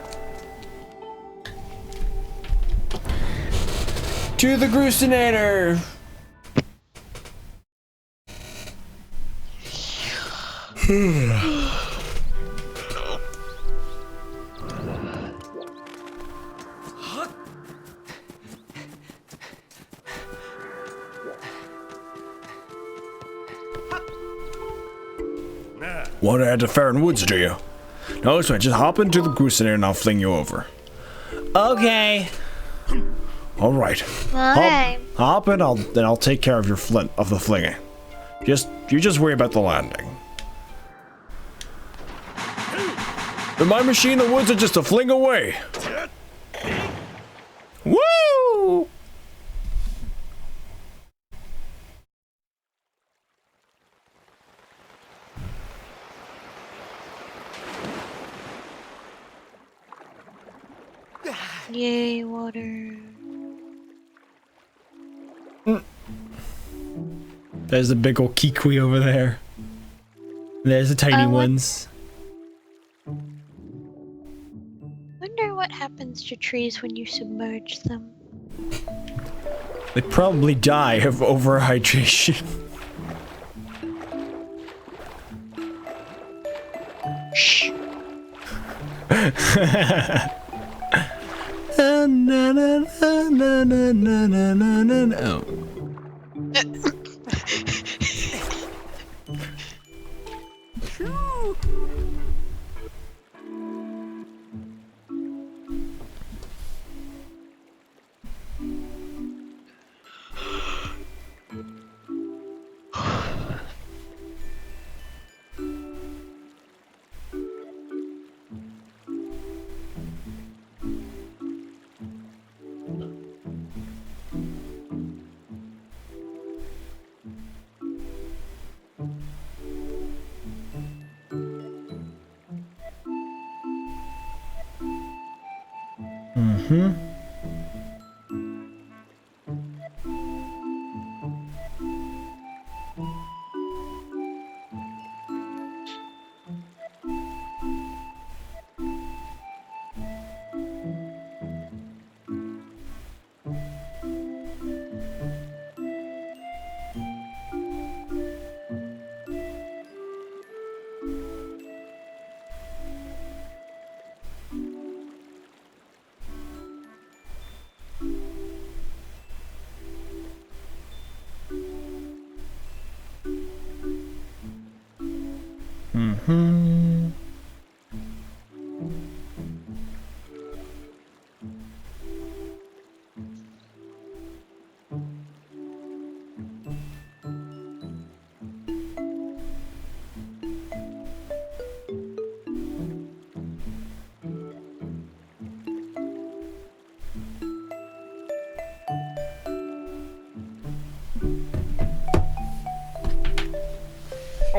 Speaker 1: To the Grucinator!
Speaker 2: Want to head to Farron Woods, do you? No, it's fine. Just hop into the gooseneer and I'll fling you over.
Speaker 1: Okay.
Speaker 2: All right.
Speaker 4: Alright.
Speaker 2: Hop in. Then I'll take care of your the flinging. You just worry about the landing. In my machine, the woods are just a fling away. Woo!
Speaker 4: Yay, water.
Speaker 1: There's a big old kiwi over there. There's the tiny ones.
Speaker 4: Wonder what happens to trees when you submerge them.
Speaker 1: They probably die of overhydration.
Speaker 4: Shh.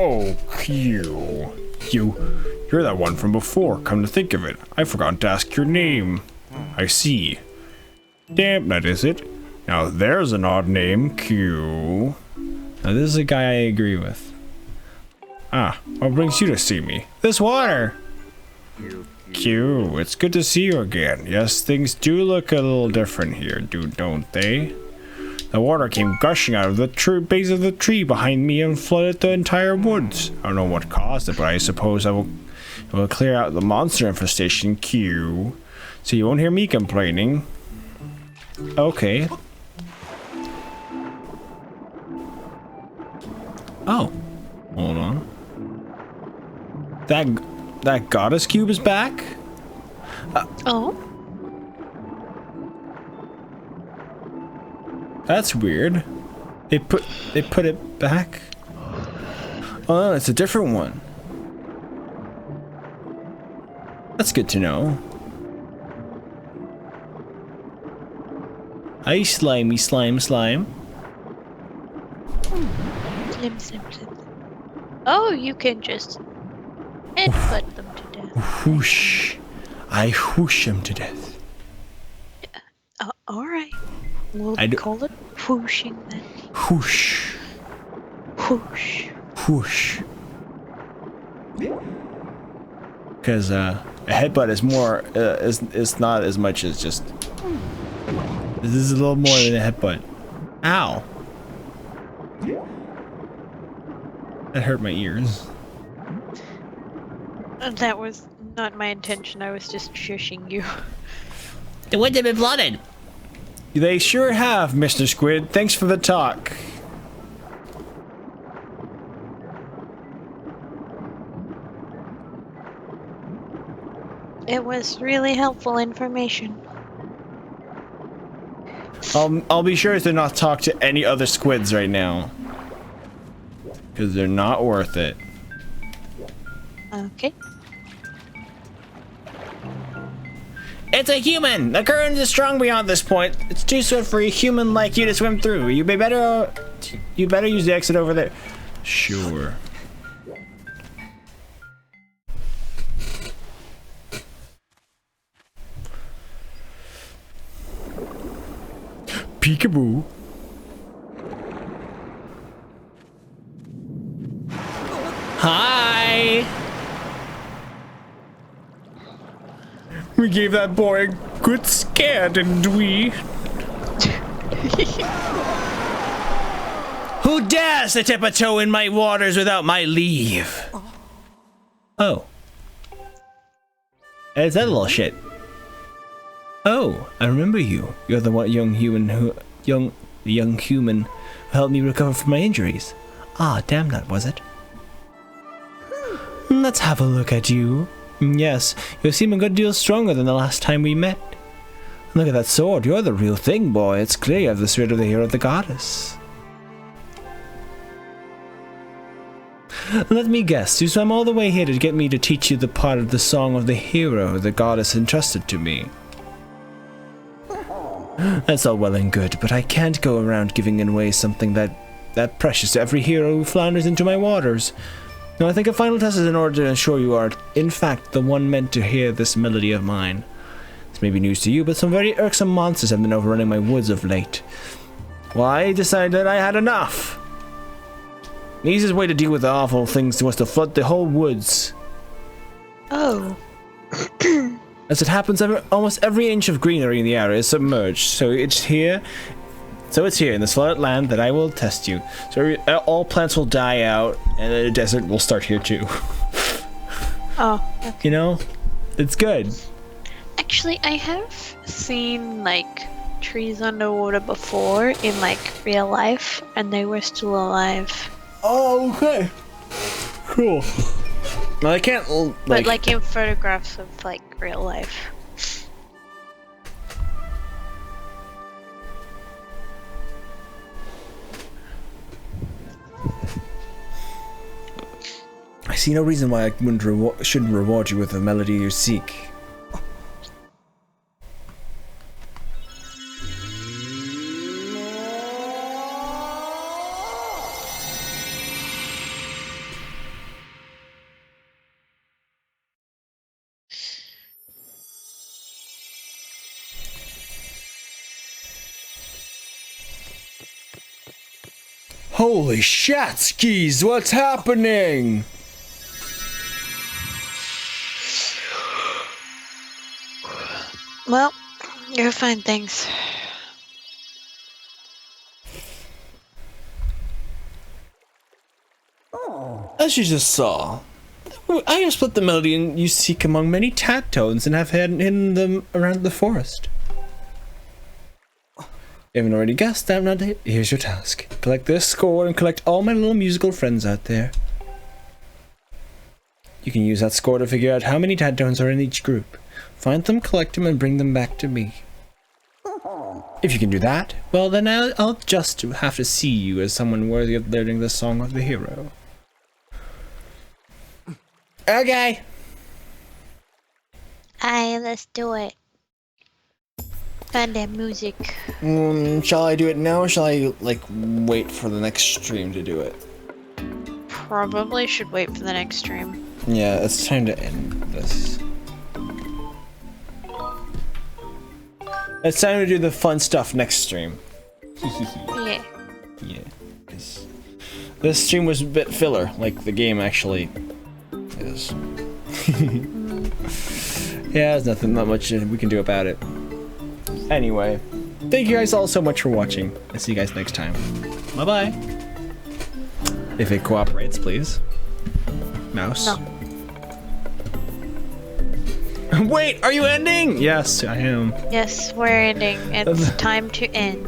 Speaker 1: Oh.
Speaker 2: Oh, you're that one from before. Come to think of it, I forgot to ask your name. I see. Damn, that is it. Now there's an odd name, Q.
Speaker 1: Now this is a guy I agree with.
Speaker 2: Ah, what brings you to see me?
Speaker 1: This water!
Speaker 2: Q, it's good to see you again. Yes, things do look a little different here, don't they? The water came gushing out of the base of the tree behind me and flooded the entire woods. I don't know what caused it, but I suppose it will clear out the monster infestation, Q. So you won't hear me complaining.
Speaker 1: Okay. Oh. Hold on. That goddess cube is back?
Speaker 4: Oh?
Speaker 1: That's weird. They put it back. Oh, it's a different one. That's good to know. Hi, slimy slime.
Speaker 4: Slim. Oh, you can just headbutt them to death.
Speaker 1: Whoosh. I whoosh him to death.
Speaker 4: Alright. We'll call it whooshing then.
Speaker 1: Whoosh.
Speaker 4: Whoosh.
Speaker 1: Whoosh. Because a headbutt is more is not as much as just. This is a little more than a headbutt. Ow. That hurt my ears.
Speaker 4: That was not my intention. I was just shushing you.
Speaker 1: The woods have been flooded. They sure have, Mr. Squid. Thanks for the talk.
Speaker 4: It was really helpful information.
Speaker 1: I'll be sure to not talk to any other squids right now. Because they're not worth it.
Speaker 4: Okay.
Speaker 1: It's a human! The current is strong beyond this point. It's too swift for a human like you to swim through. You better use the exit over there. Sure. Peekaboo. Hi! We gave that boy a good scare, didn't we? Who dares to tip a toe in my waters without my leave? Oh. It's that little shit. Oh, I remember you. You're the one young human who helped me recover from my injuries. Ah, damn that was it. Let's have a look at you. Yes, you seem a good deal stronger than the last time we met. Look at that sword. You're the real thing, boy. It's clear you have the spirit of the hero of the goddess. Let me guess. You swam all the way here to get me to teach you the part of the song of the hero the goddess entrusted to me. That's all well and good, but I can't go around giving away something that precious to every hero who flounders into my waters. No, I think a final test is in order to ensure you are, in fact, the one meant to hear this melody of mine. This may be news to you, but some very irksome monsters have been overrunning my woods of late. Well, I decided that I had enough. The easiest way to deal with the awful things was to flood the whole woods.
Speaker 4: Oh.
Speaker 1: As it happens, almost every inch of greenery in the area is submerged, so it's here in this flooded land that I will test you. So all plants will die out, and the desert will start here too.
Speaker 4: Oh, okay.
Speaker 1: You know? It's good.
Speaker 4: Actually, I have seen, like, trees underwater before in, like, real life, and they were still alive.
Speaker 1: Oh, okay. Cool. Now, I can't,
Speaker 4: But, like, in photographs of, like, real life.
Speaker 1: I see no reason why I shouldn't reward you with the melody you seek. Holy shatskis, what's happening?
Speaker 4: Well, you'll find things.
Speaker 1: As you just saw, I have split the melody and you seek among many tat tones and have hidden them around the forest. You haven't already guessed that, now here's your task. Collect this score and collect all my little musical friends out there. You can use that score to figure out how many tat tones are in each group. Find them, collect them, and bring them back to me. If you can do that, well then I'll just have to see you as someone worthy of learning the song of the hero. Okay.
Speaker 4: Aye, let's do it. Find that music.
Speaker 1: Shall I do it now or shall I, like, wait for the next stream to do it?
Speaker 4: Probably should wait for the next stream.
Speaker 1: Yeah, it's time to end this. It's time to do the fun stuff next stream.
Speaker 4: Yeah.
Speaker 1: Yeah, because this stream was a bit filler, like the game actually is. Yeah, there's not much we can do about it. Anyway, thank you guys all so much for watching. I'll see you guys next time. Bye-bye. If it cooperates, please. Mouse.
Speaker 4: No.
Speaker 1: Wait, are you ending? Yes, I am.
Speaker 4: Yes, we're ending. It's time to end.